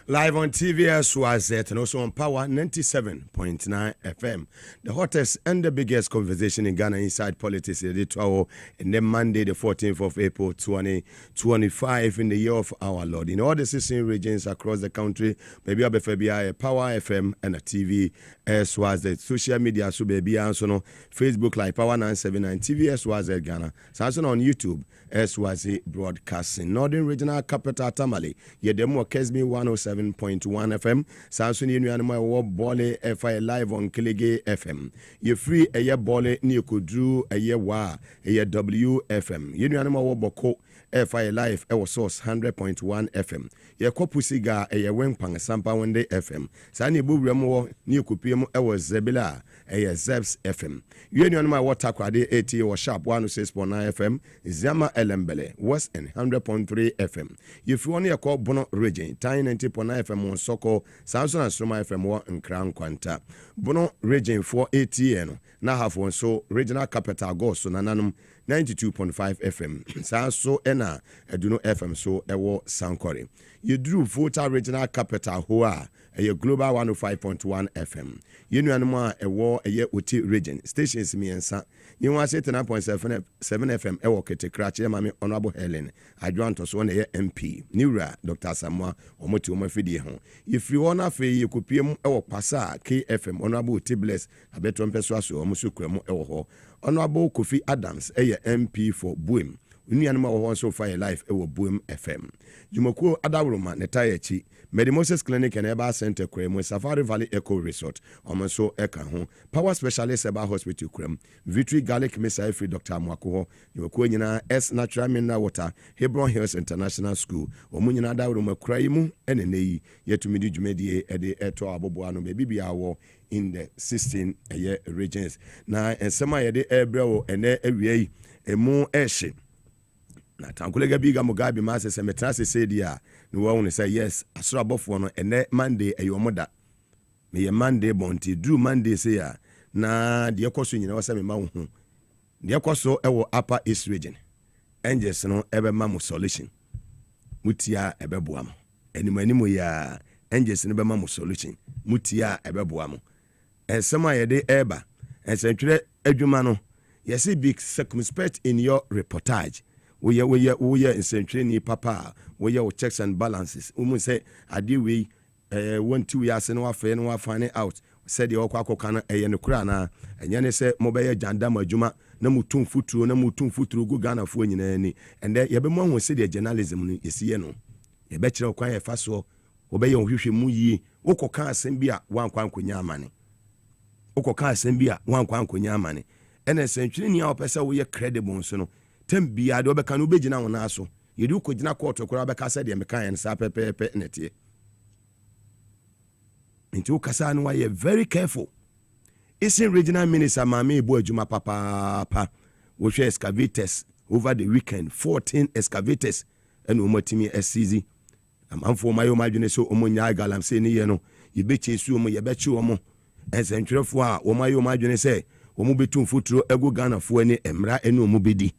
Live on TVS YZ and also on Power 97.9 FM. The hottest and the biggest conversation in Ghana inside politics editorial and then Monday the 14th of April 2025 in the year of our Lord. In all the 16 regions across the country, maybe a Power FM and a TV as YZ. Social media so baby also no Facebook like Power 979 TVS YZ Ghana. Samson on YouTube SYZ Broadcasting. Northern Regional Capital Tamale. Yedemo Kesmi 107.1 FM. Samson Unianima War Bole FI live on Kilege FM. You free a year Bole ni Kudru a year wa a year WFM. Unianima War Boko FI live our source 100.1 FM. Ye Kopusiga a year Wengpang Sampa Wende FM. Sani Bubremo ni Kupium ewa Zebila a year Zebs FM. Unianima Water Kwade 80 or Sharp 106.9 FM. Zama Elembele West and 100.3 FM. If you want to call Bono region, Time 90.9 FM on Soko, Samson and Stroma FM 1 and Crown Quanta. Bono region 480 now have one so regional capital go so nananum 92.5 FM. Sanso ena eduno FM so ewo Sankore. You drew voter regional capital hoa a global 105.1 FM. You know anuma ewo a Uti region stations miensa. You want to say 9.7 FM ewo kete krache mami honorable Helen. I joined us one MP. Nura Dr. Samoa omoti omafidi ho. If you wanna fe you could PM ewo pasa KFM honorable Tibles abeto mpeso aso omusukremo ewo ho. Honorable Kofi Adams MP for Buim. Uni anima also fire life ewo Buim FM. Jumoko Adawroma netayechi. Medimoses Clinic and Eba Center Krem, Safari Valley Eco Resort, Omanso Eka Home, Power Specialist Eba Hospital Krem, Victory Garlic Missile Free Dr. Mwako, Yokuina S Natural Mineral Water, Hebron Hills International School, Omunina Dawroma Kraimu, and yet to midi Jumedi Ede Eto Abobuano, baby hour in the 16 year regions. Now, and some of the Ebro and Ewe, a more airship. Na tankulega biga Mugabe Maase se metrase se dia no wa won say yes asura bofo no ene Monday ayomoda me ye Monday bonti drew Monday say ya na de ekoso nyina wasa me ma wo hu de ekoso ewo upper east region angels no ebe ma mo solution mutia ebe boam animanimu ya angels no be ma mo solution mutia ebe boam ensema ye de eba ensentwere adwuma no yes be circumspect in your reportage. We are essentially papa. We are checks and balances. Say I do we 1 2 years and we find it out. Said the Okwako kana no krana and yane say mobile jandama juma na mutum futuru go Ghana fu nyina ni and there yebe mo say the journalism no yesi no ye be kire kwan ye fa so obeye ohwehwe mu yi okoka asem bia wankwan konya amane okoka asem bia wankwan konya amane and essentially ni opesa we credible so no Tembia do be kanu begina wona so yedu ko gina court okora be kasa de mekan en sa pepepe netie nti ukasa no why very careful Eastern Regional Minister Mame Ebo Adwuma papa we share excavators over the weekend 14 excavators and umotimi SCZ amfo mayo madwene so omonya galam se ni ye no ye be chesu omo ye be chi omo ensentwerefo a omayo madwene se omo betum futuro ego Ghana fo ani emra ene omo bedi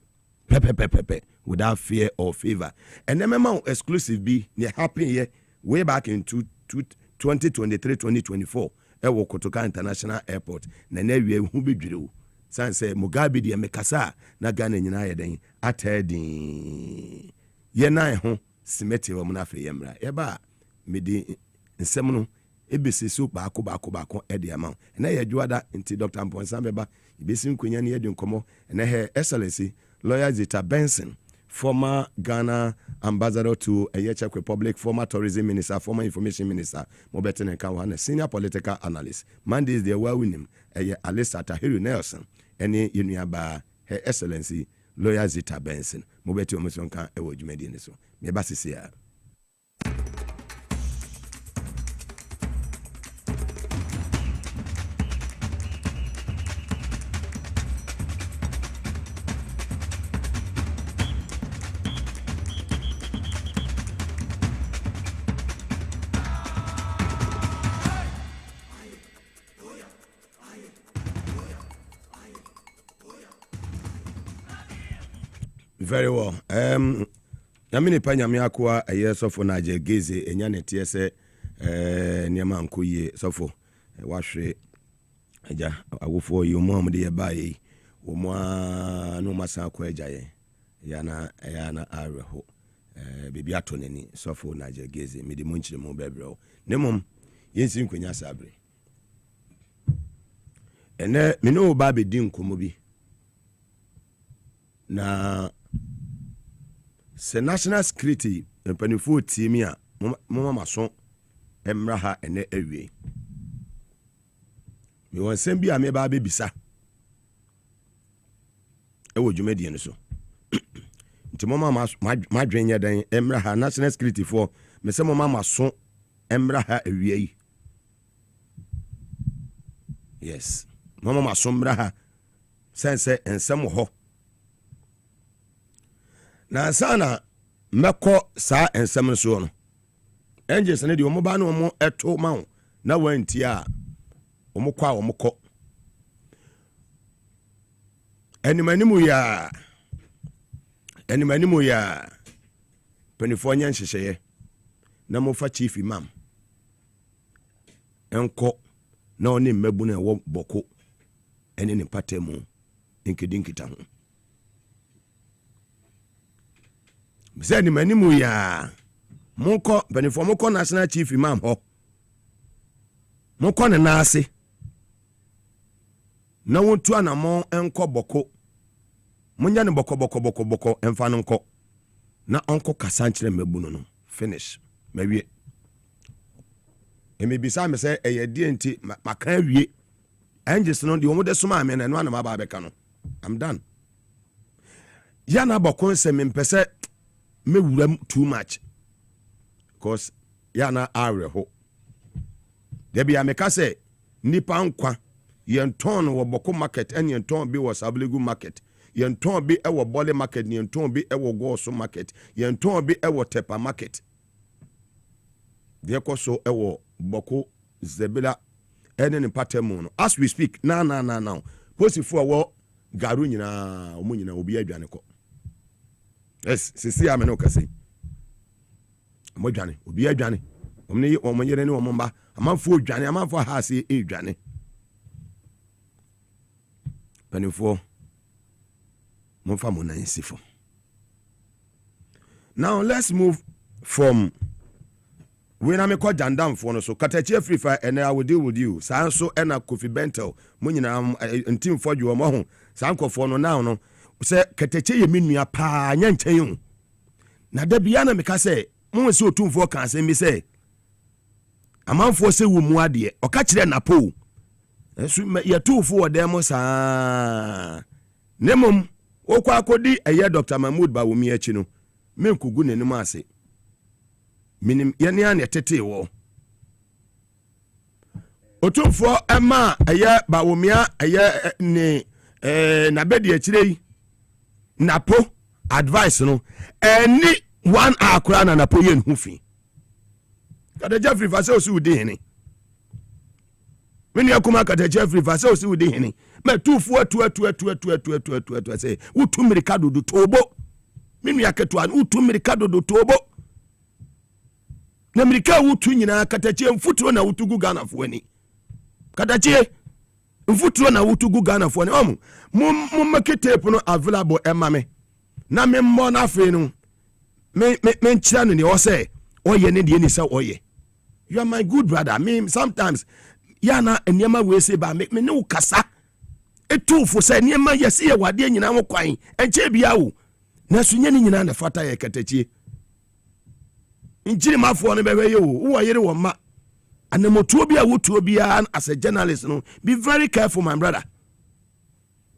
pepe without fear or favor. And then my exclusive be near happen here way back in 2023-2024 ewo Kotoka International Airport na we hu bedwire san say Mugabe de mekasa na Ghana nyina ye den atedin ye nan ho simeti wo na fe yemra ye ba medi nsem no ebesi so baako e de ama na ye dwada nti Dr. Mponsa beba ebesi nkonya ne ye de nkomo na he excellency Lawyer Zita Benson, former Ghana ambassador to Czech Republic, former tourism minister, former information minister, Mobeten and Kawana, senior political analyst. Mondays they were winning Alisa Tahiru Nelson, any Uniaba, Her Excellency, Lawyer Zita Benson, Mobeti Omusonka, Ewo Jumedianiso. Mebasisia. Very well. Namini panyami akwa a years of Niger Geze enyane tiese niema nko ye sofo wahwe aja awofo yi mo amde ye bae wo mo no masa ko aja ye yana areho bebi ato nani sofo na je geze me de monchire mo bebreo nemom yensi nkonya sabre ene me no ba be din komo bi na se national security empanifo team a mo maso emra ha ene awie me won sem bi a me ba be bisa e wo dwumadi no so nti mo ma dwenya dan emra ha national security for me se mo maso emra ha awie yi yes mo maso emra ha sense ensem ho na sana meko sa ensem so no angels ne de omo ba na omo eto ma wo na wanti a omo kwa omo ko enimanimu ya penifo nya nhyehyeye na mo fa chief imam enko na oni mmabu na wo boko ene ne patemu nkedinkita ho bisa enimanimu ya monko penifo monko national chief imam ho monko ne naase na wontu anamo enko boko munya ne boko emfa no nko na onko kasanchire mmabu no finish mawie emebisa me say eyedie nti maka wie angels no de omo de soma ame na no anama ba beka no I'm done ya na boko se me mpese mewuram too much because ya na areho de bia me ka say nipa nkwa yenton wo boko market en yenton bi wo sablegu market yenton bi ewo bole market yenton bi ewo goso market yenton bi ewo tepa market de koso ewo boko zebila enen patemu no as we speak now posifo wo garu nyina omo nyina obi adwane ko yes sisi ame no kase mo dwane obi adwane omne omo yere ne omo mba amanfo dwane amanfo ha se edwane penifo monfa mona insifo. Now let's move from when I call Jandam for no so Katachi free fire and I will deal with you. Sanso and a coffee bento, Munina and team for you among Sanko for no now no. Say Katachi mean me a pa yanchayun. Na debiana me say, Mon so 2 4 can say me say. A man for say wumuadi or catch them na po. Ya 2 4 demos Nemum okwa akodi eye Dr. Mahmoud Bawumi achi no menkugu nenim ase minim yene an etete wo otumfo ema eye Bawumia eye ne na bedi achirei napo advice no any one akura na napo yen hufi kada Jeffrey fa se osi udi hene when you come at Jeffrey fa se osi udi hene me tufu tu say utu mirikado do tobo minu yaketua utu mirikado do tobo na mirika utu nyina katachie mfuturo na utugu Ghana fuani katachie mfuturo na utugu Ghana fuani omu make tape no available emame na me mmo na afi no me nchira no ne o say oye ne de ni say oye you are my good brother me sometimes yana eniema we say ba me ne ukasa etu fo say niema yesi ye wade nyina wo kwan enche bia wo na sunye ni nyina na fata ye katachie injiri mafo no bewe ye wo yere wo ma anamotuo bia wotuo bia as a journalist no be very careful my brother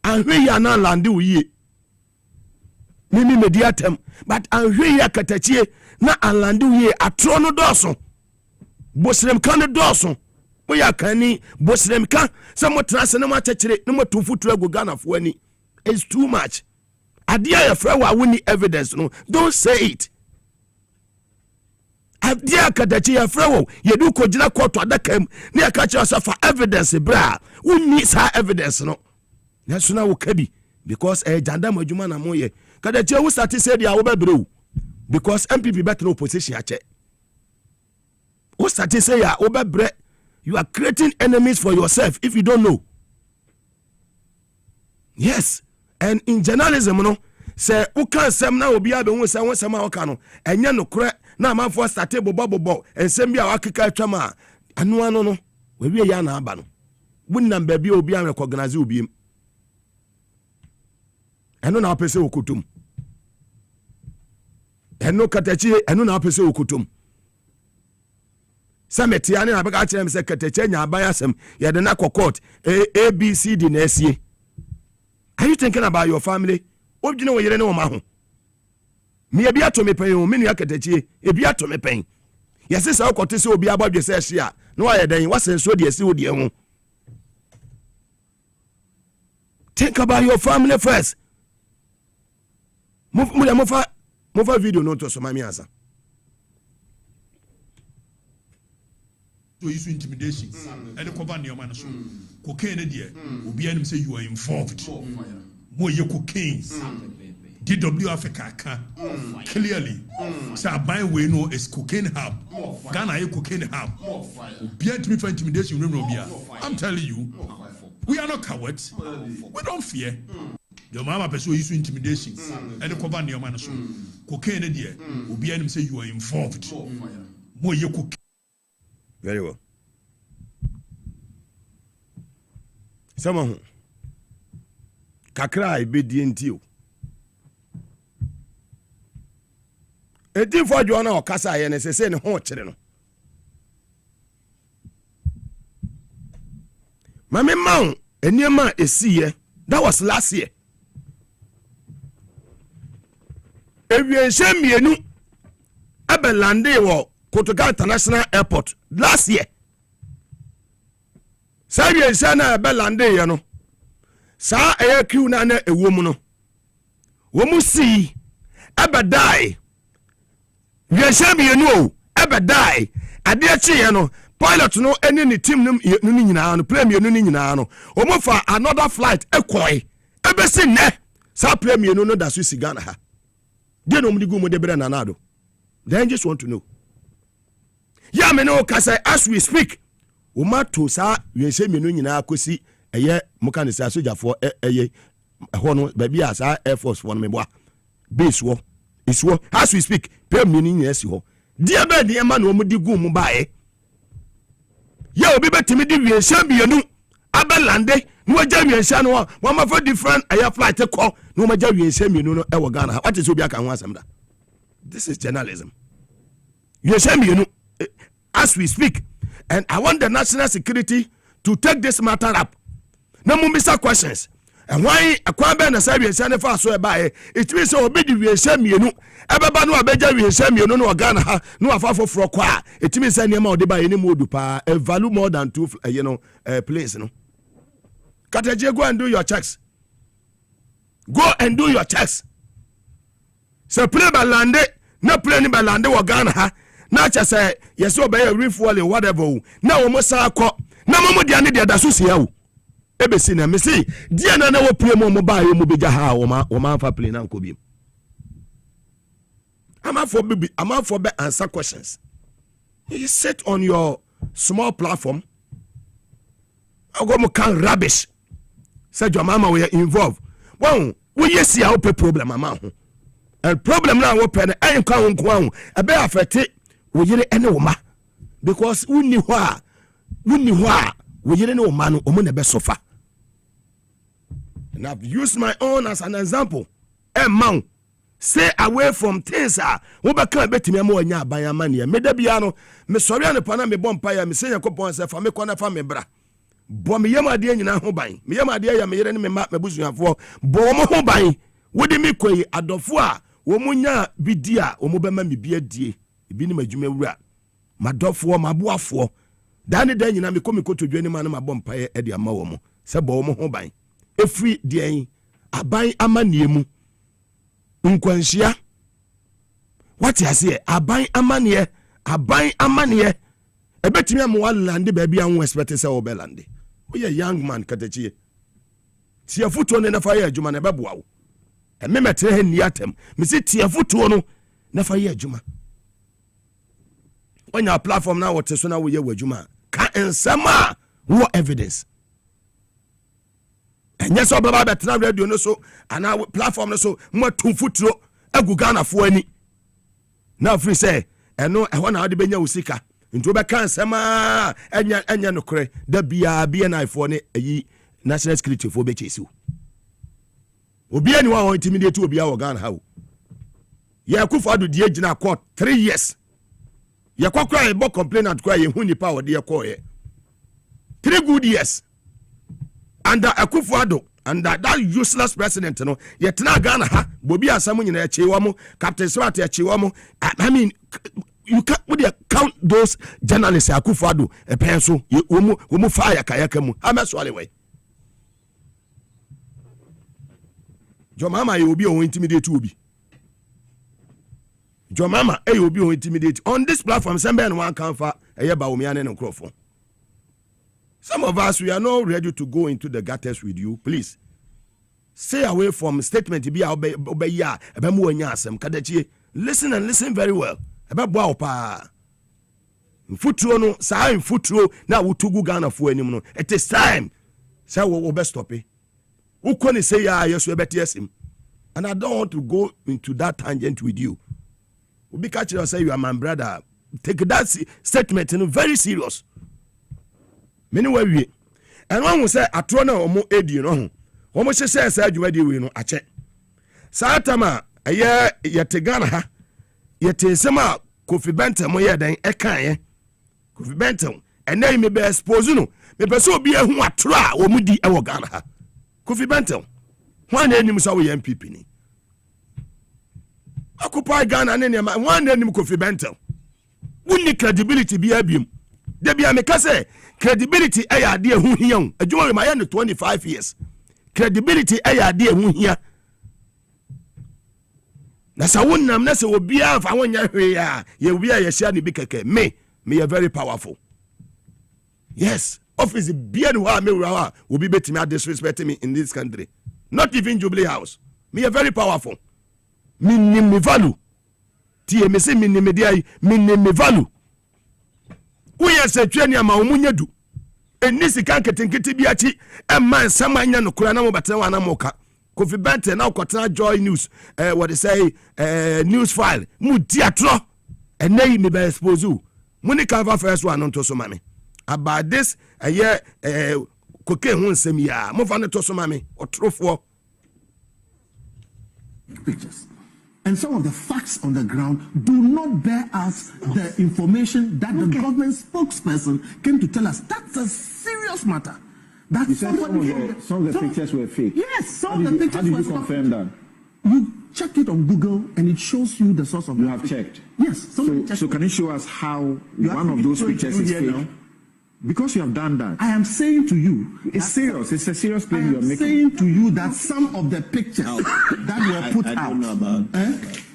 anhwe ya na lande wo yie mimi mediatem but anhwe ya katachie na anlande wo yie atro no doso bosrem kan doso oya kani bosrem kan some trase na machechere na matumfutu ego Ghana fo ani is too much adia ya fra wa woni evidence no don't say it adia kadachi ya fra wo yedu ko gina court adakam na ya ka che for evidence bra woni sa evidence no na so na wo kabi because janda madwuma na moye kadachi wo start say dia wo bebre because MPP bet no opposition ache What start say ya obebre, you are creating enemies for yourself if you don't know. Yes, and in journalism, no, say uka sem na obi abe hu say won sem a oka no enye no kore na amanfo start bobo and sem bia wakeka atwama anu no we wie ya na aba no bunnam ba bia obi an recognize obi em eno na apese okotum eno katachi eno na apese okotum sametia ne abeka kire me se katachi nya aban asem ye de na court ABCD na asie. Are you thinking about your family? Objine wo yere ne wo ma ho. Me e bia to me pen o me nua katachi e bia to me pen. Yesi sa okote se obi abadwe se hia no aye den wasenso de esi odi ho. Think about your family first. Move video no to so mami asa. To use intimidation and the cover near man so cocaine dear obi anim say you are involved more ye cocaine DW Africa clearly say buy we know is cocaine hub Ghana ye cocaine hub obi anim for intimidation no bia. I'm telling you we are not cowards, we don't fear. Your mama person use intimidation and the cover near man so cocaine dear obi anim say you are involved more ye cocaine. Very well. Someone kakra ibedi ntio. Edi for Joanna o kasa ye ne sese ne ho kire no. Mame maun eniema esiye that was last year. Ewiense mienu abelande wo Kotoka International Airport last year. Sa ewiense na abelande ye no. Sa ayekiu na na ewom no. Womu si abedai. Wiense mienu o abedai. Ade achi ye no. Pilot no eni ni team no ni nyina no premier no ni nyina no omo fa another flight ekoi ebesi ne sa premier no da so si Ghana ha de no mudi gumo de bere na nado. Then just want to know ya me no kasa as we speak oma to sa wiense me no nyina akosi eye muka ne sa sojafo eye ho no ba bia sa Air Force won me boa base wo iswo as we speak premier ni nyina si ho dia ba de ma no mudi gumo bae. Ya obi betimi di wiense bienu abelande no agya wiense no wa ma for different air flight call no ma gya wiense bienu no e wo Ghana. What is obi aka ho asem da? This is journalism. Wiense bienu as we speak, and I want the national security to take this matter up. No mo misa questions. And why akwa be na say wiense ne fa so e bae it means obi di wiense bienu ebeba no abegya wiense bienu no Ghana ha no afa foforo kwa it means say niam odi bae ni modu pa value more than two place no. Kataje go and do your checks. Go and do your checks. So play balande no play ni balande wo Ghana ha na cha say yes obey refuel whatever na wo mo sa akọ na mo dia ne dia da so sia wo ebesi na me see dia na wo play mo ba ye mo beja ha wo ma fa play na nko bi. I'm out for answer questions. You sit on your small platform. I go mo can rubbish. Say your mama we involved. Well, we yes ya open problem mama ho. And problem na wo pen en kan nko ho. E be affect we yire ene wo ma. Because unni ho a we yire ne wo ma no omo na be suffer. And I've used my own as an example. Man, stay away from things wo be kan betimi am onya aban amane me da bia no me sori anepa na me bompa ya me se yakopon se fa me kona fa me bra bo me yam ade nyina ho ban me yam ade ya me yere ne me ma busuafo bo mo ho ban wodi me koyi adofo a wo munya bidia wo mo be ma me bia die ebi ni madwuma wura madofo maboafo dan da nyina me komi kotodwani ma na ma bompa ya ade ama wo mo se bo mo ho ban efri de aban amane mu nkwanhia what you say aban amane ebetimi am walande ba bia won expect say obelande we a young man katachi tia foto ne na fa ya adwuma na beboa wo memetre he ni atem me se tia foto no na fa ya adwuma on your platform now what so now we wajuma ka ensema what evidence and yes obaba betra radio no so and our platform no so mo tumfutro agu Ghana fo ani now free say eno e ho na ade benya usika nti obeka ensema enya no kore da bia na fo ne ayi national security fo be chesi obi ani wa intimidate obi a Ghana ha ya Akufo-Addo die gina court 3 years ya kwakwa e bo complainant kwa ye hu nipa wo de ko ye 3 good years under Akufo-Addo under that useless president no ye tena Ghana ha bobi asam nyina ya chewa mo Captain Swart ya chewa mo. I mean you can't count those journalists Akufo-Addo e penso wo mu fire kayaka mu ameso alewe jo mama ye obi o intimidate obi jo mama e obi o intimidate on this platform sembe no one can fa eye ba omi ane no crofo. Some of us, we are not ready to go into the gutters with you. Please stay away from statement. Listen and listen very well. It is time. Say we best stop it. Who can say yes, we better yes him. And I don't want to go into that tangent with you. We catch you say you are my brother. Take that statement very serious. Many we and one will say atrona omo edi no ho omo hye say adwumadi we no ache saatama aye yete Ghana ha yete sema Kofi Benton mo ye den ekan ye Kofi Benton enai me be expose no me pese obi ehu atro a omu di e wo Ghana ha Kofi Benton ho na enim so wo MPP ni occupy Ghana ne ne ma ho na enim Kofi Benton wonni credibility bi abiem de bia me ka say credibility aya de hu hia adwuma ma ya no 25 years credibility aya de hu hia na sa wonnam na se obi afa wonya hwe ya ye obi a ye hia ne bi keke me are very powerful. Yes, office bia no ha me wura obi betimi disrespect me in this country, not even Jubilee House. Me are very powerful. Me value tie me se me dia me value. We are saying ama omunya du enisi kan ketenkete bi achi emma samanya no kura na mo batena wana moka Kofi Benton na kwotena Joy News what they say news file mu diatro enai me be expose mu ni cover first one on to so mame about this koke hu nsem ya mo fa no to so mame otrofo pictures. And some of the facts on the ground do not bear us the information that the government spokesperson came to tell us. That's a serious matter. That some of the pictures were fake. Yes, some of the pictures were fake. How did you confirm that? You check it on Google and it shows you the source of. You have checked? Yes. So can you show us how one of those pictures is fake? Now? Because you have done that. I am saying to you, it's serious. It's a serious claim you are making. I am saying to you that some of the pictures that were put out, don't know about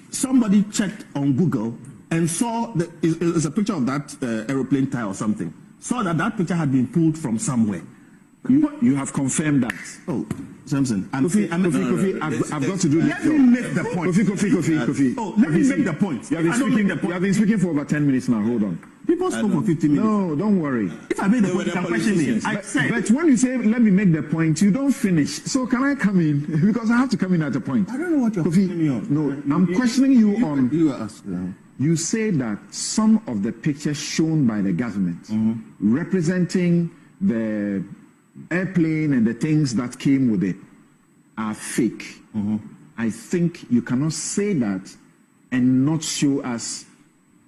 somebody checked on Google and saw it's a picture of that aeroplane tire or something. Saw that picture had been pulled from somewhere. You have confirmed that. Oh, Samson. Kofi, I've got to do this. Let me make the point. Kofi. Oh, let me make the point. You have been speaking for over 10 minutes now. Hold on. People spoke for 15 minutes. No, don't worry. If I made the point, you can question me. But when you say, let me make the point, you don't finish. So can I come in? Because I have to come in at a point. I don't know what you're questioning me on. No, I'm questioning you on. You asked. You say that some of the pictures shown by the government representing the airplane and the things that came with it are fake. I think you cannot say that and not show us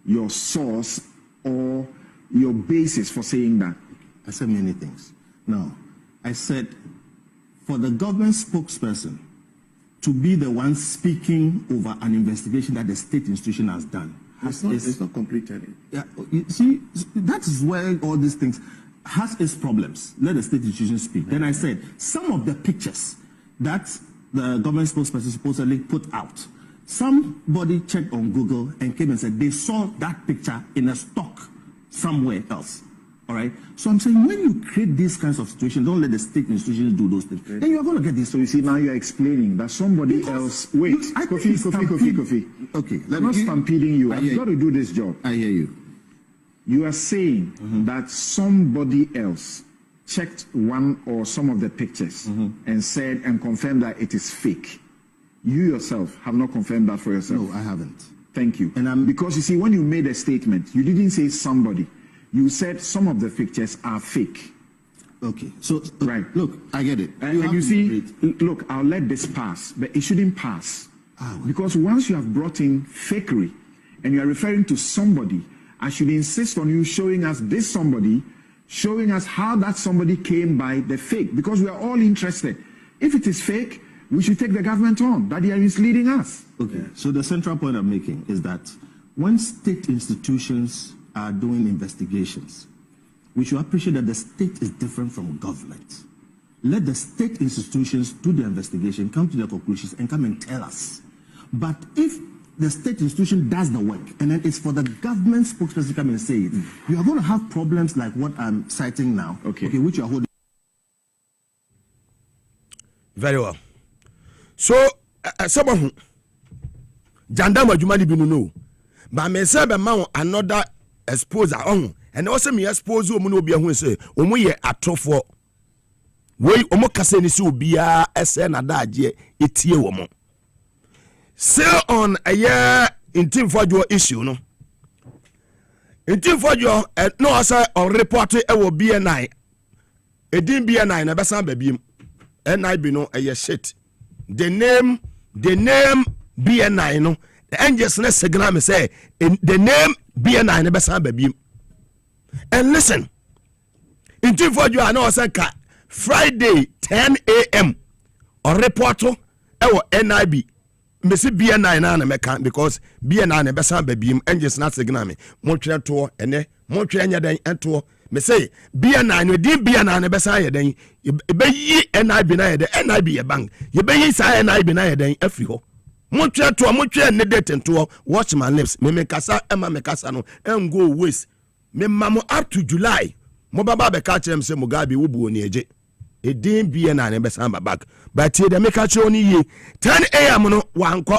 your source or your basis for saying that. I said many things. No, I said for the government spokesperson to be the one speaking over an investigation that the state institution has done. It's not completed. Yeah, you see, that is where all these things has its problems. Let the state institution speak. Then I said some of the pictures that the government spokesperson supposedly put out, somebody checked on Google and came and said they saw that picture in a stock somewhere else. All right. So I'm saying when you create these kinds of situations, don't let the state institutions do those things. Then you're going to get this. So you see, now you're explaining that somebody else. Wait, Kofi. Okay, I'm not stampeding you. I've got to do this job. I hear you. You are saying that somebody else checked one or some of the pictures and said and confirmed that it is fake. You yourself have not confirmed that for yourself. No, I haven't. Thank you. And because you see, when you made a statement, you didn't say somebody. You said some of the pictures are fake. Okay, so right. Look, I get it. And you see, look, I'll let this pass, but it shouldn't pass. Because once you have brought in fakery and you are referring to somebody, I should insist on you showing us this somebody, showing us how that somebody came by the fake, because we are all interested. If it is fake, we should take the government on, that they are misleading us. Okay, so the central point I'm making is that when state institutions are doing investigations, we should appreciate that the state is different from government. Let the state institutions do the investigation, come to their conclusions, and come and tell us. But if the state institution does the work, and then it's for the government spokesperson to come and say it, you are going to have problems like what I'm citing now, okay which you are holding. Very well. So, someone Jandama Jumani Binu, but me say be ma another exposure on, and also me expose you no be who say, omo ye atofo. We omo kase ni si obia ese na daje etie wo mo. Say on a year in team for your issue no. In team for your no say on report e wo BNI. E din BNI na besan babiem. NI be no a shit. The name BNI no. The angels na signal me say the name BNI na besan babiem. And listen. In team for your no say ka Friday 10 a.m. on report e wo NIB. Me see BNI na meka because BNI na besan babiem angels na signal me. Mo twa to ene mo twa nya dan ento me say BNI no din BNI na besan ye dan e be yi NIB na ye dan NIB ye bank ye be yi sa NIB na ye dan afri ho mo twa to mo twa ne date to watch my lips me kasa ema me kasa no en go waste me mamo up to July mo baba be ka kire me say Mugabe wo bu oni eje e din BNI na besan ba back but the make a show ni 10 a.m. no wanko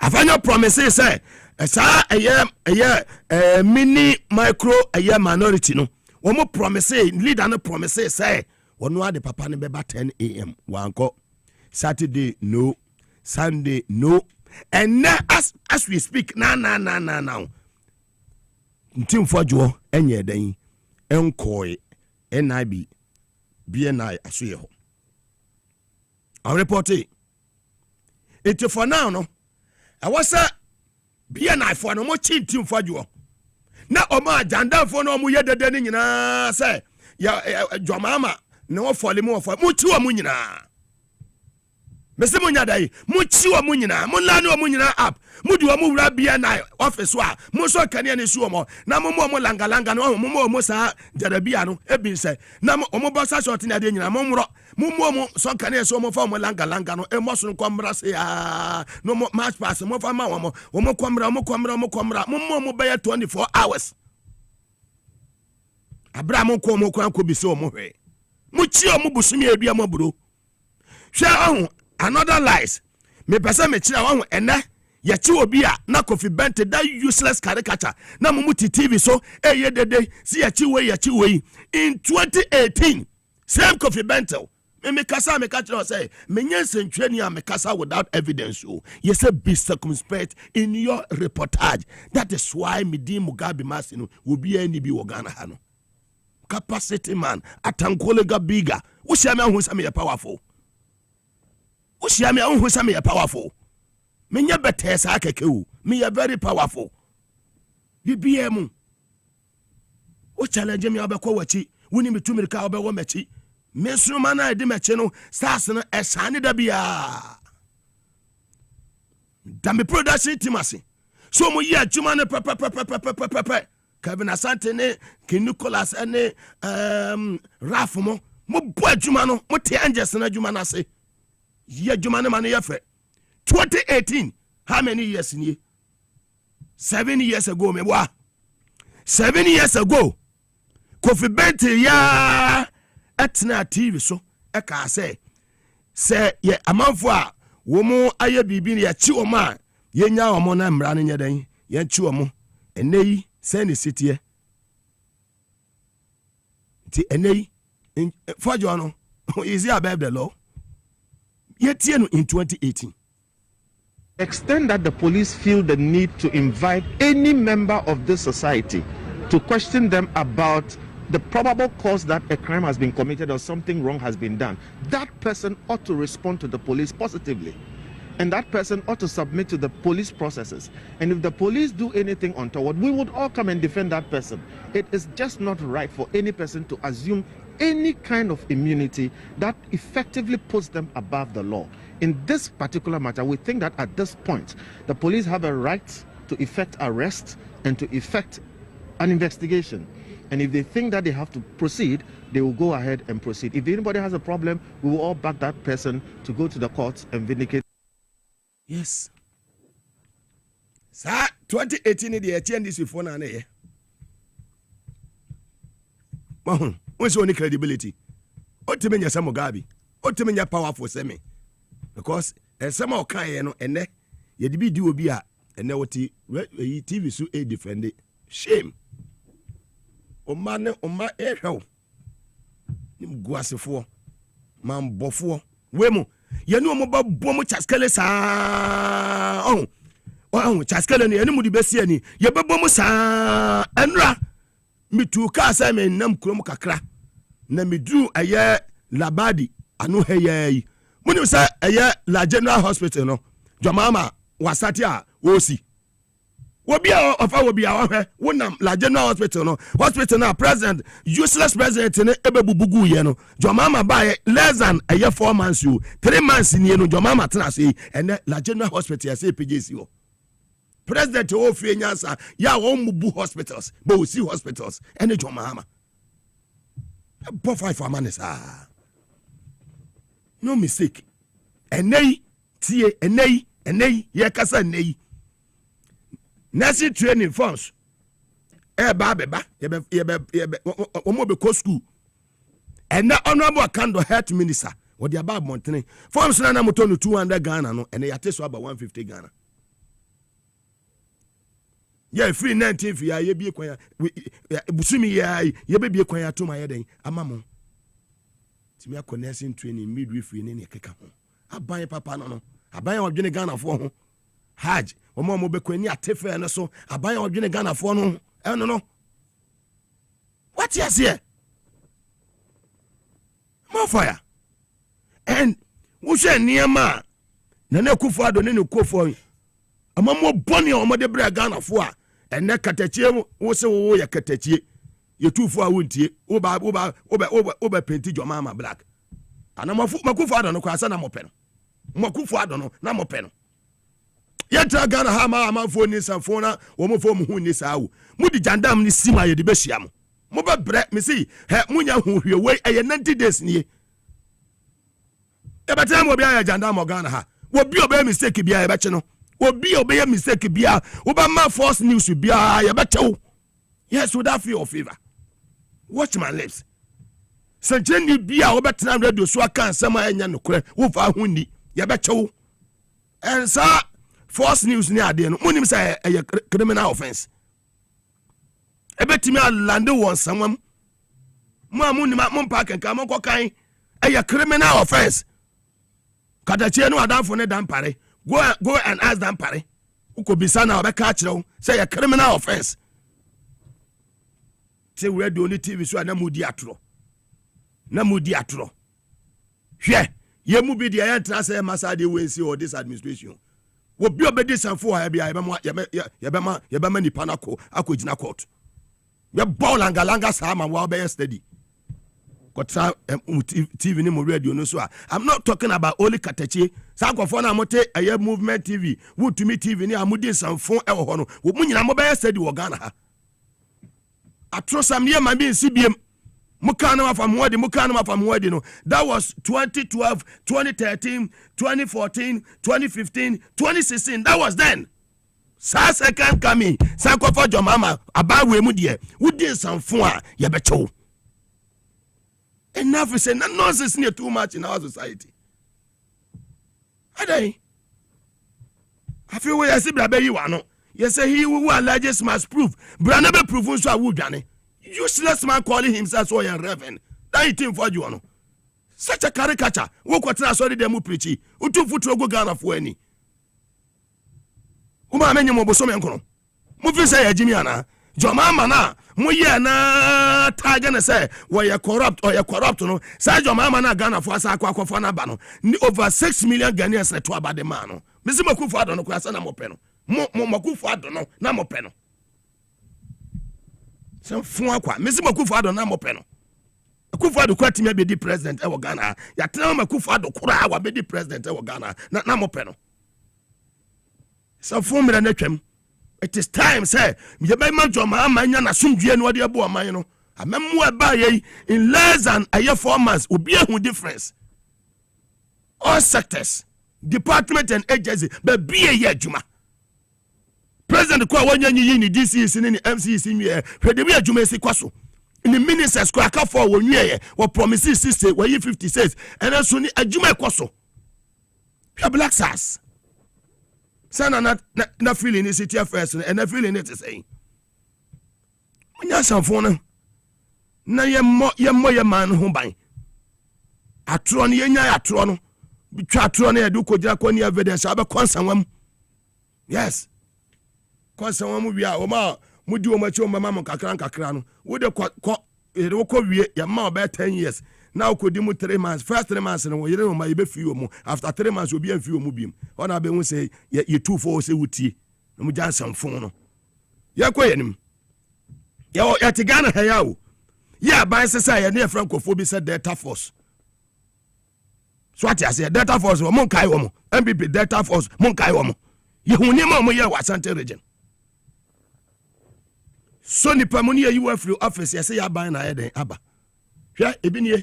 afanya promises say sa mini micro minority no womo promise leader no promise say wono ade papa ne beba 10 a.m. wanko Saturday no Sunday no and now as we speak now ntim fojo enye dan enkoi NIB BNI asoye ho I report it for now no I was BNI for no mo chintim fojo na o ma janda for no mo yedede ni nyina say ya jomama no fole mo fo mo chi o mo nyina mese mo nya dai mo chi o mo nyina mo la no mo nyina app mo di o mo wura BNI office wa mo so kane ne su o mo na mo langa no mo sa jarabia no e bi se na mo bossa short na de nyina mo mro mo so kane so mo fa mo langa no e mo so nkomra se ya no mo match pass mo fa ma mo komra mo be 24 hours Abraham ko mo kwan ko bi se o mo hwe mo chi o mo busumi edua mo bro hwe another lies me pesa me chira won ene ye chi obi a na Kofi Bente that useless caricature na muti TV so ye dede si ye chi we in 2018 same Kofi Bente me kasa me catch say me nyense ntwani a me kasa without evidence o ye say be circumspect in your reportage. That is why me di Mugabe Maase no obi ani bi wo Ghana ha no capacity man atankolega bigger wo share me hu say me powerful Ushia me who say me powerful. Me nya better sa akeke me are very powerful. BBM. O challenge me obekọ wachi. Woni me tu mirika obewo machi. Me suma na edi machi no stars no esane da bia. Da me production team ase. So mo ye adwuma ne pepe. Kevin Asante ne King Nicholas ne Raf mo bo adwuma no mo te angels na adwuma na ase. Ye jumane mane yefe 2018 how many years in ye 7 years ago me boy 7 years ago Kofi Bente ya etna TV so e ka say ye amanfo a wo mo aye bibi ne ya chi o ma yenya omo na mra ne nyeden ye chu omo eneyi say ne sitie ti eneyi for John is he above the law yet in 2018. Extent that the police feel the need to invite any member of this society to question them about the probable cause that a crime has been committed or something wrong has been done, that person ought to respond to the police positively. And that person ought to submit to the police processes. And if the police do anything untoward, we would all come and defend that person. It is just not right for any person to assume any kind of immunity that effectively puts them above the law. In this particular matter, we think that at this point, the police have a right to effect arrest and to effect an investigation. And if they think that they have to proceed, they will go ahead and proceed. If anybody has a problem, we will all back that person to go to the courts and vindicate. Yes. Sir, 2018 the HNDC phone and eh. What's your credibility? What to mean some Mugabe? What to mean powerful semi? Because some of Kayano and ne ye be do be a and now TV so a defend it. Shame. O man o ma e hwe. Nim guasefo. Man bofo. Wemo. Ye no mo ba bom chaskele sa. Oh chaskele ni eni mu di besi ani. Ye ba bom sa. Enra. Mitu ka sa me nam krom kakra. Na midru aye labadi anu heye. Muni say aye la general hospital no. Jomama wasati a wosi. Wobia of our wobia wonam la general hospital no. Hospital na president useless president ne ebebubugu ye no. Jomama buy less than a year 4 months you 3 months in ye no Jomama tena say and la general hospital say PJC o. President o fie nyansa ya wo mubu hospitals but we see hospitals and Jomama. Bo five for man no mistake. Enei tie enei ye kasa enei. Nursing training forms. Baba yebe omo be ko school. And na honorable Kando health minister what the above mountain forms na moto no 200 Ghana no and yate so about 150 Ghana. Yeah, free 19th ya ye bi kwan busumi ya ye be bi kwan ya to ma ye den amamo. Timi akọ nursing training midwifery ne ne keka ho. Aban papa no aban odwene Ghana fo ho. Hajj omo be kwani atefe ne so aban odwene Ghana fo no eno no. What you say? More fire. And wo hwe niema na na kufu ado ne kufu amamo boni omo de bra Ghana fo a ene katachie wo se wo ya katachie ye tufu a wontie oba penti Jomama black ana makufu ado no kwa asa na mopeno makufu ado no na mopeno yenta Ghana ha ma fo ni sanfo na wo mo fo mu hu ni saa wo mudi jandam ni sima ye de behia mo ba bre me si he munya hu hwe we eye 90 days ni e betem obi ya jandam Ghana ha wo bi obi mistake bia ye beche no obi obi ya mistake bia wo ba ma false news bia ye beche. Yes, without fear or favor. Watch my lips. Sanjeni bia obetena radio so aka nsema enya nokore wo fa huni ye beche. And sir false news ni ade no munim say a criminal offense. Ebetimi alande won samam. Mo amunim mo park nka mo kokan a criminal offense. Kadachie no adanfo ne dan pare. Go and ask them pare. Uko bisa na obeka kire say a criminal offense. Say we do only TV so na mudi atro. Hwe ye mu bi de ya entra say masade we see or this administration. Wo bi obedi sanfo ha bia ye be ma nipa na ko akogina court. We ball langa sama wa be steady. Kota TV ni mo radio no so I'm not talking about only Katachi. Sankofo na mote aye movement TV. Wo to me TV ni amudi sanfo e ho no. Wo mu nyina mo be steady wo Ghana ha. Atrosam ye ma bi nsibiem. Mukana mafamwadi no. That was 2012, 2013, 2014, 2015, 2016. That was then. Sa second coming. Sankofo Jomama abawe mu de. Wo din sanfo a ye becho. Enough is nonsense near too much in our society. I feel where I see Brabe you are no. Yes, he who alleges must prove. Branabe proven so I would done. Useless man calling himself so a reverend. That it for you no. Such a caricature. What sorry demu preachy. Utu futu go Ghana for any. Uma many more bosom and Movie say Jimiana. Jomama na muye na tagana say where you corrupt or you corrupt no. Say Jomama na Ghana for sa kwa na bano. Over 6 million Ghanaians na to about the man. Missy Makufa don't know kwasa na mopeno. Mo Makufa don't know na mopeno. So fun kwa Missy Makufa don't na mopeno. Makufa do kwati me be the president e wo Ghana. Ya tena Makufa do kura wa be the president e wo Ghana na mopeno. So fun me na twem. It is time say me be man Joma amanya na sumdue no de abo aman no. Amemu eba ye in less than a year 4 months will be a difference. All sectors, department and agency but be a year juma. President kwa wanya ni DC is in the MC is in here. Where the juma si kwaso. In the ministers kwa ka for won ye what promises 60 where you 50 says and also ni ajuma kwaso. Pure black sass. Sana na feeling is it first and na feeling it is saying. Nya sanfo na ye mo man ho ban. Atro no ye nya atro no. Bitwa atro no ye do kogira kwani evidence abe konsanwam. Yes. Konsanwam wi a o ma mudi o ma chi o ma mam kakra no. Wo de ko e de ko wie ya ma oba 10 years. Now could you 3 months, first 3 months, and you know my baby after 3 months will be a few mubium. On I be say, you 2 4 say wuti. No Johnson phone. Ya quanim. Ya Tigana Hayao. Ya by society near Francophobia said Delta Force. So what I say, Delta Force or Monkai Womo, MPP Delta Force, Monkai Womo. You who never mo ya Wasante region. So the Pamonia you were through office, I say ya buy an head Abba. Yeah, Ebini.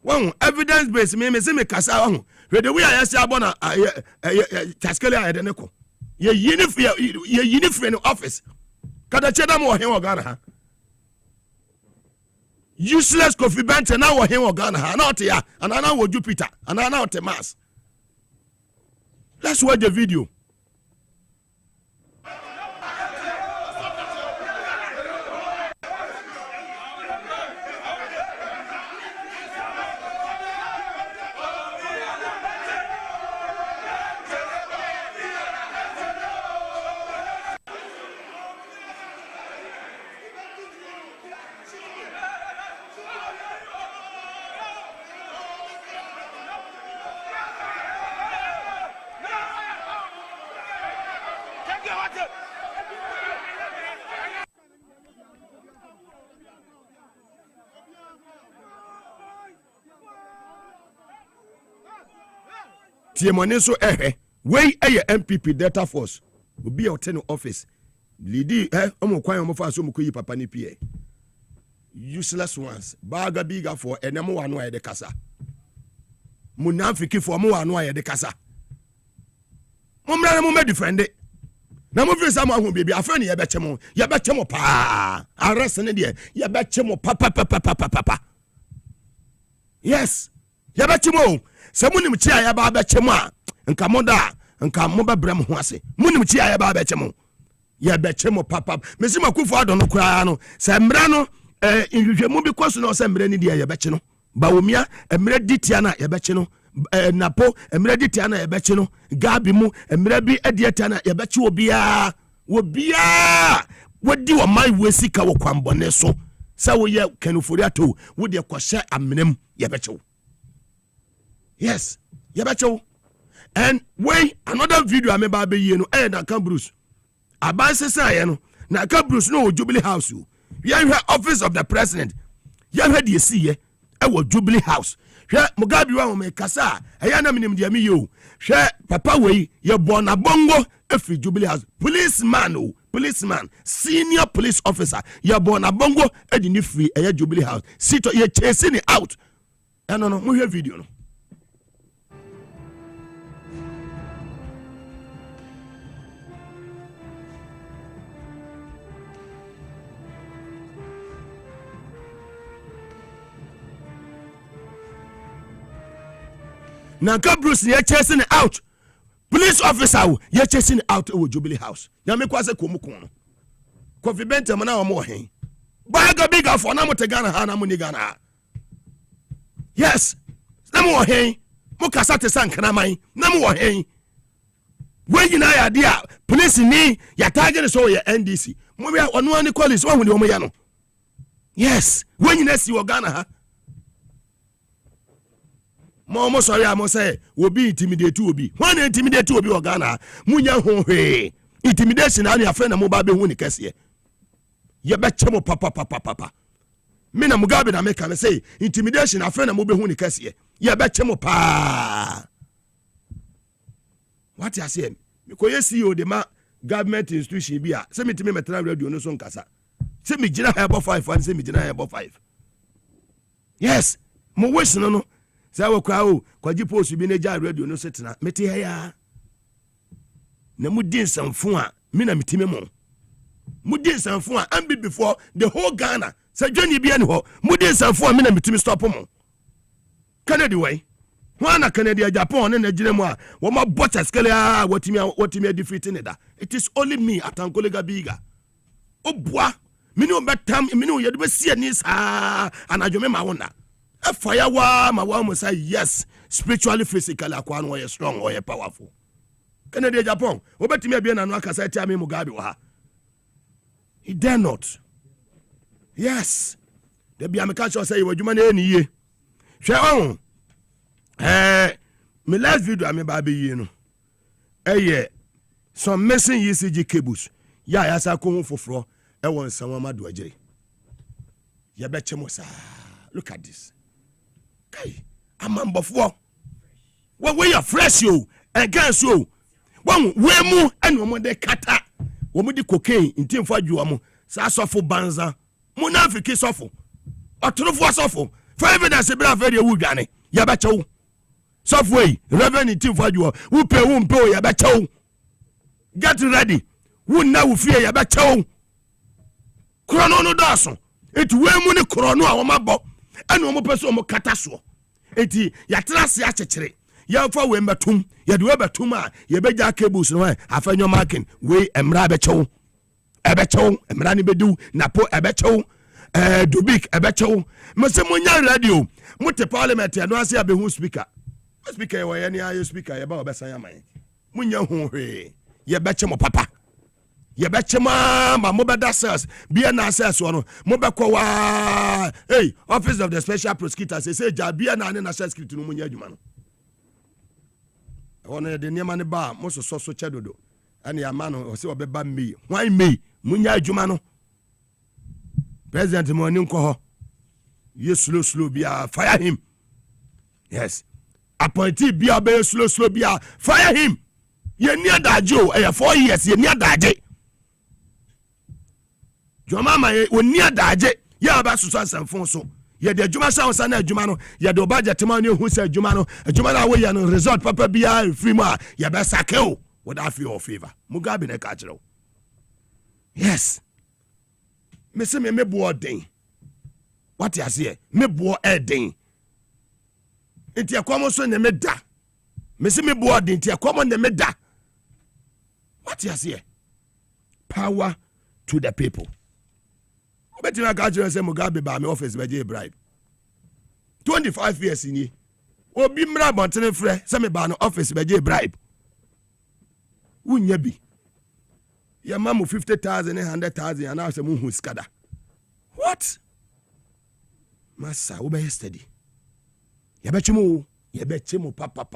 One evidence based me say me kasa ho we the way I say abona taskele adeneko ye unifre no office kada cheda mo hen Ghana ha useless coffee bench na wo hen Ghana ha na otia anana wo Jupiter anana ote Mars. Let's watch the video. Tiemone so we MPP Delta Force will be out in office. Lidi omo kwan omo fa so mo koyi papa ni pie. Useless ones. Baga biga for enemo wano aye de kasa. Munafiki for mo wano aye de kasa. Momra na mo me defend it. Na mo fi sama ho bibia afra ni ye beche mo pa. Arrest ne de ye beche mo pa. Yes. Ye beche mo. Se munim chi aya ba beche mo a nka moda nka mo bebrem ho ase munim chi aya ba beche mo ye beche mo papa mesi makufo adon no kura no se mra no nhwehwemu bi kwaso no se mra ni dia ye beche no bawomia mra ditia na ye beche no napo mra ditia na ye beche no gabi mu mra bi adieta na ye beche obia wodi wo mai wesika wo kwambone so se wo ye kanufori ato wo de kwahye amenem ye beche wo. Yes, yabacho. And wait, another video I remember be you know, na Bruce. Abanse say no, na Bruce no Jubilee House you. We are office of the president. You heard you see e wo Jubilee House. Hwe Mugabe wa me kasa, eya na minim dia me yo. Hwe papa we ye born abongo efi Jubilee House. Policeman, senior police officer. Ye born abongo e di ni free eya Jubilee House. Sito ye chasing it out. No, mo hear video no. Nanka Bruce ye chasing it out. police officer you're chasing out of Jubilee House. Yami kwase kumukono. Kofi Bente mana omo hen. Baga biga for na mutegana ha na munigana. Yes. Namu hen. Mukasa te sankana man. Namu hen. When you na idea police ni ya target so ya NDC. Mo be onu ani police wo huni omo ya no. Yes. When you na si Ghana ha. Mo sorry I must say will be intimidate obi. When intimidate obi o Ghana munya ho hwe. Intimidation na ya friend na mo ba be hu ni kese. Ye be chemo papa. Me na Mugabe na make am say intimidation na friend na mo be hu ni kese. Ye be chemo pa. What you say? Because you see the ma government institution bi a say me timi metra radio no so nkasa. Say me gina herbal 5 and say me gina herbal 5. Yes, mo wish no. Say we kwa o kwaji post bi na ja radio no setena. Meti ya. Na mudi nsamfo a me na metime mo. Mudi nsamfo a am before the whole Ghana. Say Johnny bi ani ho. Mudi nsamfo a me na metime stop mo. Canada way. Wana Canada Japan and Nigeria mo wo ma botcha skele what me defeating it. It is only me atankolega biga. Obwa me no betam me no ye do see ani sa anadwome ma wona. A fire wa ma wa mo say yes spiritually physically akwa no ye strong or ye powerful. Canada Japan obetimi abia na no akasa tia me Mugabe wa ha. He dare not. Yes. The be ameka sure say wadwuma na eni ye. Hwe on. My last video I ba be yi no. Some missing ECG cables. Ya sa ko foforo e won sanwama do agire. Ya be chemo sa. Look at this. Kai, amambofo. We are fresh yo. And guys yo. One we mu and wo de kata. Wo mu di cocaine intimfo adwo mo. Sa sofo banza. Munafiki sofo. Otorofo sofo. For evidence be na very wudwane. Ya be chewo. Softway, Reverend Team for you, who pay won't pay ya becho. Get ready. Who now fear ya becho. Chrono no daso. It will money chrono our mabo. And no more person more catasso. Eti ya trasi ya chechere. Ya for we batum, ya do batuma, ya beja cables no. I find your marking. We emra becho. Ebecho, emrani bedu, napo ebecho. Dubik ebecho. Musemunya radio. Mute parliament ya no asia be who speaker. Speaker wa yani ayo speaker ye ba obesan ya man munya ho hwe ye beche mo papa ye beche ma mo beda cells bia na cells no mo bekọ wa hey office of the special prosecutor say ja bia na ne na cells script no munya adwuma no ono de niam ne ba mo so chedodo ani ama no o se obeba mei wan mei munya adwuma no president mo ni nko ho ye slow bia fire him. Yes. Appointee bia be slow bia fire him. Ye ni adajo 4 years ye ni adaje. Jomama ye oni adaje ye ba susu asanfon so. Ye de adwuma sha won na adwuma no ye de budget ma no hu se adwuma na we ye no result papa bia free ma ye be sake o without fear or favor. Mugabe na ka kire. Yes. Me se me bo den. What you say? Me bo den. Inti akomo so ne meda. Me se me board inti akomo ne meda. What you say? Power to the people. Obeti na ka jere say Mugabe ba me office be je bribe. 25 years ni. Obi mra bontene frɛ say me ba no office be je bribe. Unya bi. Ya mamu 50,000 100,000 and now say mu hu skada. What? Massa wo be steady. Ya bechimo papa.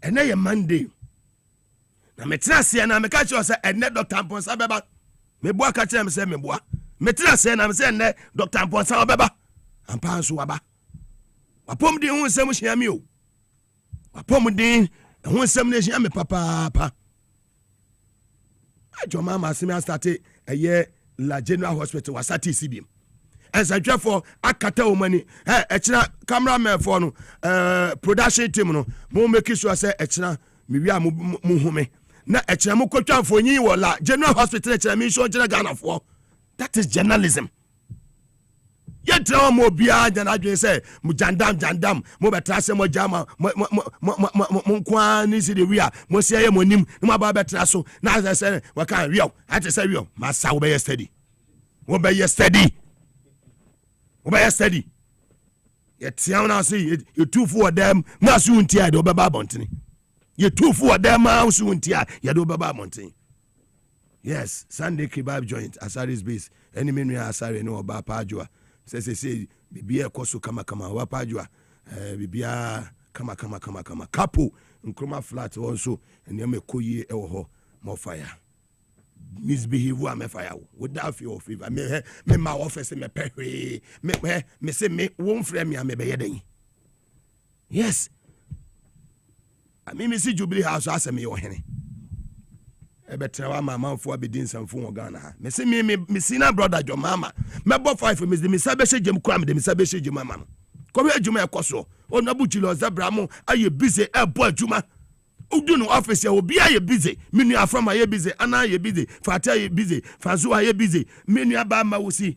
And na ye Monday. Na metra se na me ka che say enne Dr. Amponsa beba. Me boa ka che me say me boa. Metra se na me say enne Dr. Amponsa beba. Ampa so waba. Wapom din hu nsem hia me o. Wapom din hu nsem na hia me papa. Ajoma Maase me start la General Hospital wasati CBM. As I drive for akata o mani echina cameraman for no production team no mo make sure say echina me wi am mo home na echina mo kwatwa for yin wo la General Hospital echina me show Ghana for. That is journalism. Yet mo bia jana dwen say mo jandam mo betra se mo jama mo kwa ni si de wi a mo se ye mo nim mo ba betra so na say we kan wi o ati say wi o ma sa wo be steady wo be steady yet tiam na say you two for them ma so ntia de obeba bontene you two for them ma so ntia ye de obeba bontene. Yes, Sunday kebab joint Asaris base enemy no Asare no oba pajua say bibia koso kama wapajua bibia kama kapo nkroma flat also ene mekoyie ewo ho mo fire misbehave am fire without fear of favor me my office me pehwe me say me won frame me am be yeden. Yes, I mean me see Jubilee House asem ye wo hene ebetra wa mama fo abedin samfo wo Ghana ha me say me sina brother jo mama me bo 5 me me sabe hyejem kwa me sabe hyejem mama no ko be adwuma ekoso onabu chilo zebra mo aye busy ebo adwuma odu no office ya obi aye busy menu afram aye busy ana aye busy fata aye busy fazu aye busy menu aba ma wosi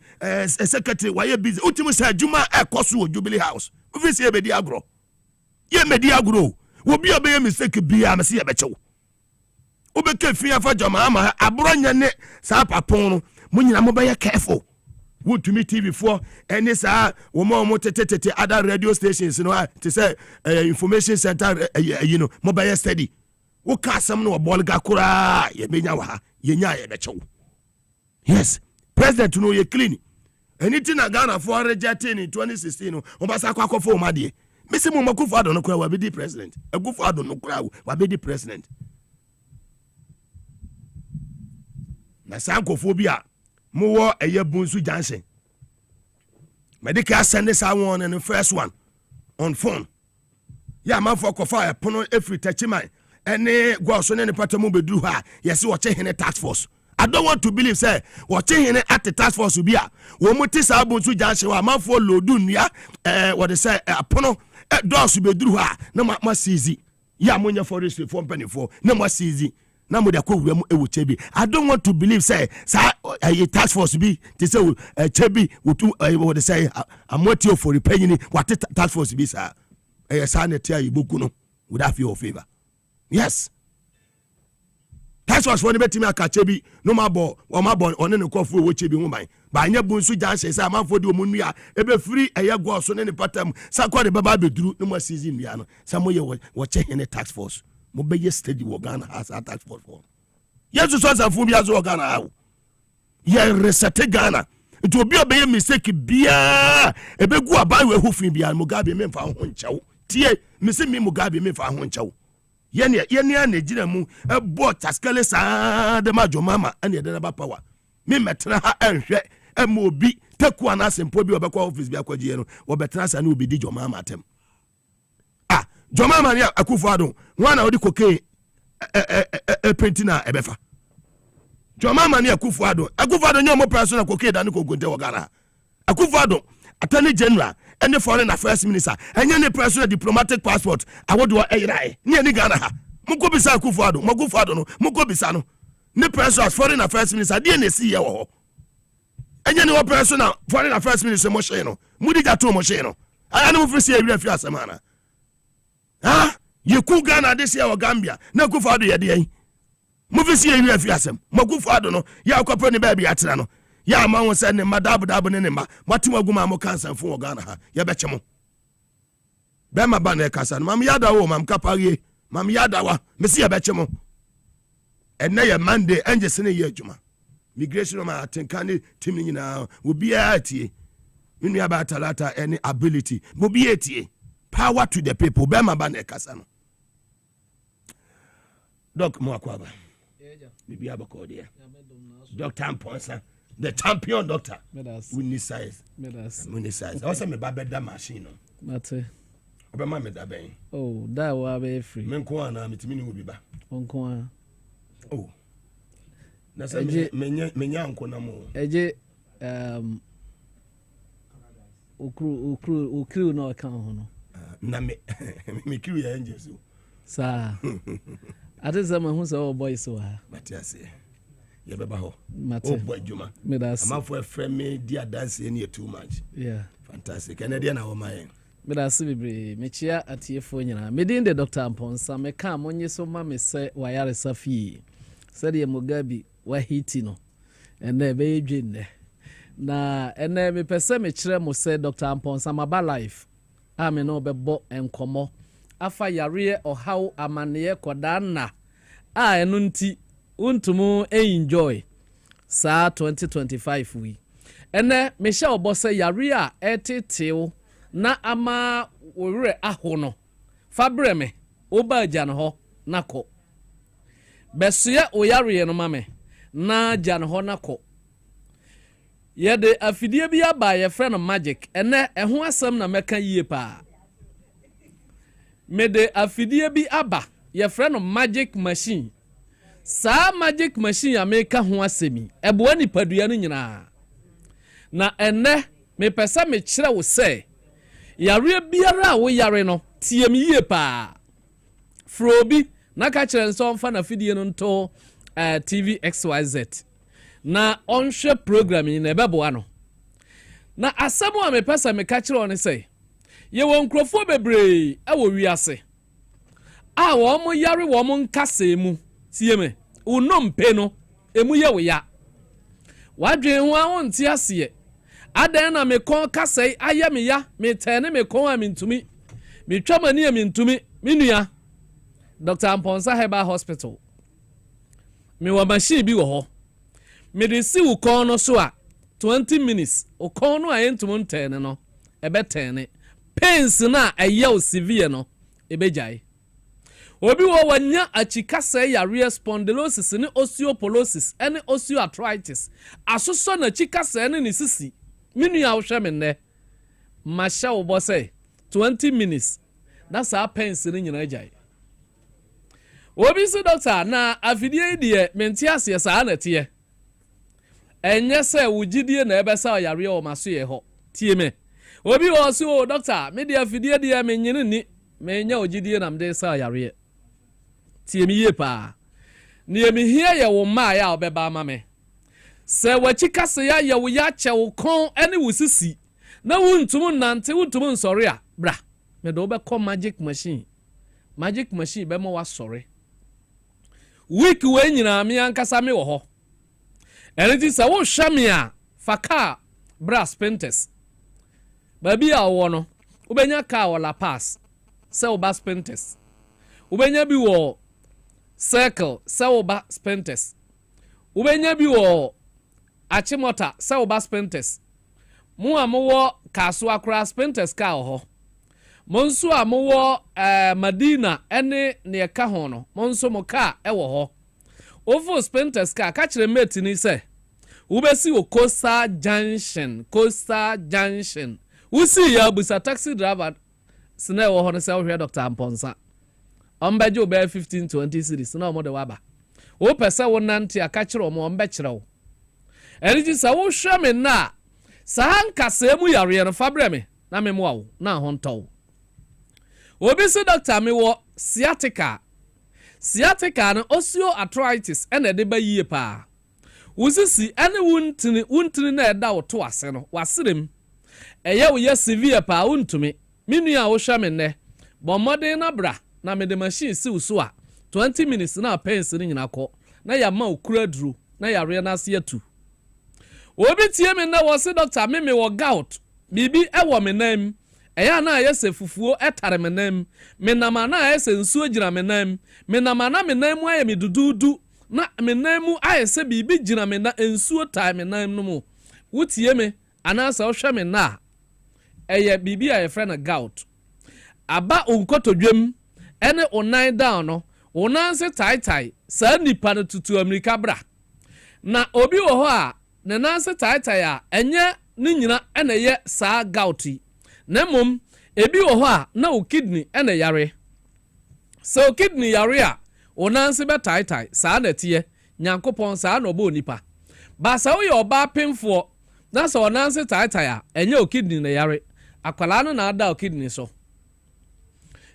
secretary wa aye busy utimu sa adwuma ekoso Jubilee House office ye bedi agro ye medi agro obi obeye mistake bia me se ye bechewo obeke fia fa jama ama abronya ne sa papon no munyina mo be careful to me TV4 and this woman tete other radio stations no to say information center you know mobile study wo ka sam no bol ga kura ye benya wa ye nya ye be chew. Yes, president no ye clean anything na Ghana for rejecting in 2016 no obasa kwakọ fo ma de me se mo makufo adon no kura wa be di president agufo adon no kura wa be di president na sankofobia mo wo eye bunsu junction medical send this one and the first one on phone ya man for kofa pono every touchman any go so ne patamu bedru ha yes wo che hene task force. I don't want to believe say wo che hene at the task force bi a wo muti sa bunsu junction wa man for lodu nua what they say pono doors bedru ha na ma seize ya monya forest for company for na ma seize na mo de akowura mu ewo chebi. I don't want to believe say a task force be to say chebi wotu what they say amotio for repaying what task force be sir sanity iboku no without fear of favor. Yes, task force for the betimi aka chebi no mabo o mabo one ne kofu wo chebi hu ban ba nya bunsu janse say amanfo de omu nua ebe free eye go so ne patam sakwa de baba beduru no mo season nua no samo ye wo che hene task force mo be ye steady wo Ghana as a task force for yesu so sanfo bi azo Ghana awo ye reset Ghana to obi obeye mistake bia ebegu aban we hofin bia Mugabe me mfa ho nchew tie me se me Mugabe me mfa ho nchew yene na gina mu ebo taskale sa de majo mama ane de ba power me metra ha enhwe ema obi taku na sempo bi obekwa office bi akwagie no obetra sa na obi di jo mama atem jo mama ne akufo adon wana odi cocaine pentina ebefa jo mama ne akufo adon nyamo person na cocaine da ne kogonte wo Ghana akufo adon attorney general and the foreign affairs minister and any personal diplomatic passport awodo eyirae ne Ghana ha muko bisa akufo adon magufo adon no muko bisa no ne personal foreign affairs minister de ne si ye wo ho enye ne personal foreign affairs minister mo hye no mudi gato mo hye no aya ne mo frisi ewira fi asemana yeku Ghana this year wa Gambia na akufo adon ye de yin mo frisi ewira fi asem magufo adon no ya akopro ne ba bi atena no ya ma won se ne madab ne ma matima guma mo kansan fun wo Ghana ha ya beche mo be ma ba na kasa mam yada wo mam kaparie mam yada wa me se ya beche mo enne ye Monday enje se ne ye adwuma migration ma atenka ne tim nyina obi atie inu ya ba talata any ability mo bi atie power to the people be ma ba na kasa no doc mo akwaba bibi abako dia Dr. Amponsa the champion doctor. We need size. We need size. I also me babeda machine. Mate. Obema me da ben. Oh, that wa be free. Men ko ana mitimi ni obi ba. Onko. Oh. Na say menya anko na mo. Eje ukru no kan ho no. Na me kiru ya angels. Sa. Ate zama hu so boy so ha. But yes. yɛbɛba hɔ Mate. ɔbɔ adwuma Medasi. amafo ɛfrɛ me di adanse ne too much Yeah. fantastic ɛnɛ deɛ na wɔma yɛn Medasi bebre mechia atiefo nyina. Medin de Dr. Amponsa meka monye so ma me se wayare safi. Said ye Mugabe wa hiti no. Ene be dwenne. Na ene me pese me kire mo se Dr. Amponsa maba life. A me no bebo enkomo. Afa yare ohaw amane koda na. A enu nti untumu enjoy. Sa 2025 wi. Ene me sha obo se yare a etetew na ama wore aho no fabre me oba agya no ho nako besoya oyare no mame na agya no ho nako ye de afidie bi aba ye frɛ no magic ene ɛho asɛm na meka yie pa me de afidie bi aba ye frɛ no magic machine sa magic machine ameka ho asɛmi ɛboa nipadua no nyina na ene me pesa me kyerɛ wo sɛ yare biara wo yare no tie me yie pa frobi na ka kyerɛ nso mfa na fidie no nto TV XYZ na onhwe program ni na ɛbɛboa no na asɛm a me pesa me ka kyerɛ on sɛ ye wɔ nkrofo bebree ɛwɔ wiase a wɔn mo yare wɔn mo nkasa mu tie me unompe no emu ye wo ya wadwen ho a won tie ase adan na me kon kasai aye me ya me tene me kon a me ntumi me twamani a me ntumi me nua Dr. Amponsa Herbal Hospital me wa machine bi wo ho me de si wo kon no so a 20 minutes o kon no a entum ntene no ebe tene pains na aye o severe no ebe jai obi wo wanya achikasa yare spondylosis ne osteoporosis ene osteoarthritis asoso na chikasa ne sisi minu ya wohwe me nne masha wo bo say 20 minutes that's our pains ni nyina jai obi si doctor na afidie die menti ase sa na tie enye se wugidie na ebe sa yare o maso ye ho tie me obi wo so doctor me dia afidie die me nyini ni me nya ogidie na mde sa yare tie me ye pa ne me hia ye wo ma ya obeba ma me se wachika se ya wo ya che wo kon ene wo sisi na wuntum nante wuntum nsori a bra me do be call magic machine be mo wa sori week we nyina me ankasa me wo ho ene ti se wo hwa me a faka bra spentes ba bi a wo no ubenya ka wo la pass se wo ba spentes ubenya bi wo circle se wo ba spentes ubenya bi wo achimota se wo ba spentes mu amowo kaso akra spentes ka ho monso amowo Madina ene ne ka ho no monso mo ka ewo ho ovo spentes ka kire mate ni se ubesi wo Coastal Junction usi ya busa taxi driver sina wo ho no se wo hwe Dr. Amponsa ombeje obe 15-20 series na omo de waba wo pese wo nante aka kire omo ombe kire wo eriji sa wo hwe me na sa nkasa mu yare no fabre me na me mo wo na ho nto obi se doctor me wo sciatica no osteoarthritis ene de ba yie pa wusisi ene wuntini na eda wo to ase no waserem eye wo ye severe pa wuntumi minu a wo hwa me ne bo modern na bra na me de machine si uso a 20 minutes na pains ni nyina ko na ya ma okura duru na ya re na ase atu obi tie me na wo se doctor me wo gout bibi e wo me nam eya na ayese fufuo etare me nam me nama na ayese nsuo gira me nam me nama na me nam aye me dududu na me nam ayese bibi gira me na nsuo tai me nam no mu wotie me anasa wo hwe me na eye bibi aye frɛ na gout aba onkotodwem ene onan down no onan se tai sa nipa no tutu Amerika bra na obi wo ho a ne nan se tai a enye ne nyina ene ye sa gouti na mom ebi wo ho a na o kidney ene yare so kidney yare a onan se be tai sa na tie nyankopon sa na obo nipa ba sa wo ye oba pemfo na sa onan se tai a enye o kidney na yare akwala no na ada o kidney so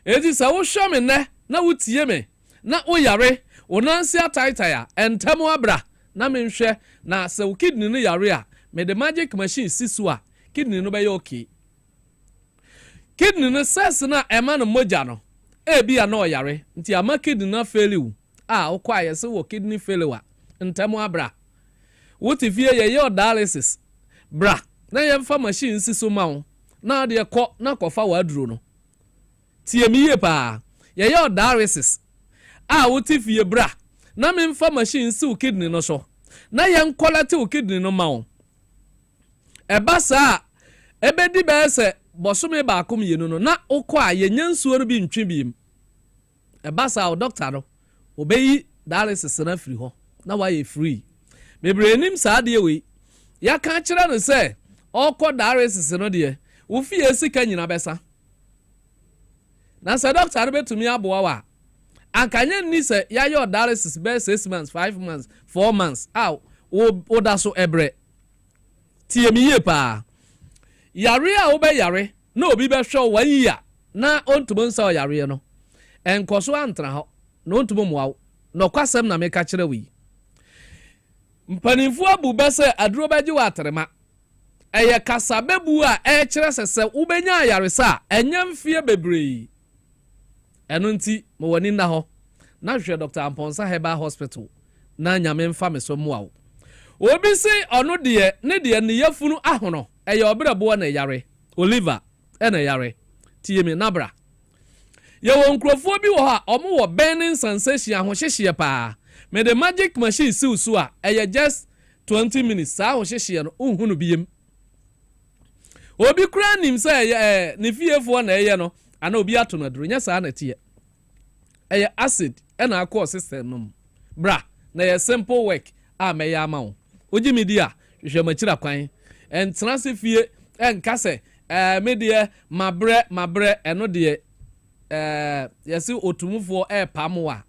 edi sa wo hwame ne na wotie me na wo yare onan se tai a entamo abra na menhwɛ na sɛ wo kidney no yare a me the magic machine si so a kidney no bɛyɛ okay kidney no says na ɛma no mogya no ebi a na ɔyare nti ama kidney na failure a wokɔ ayɛ sɛ wɔ kidney failure ntɛm abra wote fie yɛyɛ dialysis bra na yɛmfa machine si so ma wo na de kɔ na kɔfa waduro no tie mi yie paa yɛyɛ dialysis a wote fie bra na memfa machine si wo kidney no so na yɛnkɔlate wo kidney no ma wo ɛba saa ɛbɛdi bɛɛ sɛ bɔsome baako mmienu no na wokɔ a yɛnya nsuo no bi ntwe biem ɛba saa wo doctor no obɛyi dialysis na firi hɔ na wayɛ free bebree nim saa deɛ wei yɛka kyerɛ no sɛ ɔkɔ dialysis no deɛ wo fie sika nyina bɛsa na sɛ doctor no bɛtumi aboa wa ankanya nni sɛ yɛayɛ dialysis bɛɛ 6 months 5 months 4 months a woda so ɛbrɛ tie mi yie paa yare a wobɛyare na obi bɛhwɛ wo wayi a na ɔntumo nsa ɔyareɛ no ɛnkɔ so antena hɔ na ɔntumo mmoa wo na ɔkwasɛm na meka kyerɛ wo yi mpanimfoɔ abu bɛ sɛ aduro bɛgye wɔ atrema ɛyɛ kasa bɛbu a ɛkyerɛ sɛ wobɛnya ayaresa a ɛnyɛ mfie bebree ɛno nti mewɔ na hɔ na hwɛ Dr. Amponsa Herbal Hospital na nyame mfa me so mmoa wo obi si ɔno deɛ ne deɛ ne yafunu ahono ɛyɛ ɔbrɛboɔ na yare Oliver ɛna yare tie me nabra yɛwɔ nkurɔfoɔ bi wɔ hɔ a ɔmo wɔ burning sensation ahohyehyeɛ paa me the magic machine siw so a ɛyɛ just 20 minutes saa ahohyehyeɛ no unhu no biem obi kura nim sɛ ne fiefoɔ na ɛyɛ no ana obi ato no aduro nya saa na tie ɛyɛ acid ɛna akɔ system no bra na yɛ simple work a mɛyɛ ama wo ogi mi di a hwehwɛ makyira kwan ɛntena se fie ɛnka sɛ me deɛ mabrɛ ɛno deɛ yɛsi otumufoɔ ɛpam wa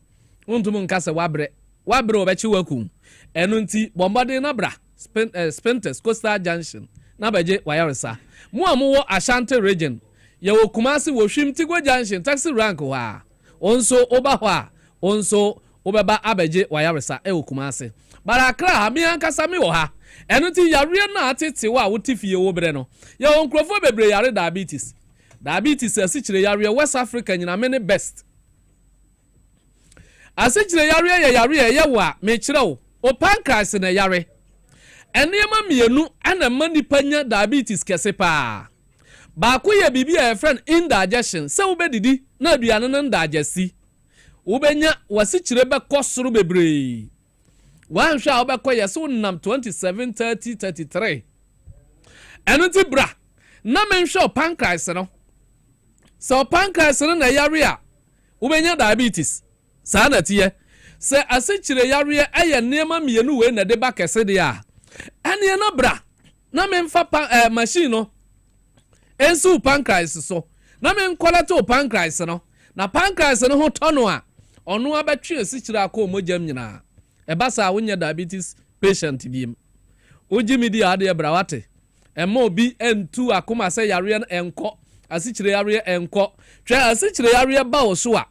wontum nka sɛ wabrɛ wɔbɛkyi wakum ɛno nti bɔmbɔden na bra Spintex Coastal Junction na bɛgye wayaresa mo a mowɔ Ashanti region yɛwɔ Kumasi wɔ Hwimtigo Junction taxi rank hɔ a onso oba hɔ a onso obɛba abɛgye wayaresa ɛwɔ Kumasi barakra ha mi ankasa mi wɔ ha ɛno nti yareɛ na atete wɔ a wote fie wɔ brɛ no yɛwɔ nkurɔfoɔ bebree yare diabetes asikyire yareɛ West Africa nyina me ne best asikyire yareɛ yɛ wɔ a mekyerɛ wo o pancreas na yare ɛnneɛma mmienu ana ma nipa nya diabetes kɛse paa baako yɛ bibi a friend indigestion sɛ wobɛdidi na aduane no ndagesi wobɛnya wasikyire bɛkɔ soro bebree wanhwɛ a wobɛkɔ yɛ so nam 27 30 33 ɛno nti bra na menhwɛ pancreas no sɛ pancreas no na yare a wobɛnya diabetes saa na tiɛ sɛ asikyire yareɛ ɛyɛ nneɛma mmienu wei na de ba kɛse de a ɛneɛ na bra na memfa machine no ensu pancreas so na menkɔlɛte pancreas no na pancreas no ho tɔ no a ɔno abɛtwe asikyire akɔ mogyam nyinaa ɛba saa wonya diabetes patient biem ogi mi di ade bra wate ɛma obi entu akoma sɛ yareɛ no ɛnkɔ asikyire yareɛ ɛnkɔ hwɛ asikyire yareɛ ba wo so a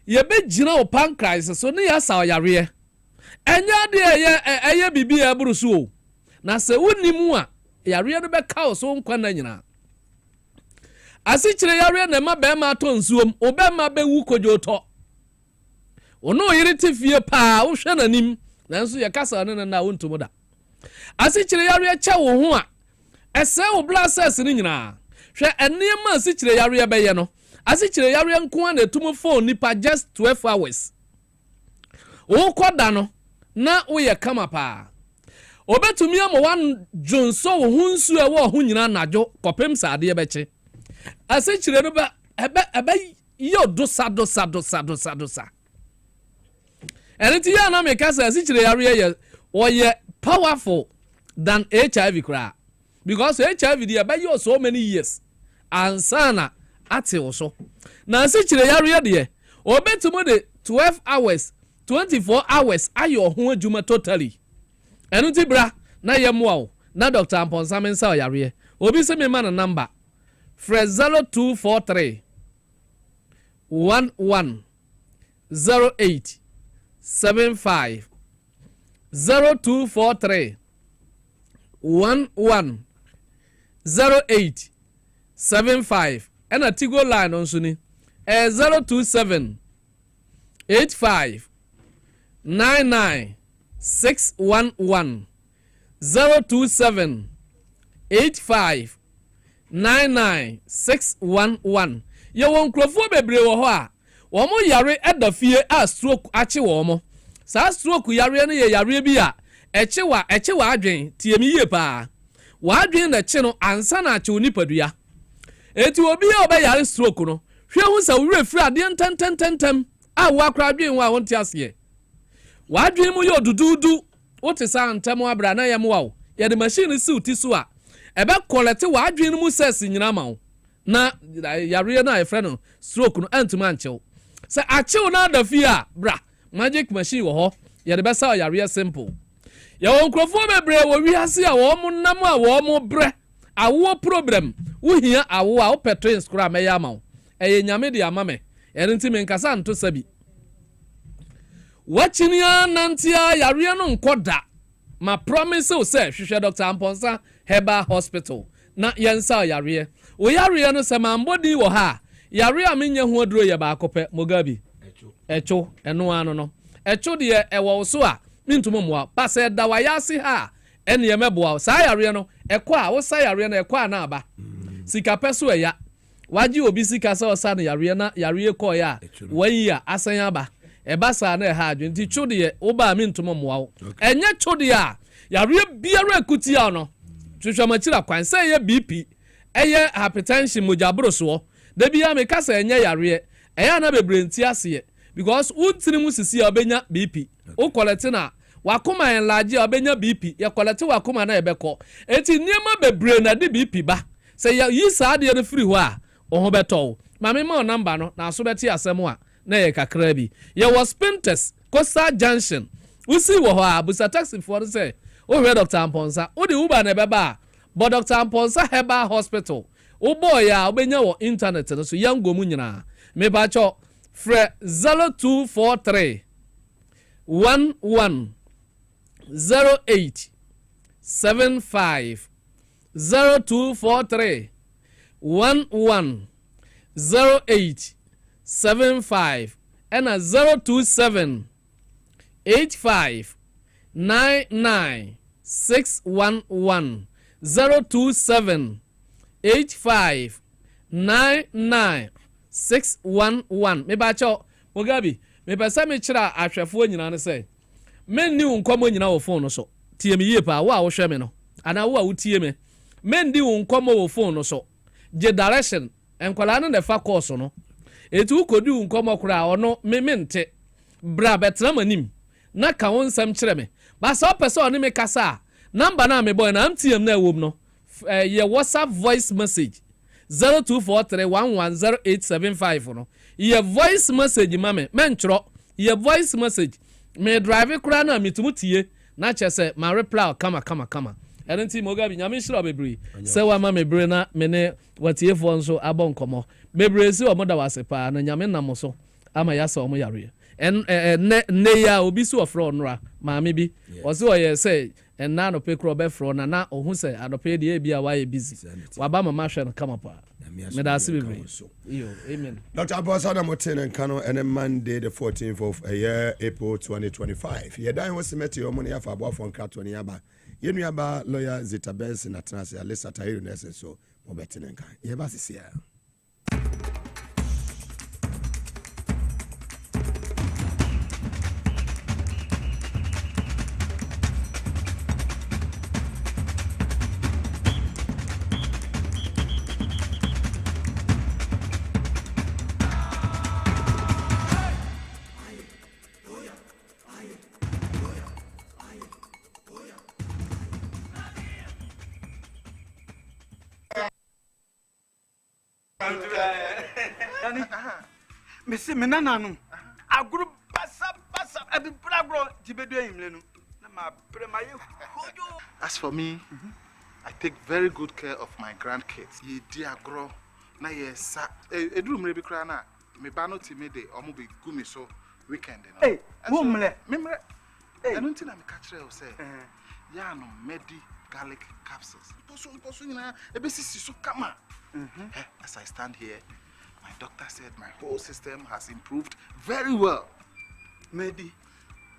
yɛbɛgyina wo pancreas so ne yɛsa yareɛ ɛnya de ɛyɛ bibi ɛburu so o na sɛ wonimu a yareɛ no bɛka wo so nkwa na nyina asikyire yareɛ na ma bɛma atɔ nsuom obɛma bɛwu kodwotɔ ono yiri te fie paa wo hwɛ nanim nanso yɛ kasa ne na wontom da asikyire yareɛ kyɛ wo ho a ɛsɛ wo blood cells ne nyina hwɛ ɛnneɛma asikyire yareɛ bɛyɛ no asikyire yareɛ nko na etum phone nipa just 12 hours wo kɔda no na wo yɛ kama paa obetumi ama wan jonso wo ho nsu ɛwɔ ho nyina nadwo kɔpem saade bɛkye asikyire no ba ɛbɛ yo dosa ɛnti ya na me kasa asikyire yareɛ yɛ powerful than HIV kra because HIV dey ɛbɛ yo so many years ansana ate wo so na asikyire yareɛ de obetumo de 12 hours 24 hours ayo ho adwuma totally ɛno ti bra na yɛmoa wo na Dr. Amponsa mensa yareɛ obi se me ma na number fresh 0243 11 08 75 0243 11 08 75 and a Tigo line on Sunni 027 85 99 611 027 85 99 611 ye won krofo bebre wo ho a wo mo yare edafie a stroke ache wo mo sa stroke yare ne ye yare bi a eche wa adwen tie mi ye pa wa adwen na che no ansa na ache onipadua eti obi a oba yare stroke no hwe hu sa wure firi ade ntantantantam a wa kra adwen wa won ti ase wa adwen mu ye odududu wote sa ntam abra na ye mo wa ye de machine si uti so a ebe kolete wa adwen mu ses nyina ma wo na yare na e friend no stroke no antuma anchew se achew na adafie a bra magic machine wo ho ye de be sa yare simple ye won krofo bebre wo wi ase a wo mo nam a wo mo bre awo problem wo hia awo a wo petwins kura me ya ma wo eye nyame de amame ere nti me nkasa nto sabi wachinia nantia yare no nkoda ma promise o say hwehwe Dr. Amponsa herbal hospital na yensa yare o yare no se mambodi wo ha yare a menye ho aduro ye ba akopɛ Mugabe echo eno ano no echo de ewo so a mintumo moa pase da wa yase ha ene ye meboa sa yare no ekɔ a wo sa yare no ekɔ a na aba sika peso eya waji obi sika sa o sa na yare na yare kɔ ya wayi a asan aba eba sa na ha adwen ti chu de wo ba mintumo moa wo enye chu de a yare biara ekuti a no twehwa machira kwan say ye BP eye hypertension mojabro so da bia me kasa enye yare eya na bebrenti ase because untini mu sisi obenya BP o collect na wakoma enlarge obenya BP ye collect wakoma na ebekọ eti niema bebre na de BP ba say yi sa de no free ho a o ho beto ma me ma number no na so beti asem a na ye kakra bi ye was Pinterest Coastal Junction usi wo ho a busa taxi for say o hwe Dr. Amponsa o de uba na beba but Dr. Amponsa herbal hospital o boy ya obenya wo internet no so yango mu nyina me ba cho fre 0243 11 08 75 0243 11 08 75 and a 027 85 99 611 027 85 99 611 me ba cho Mugabe me pesa me kira ahwefo nyina ne say men ni unkomo nyina wo phone no so tie me yie pa wo a wo hwe me no ana wo a wo tie me men di unkomo wo phone no so je direction enkwala no fa course no etu kodi unkomo kura ono me mente bra betra manim na ka won sam kire me ba so pesa oni me kasa number na me boy na amtiem na ewom no ye WhatsApp voice message 0243110875 no ye voice message mame menchro ye voice message me drive kura na mitumutie na chese ma reply kama enti Mugabe nyame shira bebre se wa ma mebre na me ne watiefo nso abonkomo bebre si o moda wasepa na nyame nam so ama ya so mo yare ne ya obi si ofro onra ma me bi o se o ye say na no pekro be fro na ohun se adope de e bia wa ye busy wa ba mama hwe no kama pa me da se bebre yo amen Dr. Amponsa na moten kano and Monday the 14th of April 2025 ye dan was met your money afa abo fon ka to ni aba ye nuaba lawyer Zitabes na transe Alisa Tahiru nese so mo beten kan ye ba sisia Mesi menananu aguru basa abi bragro tibedu emlenu na ma premaye hojo. As for me, I take very good care of my grandkids. Ye di agro na ye sa eduru mre bi kra na me ba no timide omo be gumi so weekend no. Hey, wo mle. Memre I don't think I'm a catcher or say, yeah, no, Medi garlic capsules. As I stand here, my doctor said my whole system has improved very well. Medi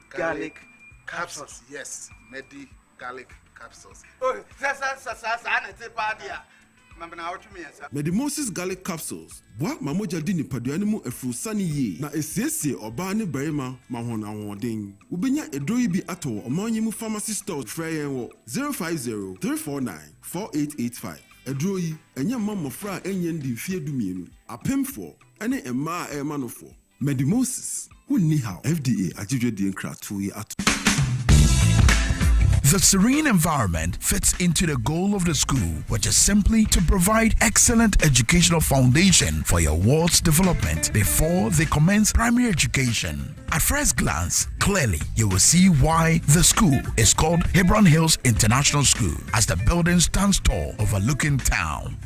garlic capsules. Yes, Medi garlic capsules. Oh, Medimosis garlic capsules. Boa mamoja di nipadua mu efrusani ye na esiesie oba ne barima mahona hoden. Ubenya edro yi bi ato omanyi mu pharmacy stores frɛ yɛn wɔ 050 349 4885. Edro yi enya mamofra enye ndi fie dumienu. Apemfo ene emma a emanofo. Medimosis wunni how FDA agidwe di nkratu yi ato. The serene environment fits into the goal of the school, which is simply to provide excellent educational foundation for your ward's development before they commence primary education. At first glance, clearly you will see why the school is called Hebron Hills International School, as the building stands tall overlooking town.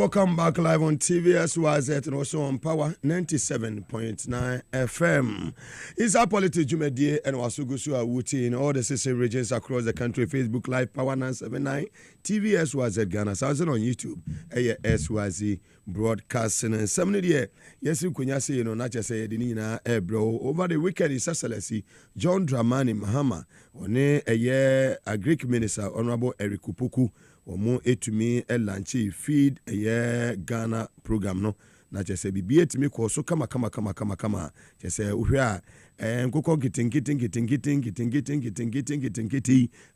Welcome back live on TVSYZ and also on Power 97.9 FM. It's our politics Jumedie and Wasugusu Awuti in all the 60 regions across the country. Facebook Live Power 979, TVSYZ Ghana. Sounds on YouTube. SYZ broadcasting and 70 year. Yes, you can say, not just say, bro. Over the weekend is Excellency John Dramani Mahama, one a year a Greek minister, Honorable Eric Kupuku. Omo etumi lanchi feed Ghana program no na chese bibi etumi ko so kama chese uhwe a nkoko giting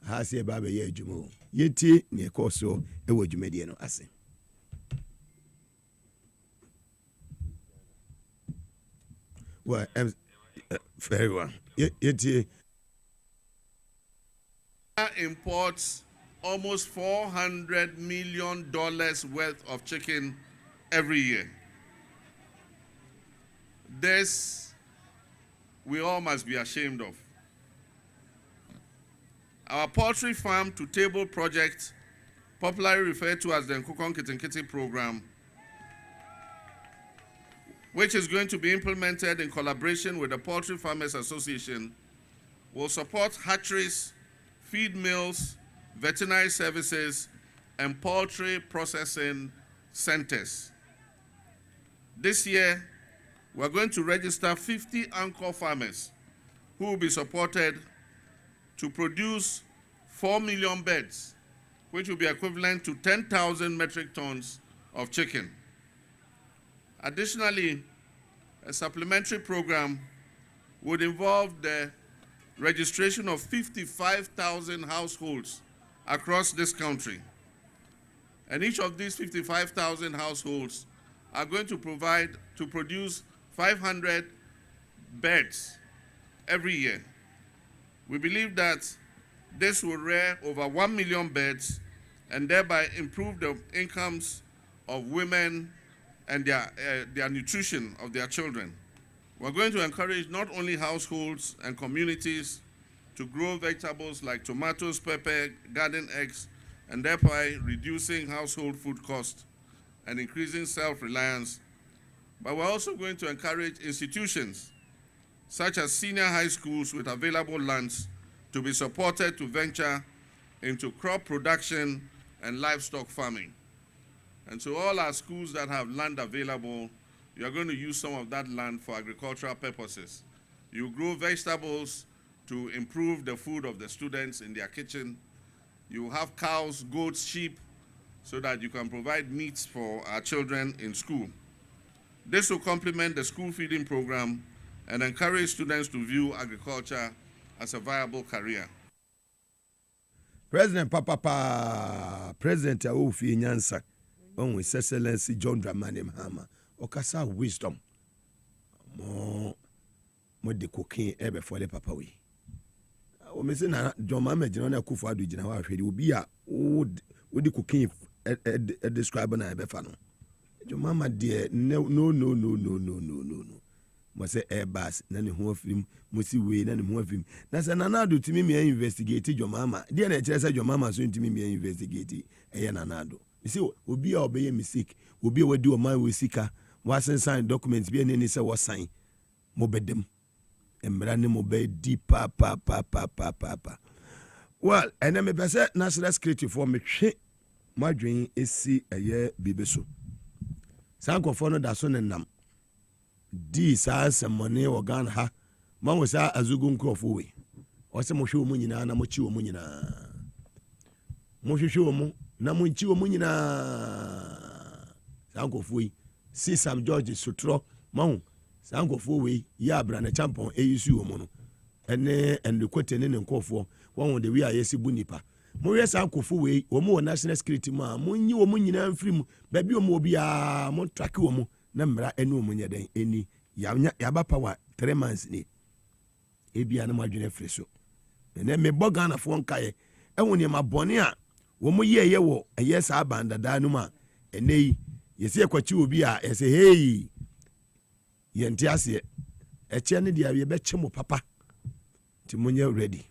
ha se ba be ye adwumo yeti ne ko so e wo adwumedie no ase. Well, very well. Yeti imports almost $400 million worth of chicken every year. This we all must be ashamed of. Our poultry farm to table project, popularly referred to as the Nkukon Kitinkiti program, which is going to be implemented in collaboration with the Poultry Farmers Association, will support hatcheries, feed mills, veterinary services, and poultry processing centers. This year, we're going to register 50 anchor farmers who will be supported to produce 4 million birds, which will be equivalent to 10,000 metric tons of chicken. Additionally, a supplementary program would involve the registration of 55,000 households across this country. And each of these 55,000 households are going to produce 500 birds every year. We believe that this will rear over 1 million birds and thereby improve the incomes of women and their nutrition of their children. We're going to encourage not only households and communities to grow vegetables like tomatoes, pepper, garden eggs, and thereby reducing household food costs and increasing self-reliance. But we're also going to encourage institutions, such as senior high schools with available lands, to be supported to venture into crop production and livestock farming. And so all our schools that have land available, you're going to use some of that land for agricultural purposes. You grow vegetables to improve the food of the students in their kitchen. You have cows, goats, sheep, so that you can provide meats for our children in school. This will complement the school feeding program and encourage students to view agriculture as a viable career. President President Awufi Nyansa, on His Excellency John Dramani Mahama, okasa wisdom. Mo de cocaine ebe for the papa we. O me se na John Mahama jina na kufu adu jina wa hwede obi a wo de cocaine describe na ebe fa no. John Mahama de no. Mo se airbus na ne ho afim mo si we na ne ho afim. Na se nanado timi me investigate John Mahama. De na kire se John Mahama so timi me investigate eye nanado. You see obi a obeye mistake, obi a wadi o man we sika, was sign documents be any say was sign. Mo bedem. Embra ne mo be di pa. Well, and me be say national security for me hwe madwen esi eye bibeso. Sankofo no da so ne nam. Di saa semone organ ha. Man we say azugu nkrofo we. O se mo hwe o mu nyina na mo chi o mu nyina. Mo hwe o mu na mo nchi o mu nyina. Sankofo yi si Sam George Sotro mahu sankofo we ya abra na champion eyisu o mu no. Ene endekote ne nkofo won de wi ayesi bu nipa. Mo we sankofo we o mu national security ma mo nyi o mu nyina mfiri mu ba bi o mu obi a mo track o mu na mmra enu mu nyeden eni ya ba power 3 months ni ebia na madwene freso ene me boga na fo nkaye ehuni ma bone a wo mu ye wo eye sa bandada nu ma enei yesi ekwachi obi a ese hey yenti ase eche ne dia ye be chemo papa ti munye ready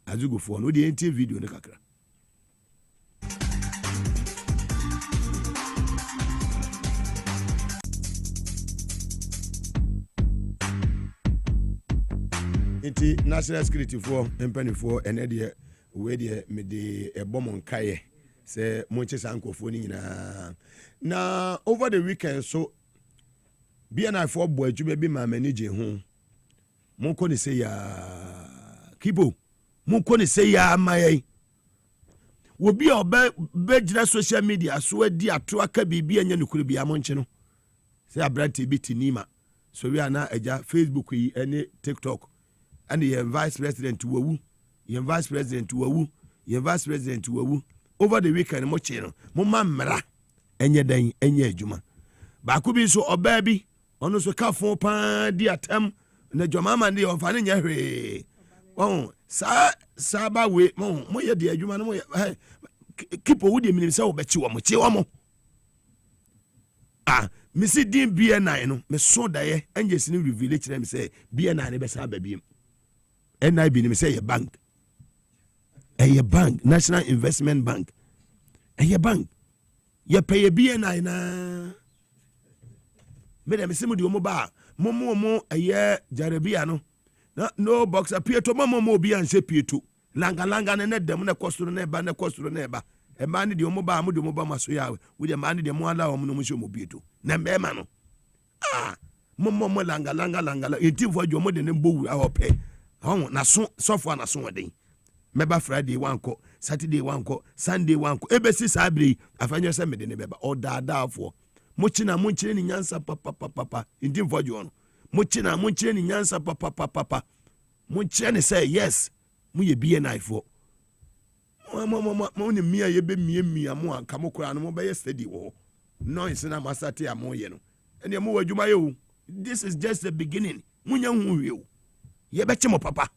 azugufo no de enti video ne kakra. Inti national security for mpanifo ene de we de me de ebom nkaye say monche sankofo ni nyina na over the weekend so BNI for boy adwuma bi ma manage ho monko ne say ya kibo monko ne say ya maye wobi obe gira social media so adi ato aka bibi anya nukuru bi amonche no say abranti bi tinima so we are na eja Facebook yi ene TikTok and the vice president wawu your vice president wawu your vice president wawu over the weekend mo cheno mo mamra enye dan enye adwuma ba ko bi so oba bi ono so kafo pa di atam na dwamama ndi onfa ne nya hwe sa ba we mo ye di adwuma no mo kipo wudi minim se wo be chi wo mo misi din BNI no me so da ye enje sini reveal kire me say BNI ne be sa ba biem NIB ni me say bank National Investment Bank bank ye pay BNI na me dem se mo di omo ba mo jarabia no no box appear mo bi an se pieto langa ne dem na kosoro na eba e ma ne di omo ba mo di omo ba maso ya we de ma ne de mo ala o mo no mo se mo pieto na me ma no mo langa etimfo adwo mo de ne mbowu a hope na so far na so weden meba Friday wanko Saturday wanko Sunday wanko ebesi sabre afanyo se mede ne beba odadaafo mochina monchire ni nyansa papa etimfo adwo no mochina monchire ni nyansa papa monchire ne say yes mu ye BNI fo mo ne mia ye be mia mo anka mo kura no mo be steady wo no insina masate amoye no ene mo wadwuma ye. This is just the beginning munya hu wiu ye be chemo papa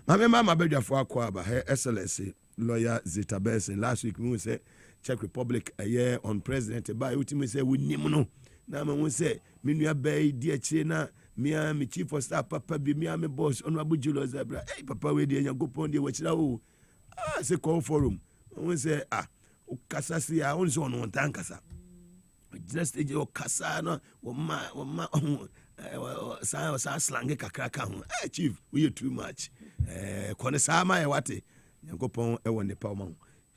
mama bedwa fo akwa Her Excellency lawyer Zita Benson last week we say Czech Republic a year on president by ultimate say we nim no na ma we say me nua bay di akire na me chief of staff papa bi me boss honorable Julius Zebra papa we di nyagopon di wachira o say call forum we say kasa si a on so on tankasa just e kasa no wo ma sa slange kakraka ho chief we too much kone sa ma e wate nyagopon e won ne pa ma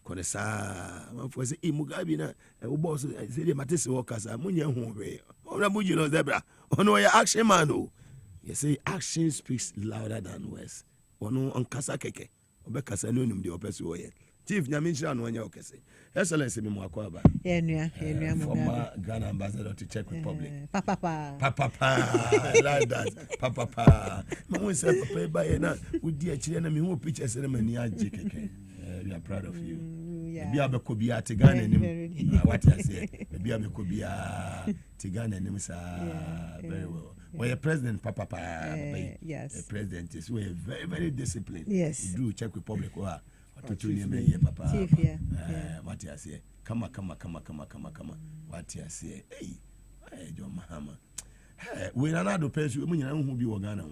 kone sa ma fo say Mugabe na wo boss say de matese wo kasa munya ho we honorable Julius Zebra ono ya action man o you say action speaks louder than words ono on kasa keke obekasa no num de opeso wo ye chief nyamenshira no anya okese Excellency me mwakwa ba enua former Ghana ambassador to Czech Republic papa like that papa we say papa ba ye na udi akire na me hu pictures na mani aje keke we are proud of you bi abeko bi atigana nim what I say bi abeko bi atigana nim sa very well. Well, your president, Papa, yes. The president is very, very disciplined. Yes. You do Czech Republic. Papa. Chief, yeah. What you say? Come. What you say? Hey, John Mahama. We are not the person who be Ghana.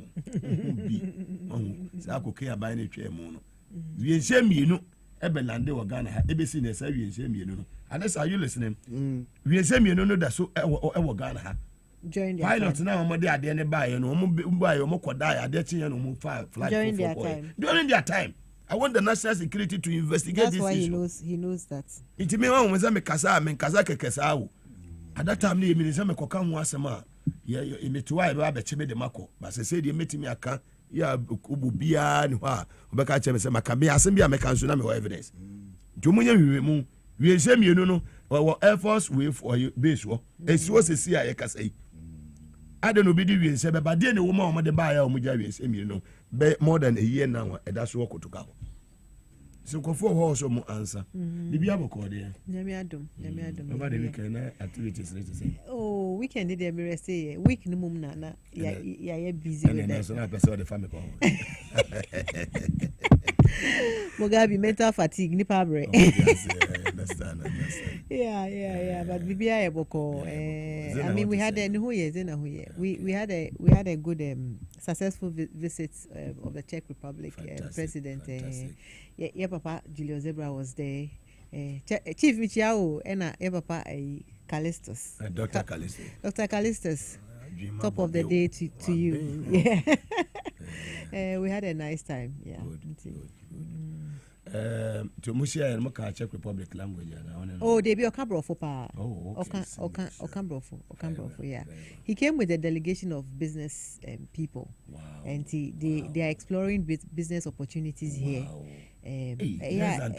Say, I could care about any chair mono. We shame you know. Ebelande or Ghana, ABC, and say we shame you know. And that's how you listening. We shame you know that so ever Ghana. Join the pilot now mo dey ade buy no mo buy mo kodai ade tie no mo fly during their time. During their time I want the national security to investigate that's this why issue. he knows that It me wan me kasa kekesa wo at that time me say me koka ho asema ye me to why ba che me de mako ba say de metimi aka ya obubia ni ho a obeka che me say maka me asem bia me kan so na me evidence jomunya wiwe mu we say me no Air Force wave or base wo esiwo sesi a ye kasa yi I don't know be the say but then the woman on the buy or muja we know more than a year now that's what to go. So go for also more answer. The be able call there. Nyamiadum. Over the weekend activities let's say. Oh, weekend dey be say week no mum na ya busy with that. National person the family call. Mugabe mental fatigue ni pabre. Understand. Yeah. But BBI eboko. I mean, we had a good successful visit of the Czech Republic president. Yeah, Papa Julius Zebra was there. Chief Michiao and Papa Callistus. Dr. Callistus. Dr. Callistus. Top of the day to you. Yeah. We had a nice time. Yeah. Good. To Mushia and Maka Czech Republic language. Oh, they be Okambrofo pa. Oh, okay. Okambrofo, yeah. He came with a delegation of business people. Wow. And they are exploring business opportunities here. They are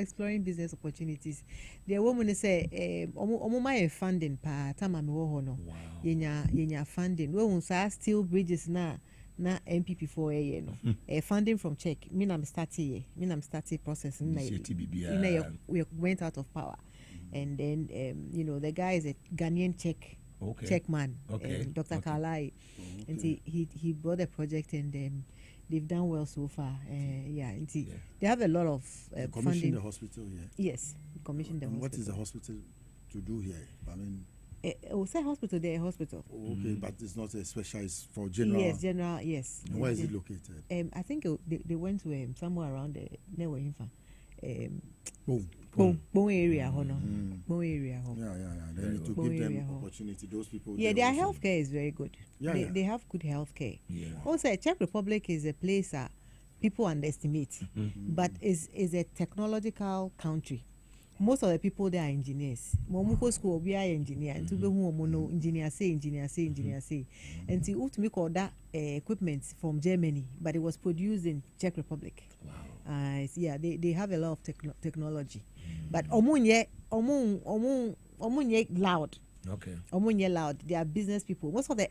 exploring business opportunities. The woman say, my funding pa tama me wo no. Yenya funding. We won steel bridges na MPP for a year no. Funding from Czech. I'm starting process. We went out of power, and then the guy is a Ghanaian Czech man, Dr. Kalai, and he brought a project and. They've done well so far. They have a lot of funding. The hospital here. Yes, commissioned the hospital. What is the hospital to do here? I mean, say hospital. They're a hospital. Okay, but it's not a specialized for general. Yes, general. Yes. And where is it located? I think they went to somewhere around the Newer Infa. Bon area, Bon area, Yeah. They need to give them opportunity. Those people. Yeah, their healthcare is very good. They have good healthcare. Yeah. Also, Czech Republic is a place that people underestimate, but is a technological country. Most of the people there are engineers. Momuko school we are engineer. And to be who engineer say. And to ultimately call that equipment from Germany, but it was produced in Czech Republic. Wow. They have a lot of technology, but omunye loud. Okay. Omunye loud. They are business people. Most of the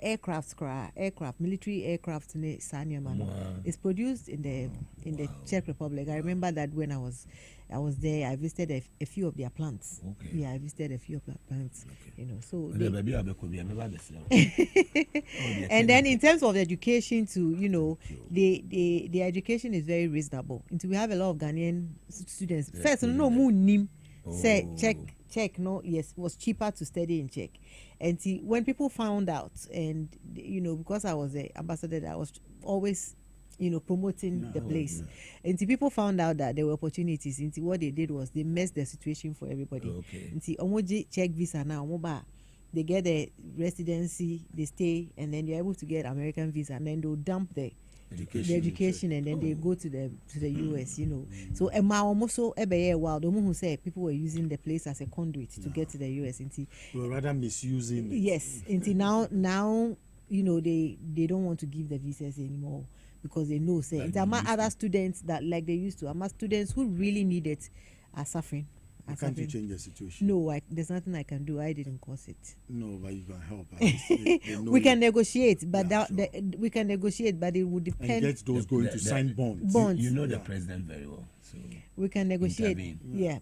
military aircraft in Sanyama is produced in the Czech Republic. I remember that when I was there, I visited a few of their plants. Okay. Yeah, I visited a few of their plants. Okay. So. And then in terms of education, too, the education is very reasonable. And we have a lot of Ghanaian students. First, no more nim. Say Czech. No, yes, it was cheaper to study in Czech. And when people found out, and because I was an ambassador, I was always. Promoting the place. And people found out that there were opportunities. And what they did was they messed the situation for everybody. Okay. And omoji check visa now, they get the residency, they stay, and then you're able to get American visa, and then they'll dump the education and then they go to the US, So also while the who say people were using the place as a conduit to get to the US. We're rather misusing it. Yes. Now they don't want to give the visas anymore. Because they know, other students that like they used to, students who really need it are suffering. Can't you change the situation? No, there's nothing I can do. I didn't cause it. No, but you can help. We can negotiate, but we can negotiate, but it would depend. And get those going to sign bonds. You know the president very well, so we can negotiate. We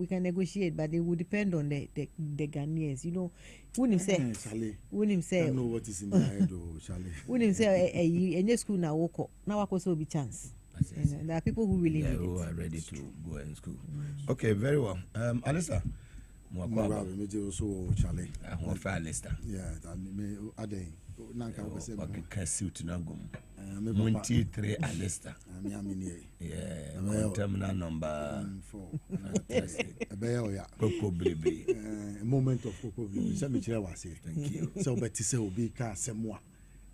can negotiate, but it would depend on the Ghanaians. When him say, I don't know what is in the head, Charlie. When him say, any school now work also be chance. There are people who really need who it. are ready to go in school. Okay, very well. Alisa, also Charlie. Alista. Yeah, I think. Munti 3 Alista. Yeah, terminal number 4. Coco baby. A moment of Coco baby. Thank you. So, but to say, Obi ka semwa,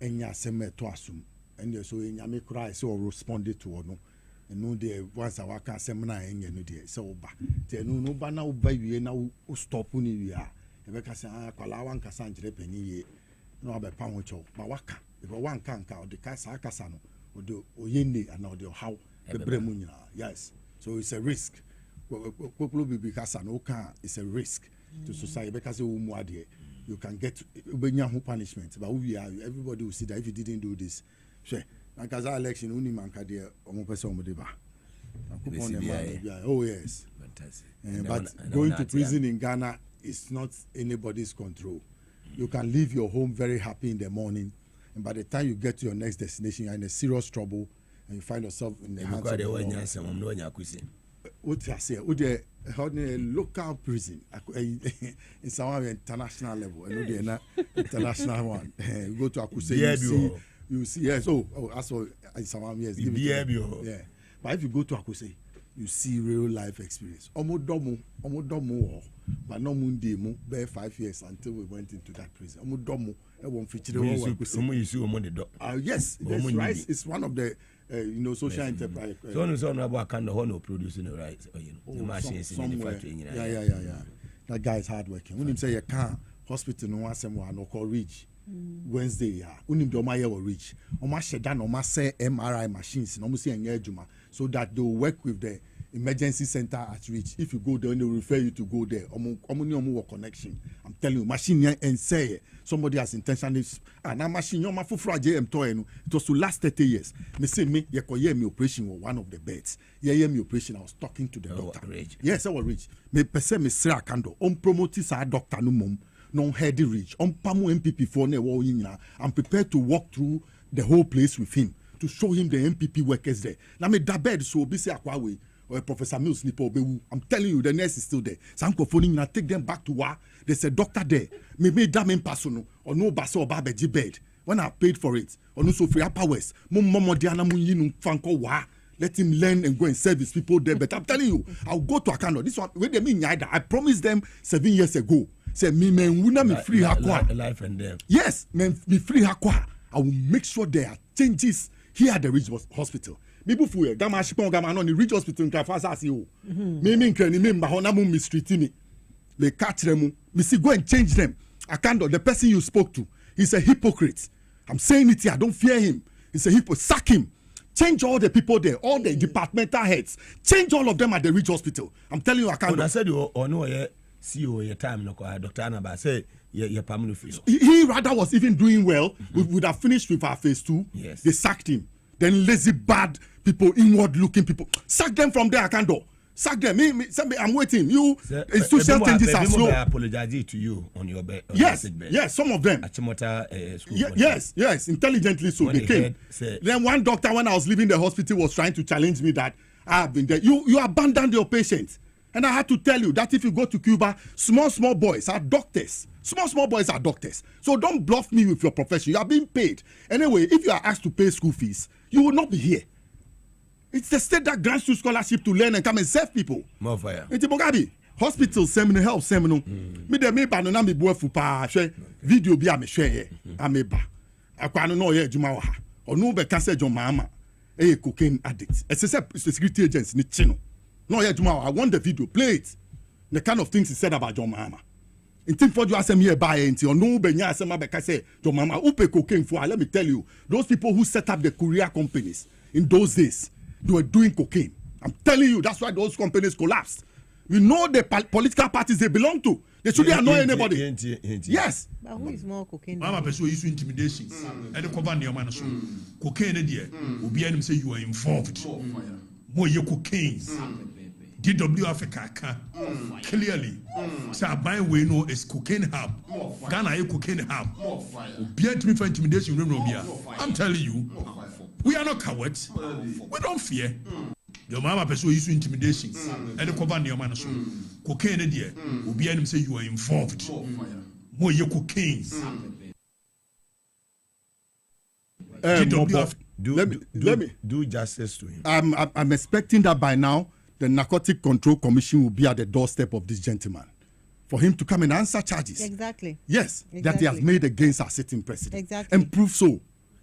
enya seme to assume. And so in Yami cry, so responded to no. And no day once I walk a seminar and no day. So, no banner baby now stop when you are. If I can say, Kalawan Cassantre penny, no other pound but waka. If one can't count the Casa Casano or the Oyende and or the how the Bremunia. Yes. So it's a risk. Popolo baby Casano is a risk to society because you can get punishment. But we are everybody will see that if you didn't do this. Sure. Like as our election, only man can do Oh yes. Fantastic. But going to prison in Ghana is not anybody's control. You can leave your home very happy in the morning, and by the time you get to your next destination, you're in a serious trouble, and you find yourself in the hands of the law. What I say? What the local prison in some international level, and the international one. You go to Akuse. You see, yes. Oh, that's all. In some years, yeah. But if you go to Akuse, you see real life experience. Omodomo, but no mundemo, bear 5 years until we went into that prison. Omodomo, I won't feature the yes, that's right. It's one of the social enterprise. So no about kind of honor producing the rights, the machines in the factory. Yeah. That guy is hardworking. When him say you can't hospital no one someone no call reach. Wednesday, when him do my year will reach. Oma shedan oma say MRI machines, no say engagement, so that they will work with the emergency center at reach. If you go there, they will refer you to go there. Omo connection. I'm telling you, machine and say somebody has intentionally and a machine your mafufra JM toy. It was to last 30 years. Me say me me operation was one of the beds. Me operation. I was talking to the doctor. Yes, I was rich. Me pese me sra kando. Promote sa doctor no mum. Non heady rich. Pamu MPP for ne wo yinyina. I'm prepared to walk through the whole place with him to show him the MPP workers there. Na me da bed so be say akwawe. Or Professor Mills Nipo Bewu. I'm telling you, the nurse is still there. Sankophone, I take them back to war. There's a doctor there. Maybe damn in personal or no basso or babeji bed. When I paid for it, or no so free powers. Momo Diana Muyinu Fanko wa. Let him learn and go and service people there. But I'm telling you, I'll go to Akano. This one, when they mean Yada, I promised them 7 years ago. Say me men wuna me free hakwa. Life and death. Yes, men me free hakwa. I will make sure there are changes here at the Ridge Hospital. People for Gama Shipon Gama on the Ridge Hospital in Kafasa CEO. Me can remember how Namu mistreat me. They catch them. Me see go and change them. Akando, the person you spoke to, he's a hypocrite. I'm saying it here. I don't fear him. He's a hypocrite. Sack him. Change all the people there, all the departmental heads. Change all of them at the Ridge Hospital. I'm telling you, Akando. When I said you no CEO your time no Dr. Anaba say your permanent free. He rather was even doing well. We would have finished with our phase 2. Yes. They sacked him. Then lazy, bad people, inward-looking people. Sack them from there, Akando. Sack them. I'm waiting. You, social changes are slow. I apologize to you on your bed. Yes, some of them. Yes, intelligently so they came. Then one doctor, when I was leaving the hospital, was trying to challenge me that I have been there. You abandoned your patients. And I had to tell you that if you go to Cuba, small boys are doctors. Small boys are doctors. So don't bluff me with your profession. You are being paid. Anyway, if you are asked to pay school fees, you will not be here. It's the state that grants you scholarship to learn and come and serve people. More fire. It's Mugabe. Hospital seminar, health seminar. Me de me ba no na me boafu pa hwe video bi a me hwe ameba. Akwa no no ye adwuma wa ha. Onu be ka se John Mahama. Cocaine addict. It's a security agents ni chino. No ye adwuma wa. I want the video. Play it. The kind of things he said about John Mahama. In think for you asem here buy until no be nya asem abeka say John Mahama who pay cocaine for. Let me tell you, those people who set up the courier companies in those days, they were doing cocaine. I'm telling you, that's why those companies collapsed. We know the political parties they belong to. They shouldn't annoy anybody. Yes. But who is more cocaine? Mama person use intimidation. And the cover near man so. Cocaine there. Obi anim say you are involved. More you cocaine. DW Africa clearly. Say buy we know is cocaine hub. Ghana is cocaine hub. Obi anim for intimidation no bia. I'm telling you. We are not cowards. We don't fear. Your mama person use intimidation. And the cover near man so. Cocaine there. Obi anim say you are involved. More you cocaine. Let me do justice to him. I'm expecting that by now the Narcotic Control Commission will be at the doorstep of this gentleman for him to come and answer charges. Exactly. Yes, that he has made against our sitting president. Exactly. And prove so.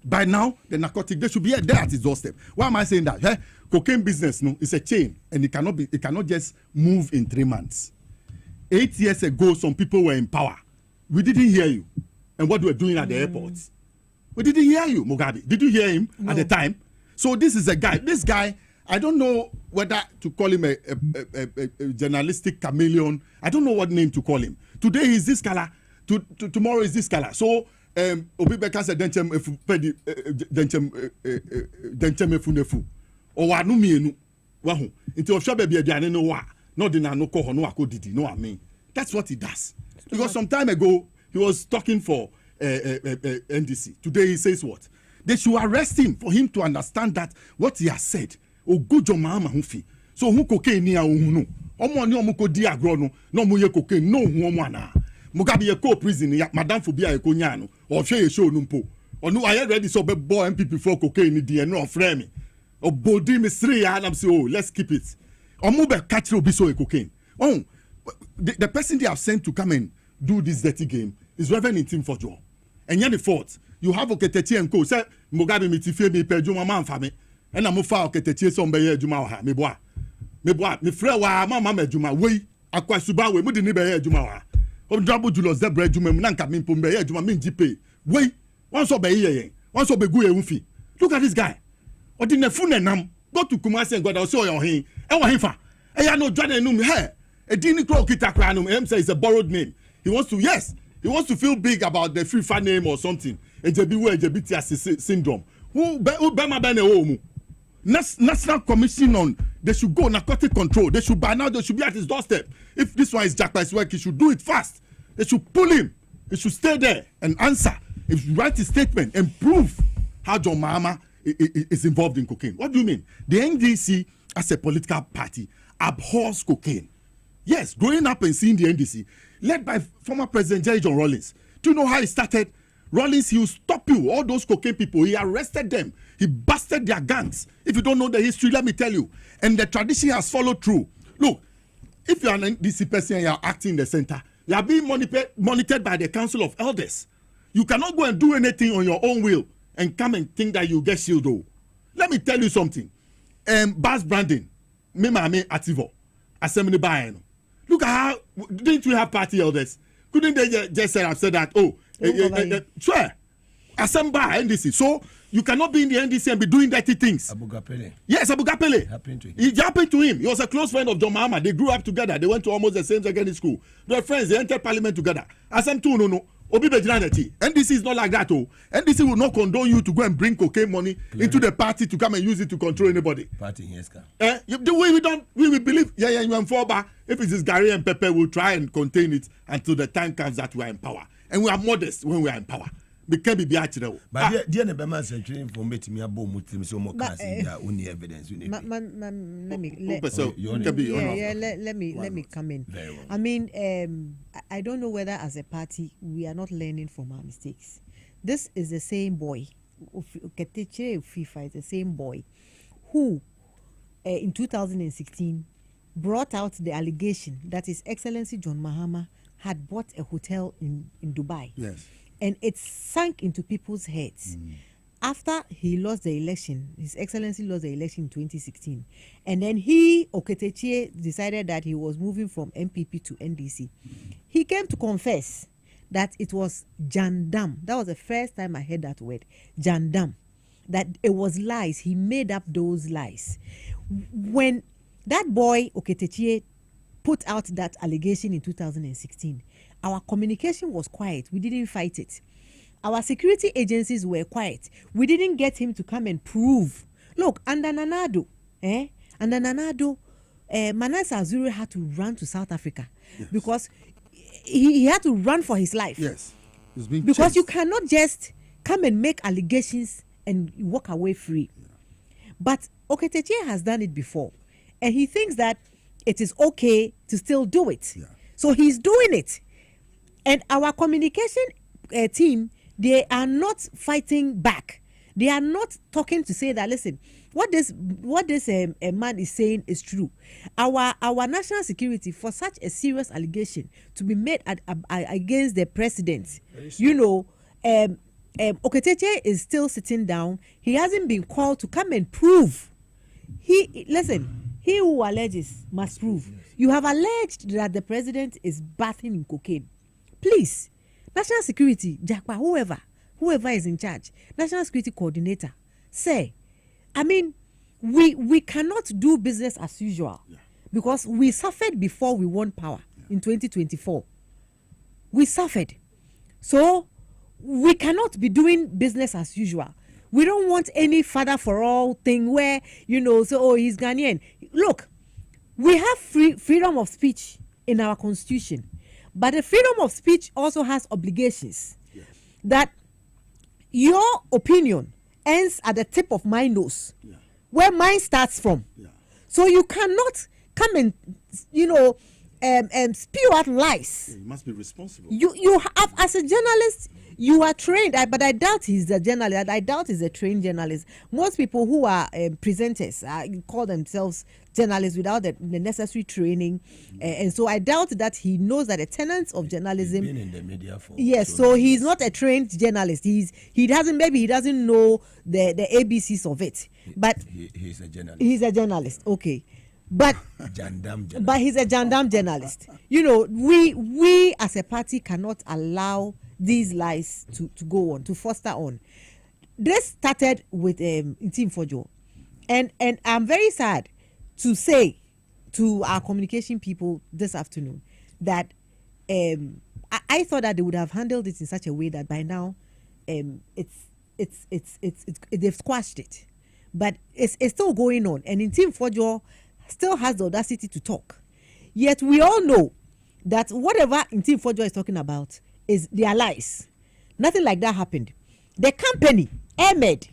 By now, the narcotic, they should be there at his doorstep. Why am I saying that? Cocaine business, no, it's a chain, and it cannot just move in 3 months. 8 years ago, some people were in power. We didn't hear you, and what we were doing at the airports. We didn't hear you, Mugabe. Did you hear him at the time? So this is a guy. This guy, I don't know whether to call him a journalistic chameleon. I don't know what name to call him. Today he's this color. Tomorrow is this color. So Obi Beka said denchem efunefu. O wa no mienu. Wa ho. Nti o hwa bia aduane no wa. No de na no ko ho no akodidi. No amen. That's what he does. Because some time ago he was talking for NDC. Today he says what? They should arrest him for him to understand that what he has said. O gojo mama hufi. So who cocaine ni a ohunu. Omo ni omo ko di agro no. No mo ye cocaine no hu omo ana. Mugabe ye ko prison ya madam phobia ye ko nya no. O hwe ye show no mpo. Onu are ready so be boy MPP for cocaine ni di no frame me. O body me sre ya na say oh let's keep it. Omube catch obiso e cocaine. Oh, the person they have sent to come and do this dirty game is Reverend Intim for Joe. And yet the fourth, you have Oketeti and Co. Say Mugabe Maase me per Juma man for me. And I'm far Oketeti some be Juma me boa. Me frère wa mama Juma we akwa suba we mudi ni be Juma wa. Double Julius Zebra Juma nanka min pombe ye Juma min jipe. We once obe ye once obe gu ye unfi. Look at this guy. Odi ne fune nam go to Kumasi and God also your hin. E wa hinfa. E ya no Jordan no me hey. E dini kro kita kra no me say it's a borrowed name. He wants to feel big about the free fan name or something. EJB syndrome. Who Bema Bene Omu? National Commission on they should go narcotic control. They should by now they should be at his doorstep. If this one is Jack Price's work, he should do it fast. They should pull him. He should stay there and answer. He should write a statement and prove how John Mahama is involved in cocaine. What do you mean? The NDC as a political party abhors cocaine. Yes, growing up and seeing the NDC, led by former President Jerry John Rawlings. Do you know how it started? Rawlings, he will stop you. All those cocaine people, he arrested them. He busted their gangs. If you don't know the history, let me tell you. And the tradition has followed through. Look, if you are an NDC person and you are acting in the center, you are being monitored by the Council of Elders. You cannot go and do anything on your own will and come and think that you get shielded. Let me tell you something. Bas Brandon, Mimame Ativo, Assembly Bayern. Look at how, didn't we have party elders? Couldn't they just say that, sure, Assembly NDC. So you cannot be in the NDC and be doing dirty things. Abugapele. Yes, Abugapele. It happened to him. He was a close friend of John Mahama. They grew up together. They went to almost the same secondary school. They were friends. They entered parliament together. Assembly no. NDC is not like that. NDC will not condone you to go and bring cocaine money into the party to come and use it to control anybody. Party, yes, we will believe. If it is Gary and Pepe, we'll try and contain it until the time comes that we are in power. And we are modest when we are in power. We can't be actually. But dear Nebama said, for me to me a bomb with him so more only evidence. Let me come in. I mean, I don't know whether as a party we are not learning from our mistakes. This is the same boy, FIFA is the same boy who in 2016 brought out the allegation that His Excellency John Mahama had bought a hotel in Dubai. Yes. And it sank into people's heads. After he lost the election, His Excellency lost the election in 2016. And then Oketechie, decided that he was moving from MPP to NDC. He came to confess that it was jandam. That was the first time I heard that word, jandam. That it was lies. He made up those lies. When that boy, Oketechie, put out that allegation in 2016, our communication was quiet. We didn't fight it. Our security agencies were quiet. We didn't get him to come and prove. Look, under Nanado, Manasseh Azure had to run to South Africa because he had to run for his life. Yes. Because chased. You cannot just come and make allegations and walk away free. But Oketechie has done it before. And he thinks that it is okay to still do it. Yeah. So he's doing it. And our communication team, they are not fighting back. They are not talking to say that, listen, what this man is saying is true. Our national security, for such a serious allegation to be made against the president, Oketechie is still sitting down. He hasn't been called to come and prove. He who alleges must prove. You have alleged that the president is bathing in cocaine. Please, national security, Jakpa, whoever is in charge, national security coordinator, say, I mean, we cannot do business as usual because we suffered before we won power in 2024. We suffered. So we cannot be doing business as usual. We don't want any father for all thing where, he's Ghanaian. Look, we have freedom of speech in our constitution. But the freedom of speech also has obligations. Yes. That your opinion ends at the tip of my nose, where mine starts from. Yeah. So you cannot come and, spew out lies. Yeah, you must be responsible. You have, as a journalist, you are trained, but I doubt he's a journalist. I doubt he's a trained journalist. Most people who are presenters call themselves journalists without the necessary training, and so I doubt that he knows that the tenets of journalism. He's been in the media for so he's not a trained journalist. He doesn't know the ABCs of it. But he's a journalist. He's a journalist. Okay. But but he's a jandam journalist. We as a party cannot allow these lies to go on, to foster on. This started with Intimidation, and I'm very sad to say to our communication people this afternoon that I thought that they would have handled it in such a way that by now they've squashed it, but it's still going on, and Intimidation still has the audacity to talk. Yet we all know that whatever Intimidation is talking about is their lies. Nothing like that happened. The company, Ahmed,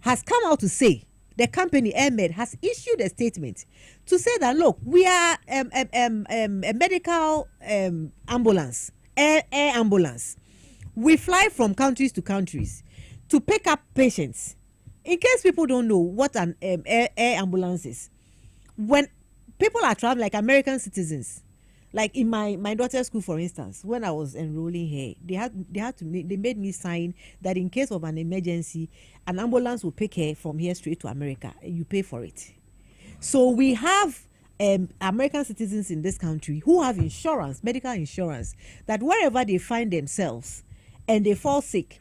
has come out to say, has issued a statement to say that, look, we are a medical ambulance, air ambulance. We fly from countries to countries to pick up patients. In case people don't know what an air ambulance is, when people are traveling, like American citizens, like in my daughter's school, for instance, when I was enrolling her, they made me sign that in case of an emergency, an ambulance will pick her from here straight to America. You pay for it. So we have American citizens in this country who have insurance, medical insurance, that wherever they find themselves and they fall sick,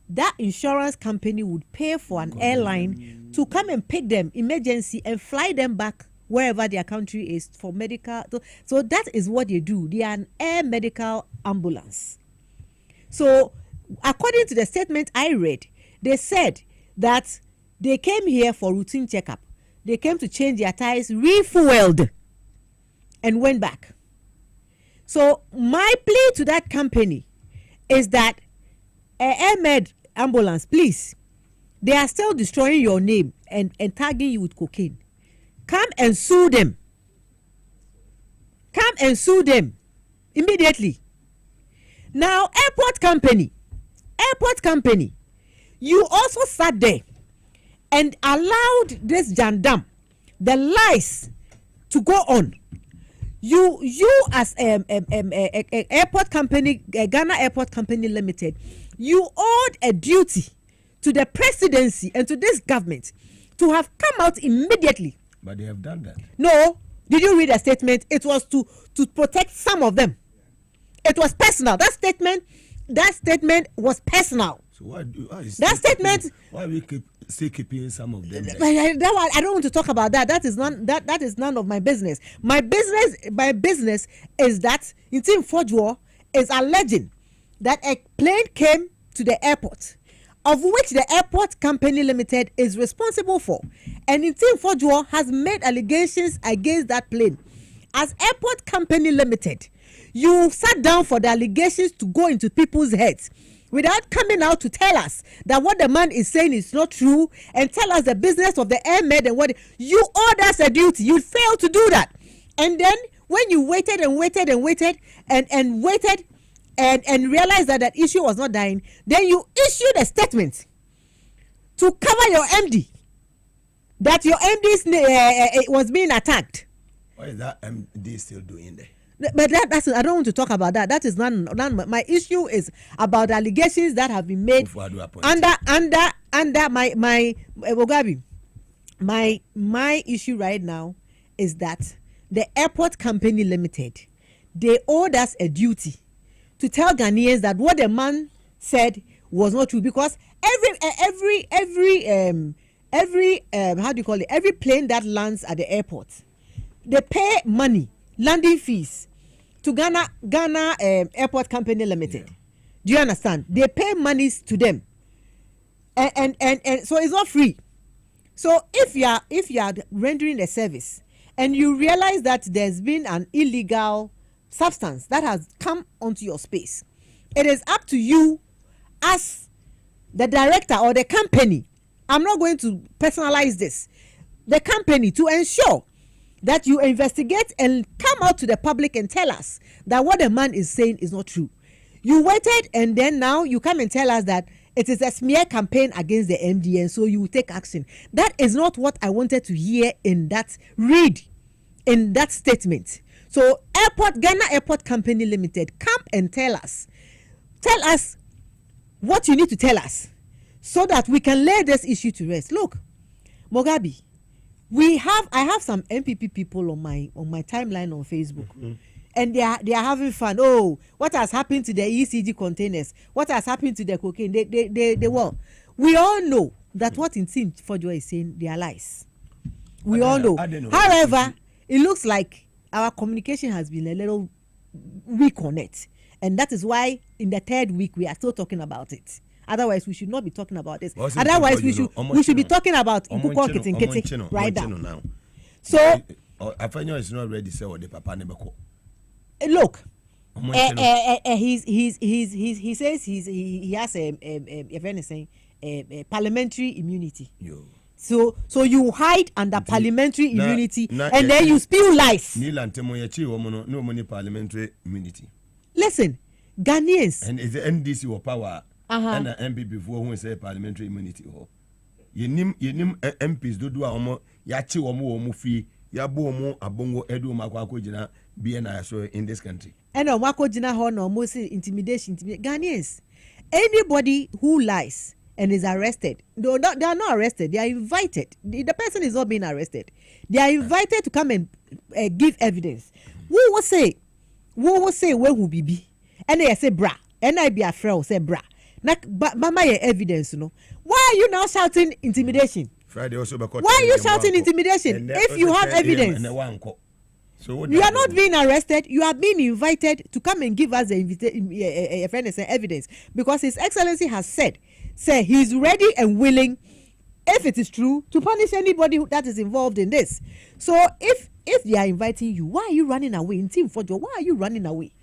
that insurance company would pay for an airline to come and pick them emergency and fly them back wherever their country is for medical. So that is what they do. They are an air medical ambulance. So according to the statement I read, they said that they came here for routine checkup. They came to change their tires, refueled, and went back. So my plea to that company is that Air Med ambulance, please, they are still destroying your name and tagging you with cocaine. Come and sue them. Come and sue them immediately. Now, airport company, you also sat there and allowed this jandam, the lies, to go on. You as airport company, Ghana Airport Company Limited, you owed a duty to the presidency and to this government to have come out immediately. But they have done that. No. Did you read the statement? It was to protect some of them. It was personal. That statement was personal. So why are we still keeping some of them there? I don't want to talk about that. That is none of my business. My business is that Intimidation is alleging that a plane came to the airport, of which the Airport Company Limited is responsible for. And Intimidation has made allegations against that plane. As Airport Company Limited, you sat down for the allegations to go into people's heads without coming out to tell us that what the man is saying is not true and tell us the business of the air med and what you owed us a duty. You failed to do that. And then when you waited and waited and realized that issue was not dying, then you issued a statement to cover your MD, that your MD was being attacked. What is that MD still doing there? But that's I don't want to talk about that. That is none. My issue is about the allegations that have been made under my Mugabe. My issue right now is that the Airport Company Limited, they owed us a duty to tell Ghanaians that what the man said was not true, because every every plane that lands at the airport, they pay money, landing fees, to Ghana Airport Company Limited. Yeah. Do you understand? They pay monies to them, and so it's not free. So if you are rendering a service and you realize that there's been an illegal substance that has come onto your space, it is up to you as the director or the company. I'm not going to personalize this. The company, to ensure that you investigate and come out to the public and tell us that what the man is saying is not true. You waited, and then now you come and tell us that it is a smear campaign against the MD, and so you take action. That is not what I wanted to hear in that statement. So Ghana Airport Company Limited, come and tell us what you need to tell us so that we can lay this issue to rest. Look, Mugabe, I have some MPP people on my timeline on Facebook. And they are having fun. Oh, what has happened to the ECG containers? What has happened to the cocaine? They were. We all know that what Intimidation is saying, they are lies. We all know. However, it looks like our communication has been a little weak on it. And that is why in the third week we are still talking about it. Otherwise, we should not be talking about this. Otherwise, we should be talking about Nkukwo right now. So, Afenyo is not ready to say what the papa never call. Look, he says he has a parliamentary immunity. So you hide under parliamentary immunity and then you spew lies. No money parliamentary immunity. Listen, Ghanaians. And is the NDC or power and an MP before who say parliamentary immunity? You nim MPs do omo yachi omo free. Yabomo abongo edu makwako jina BNI so in this country. And wako jina hono mostly intimidation. Ghanaians, anybody who lies and is arrested, they are not arrested. They are invited. The person is not being arrested. They are invited to come and give evidence. Who will say where who be? And they say bra. And I be a friend say bra. Mama evidence, you know. Why are you now shouting intimidation? Friday also why are you shouting intimidation if you have evidence? So you are not being arrested. You are being invited to come and give us evidence because His Excellency has said he is ready and willing, if it is true, to punish anybody that is involved in this. So if they are inviting you, why are you running away? In Team Fojo, why are you running away?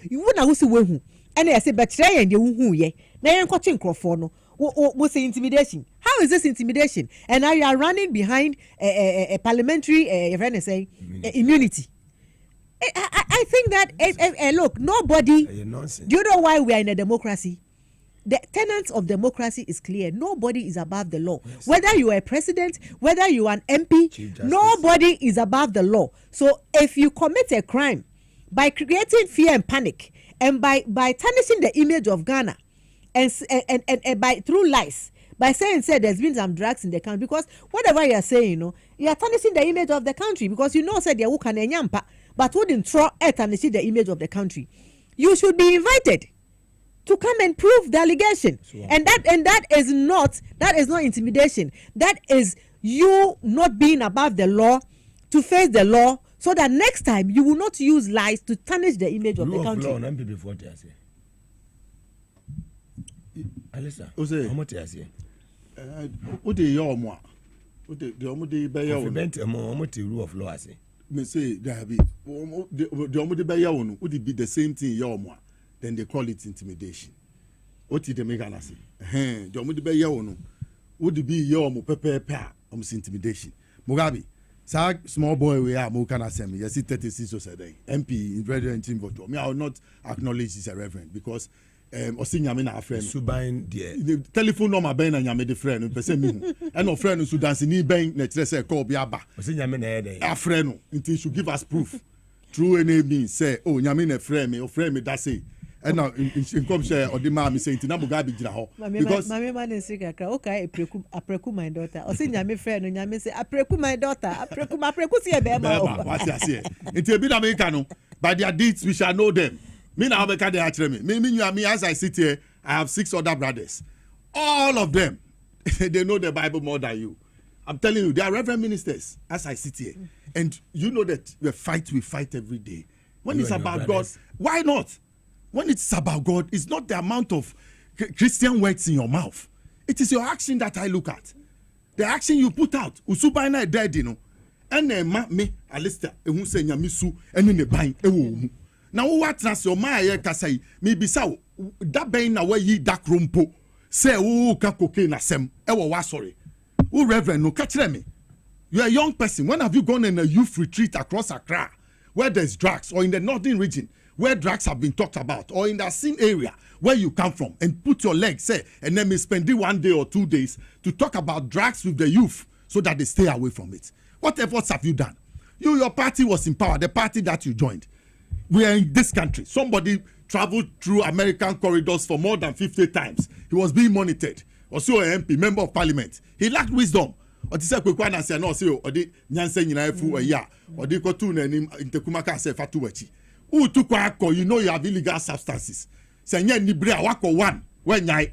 You wouldn't know who and I say, but try and you ye. Now you're watching Crawford. What's the intimidation? How is this intimidation? And now you are running behind a parliamentary immunity. I think that look, nobody. Do you know why we are in a democracy? The tenets of democracy is clear. Nobody is above the law. Yes. Whether you are a president, whether you are an MP, nobody is above the law. So if you commit a crime by creating fear and panic, and by tarnishing the image of Ghana, and by through lies, by saying there's been some drugs in the country, because whatever you are saying, you are tarnishing the image of the country, because there who can enyampa, but wouldn't throw tarnishing the image of the country. You should be invited to come and prove the allegation, and that is not intimidation. That is you not being above the law, to face the law, so that next time you will not use lies to tarnish the image of the country. Alisa, how much is it? What do you want? What do you buy? Rule of law, I say. Me say there be the buy would it be the same thing you then they call it intimidation. What did they make an say? The buy would it be your intimidation? Mugabe. Small boy, we are more can assembly. Yes, 36 or so MP in Reverend Team vote. I will not acknowledge this a reverend because Osinyame na friend. Subain dear. The telephone number ben and Nyame the friend. Person me. And no friend who dance ni ben na say call biaba. Osinyame na dey. A friend until should give us proof. Through any means say oh Nyame na friend me, or friend me that say. And now in come share or the mama say intina Mugabe gira ho because my man is sick okay apreku my daughter o say Nyame friend no Nyame say apreku my daughter apreku see e be ma what you say inti be na me no by their deeds we shall know them. Me na America they actually me as I sit here I have 6 other brothers, all of them they know the Bible more than you. I'm telling you, they are reverend ministers as I sit here, and you know that we fight every day. When it's about God, why not? When it's about God, it's not the amount of Christian words in your mouth. It is your action that I look at. The action you put out. Usubaina dead, you know. And then me, Alistair, who say Yamisu, and in the bank. Now, what does your Maya Kasai? Maybe so that bain away ye dark rumpo. Say, oh, cocaine, asem, ewa sorry. Oh, Reverend, no catch me. You are a young person. When have you gone in a youth retreat across Accra, where there's drugs, or in the northern region? where drugs have been talked about, or in that same area where you come from, and put your legs, say, and then spend 1 day or 2 days to talk about drugs with the youth so that they stay away from it. What efforts have you done? Your party was in power, the party that you joined. We are in this country. Somebody traveled through American corridors for more than 50 times. He was being monitored. Also an MP, member of parliament. He lacked wisdom. Or say kwekwana say no say or the nyanse nyina fu ya or the ko tu na nim intekumaka say fatu wachi. Who to kwa you know you have illegal substances. Say nya ni bre wako 1 when nyai.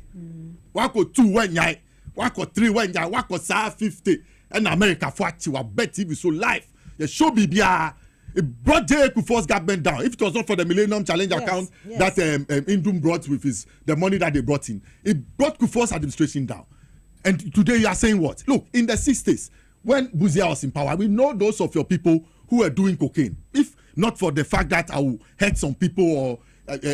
Wako 2 when nyai. Wako 3 when nyai. Wako sa 50 and America for achi wa bet TV so live. The show bibia it brought J. Kufuor's government down. If it was not for the Millennium Challenge account that Indum brought with the money that they brought in, it brought Kufuor's administration down. And today you are saying what? Look, in the 60s, when Buzia was in power, we know those of your people who were doing cocaine. If not for the fact that I will hurt some people or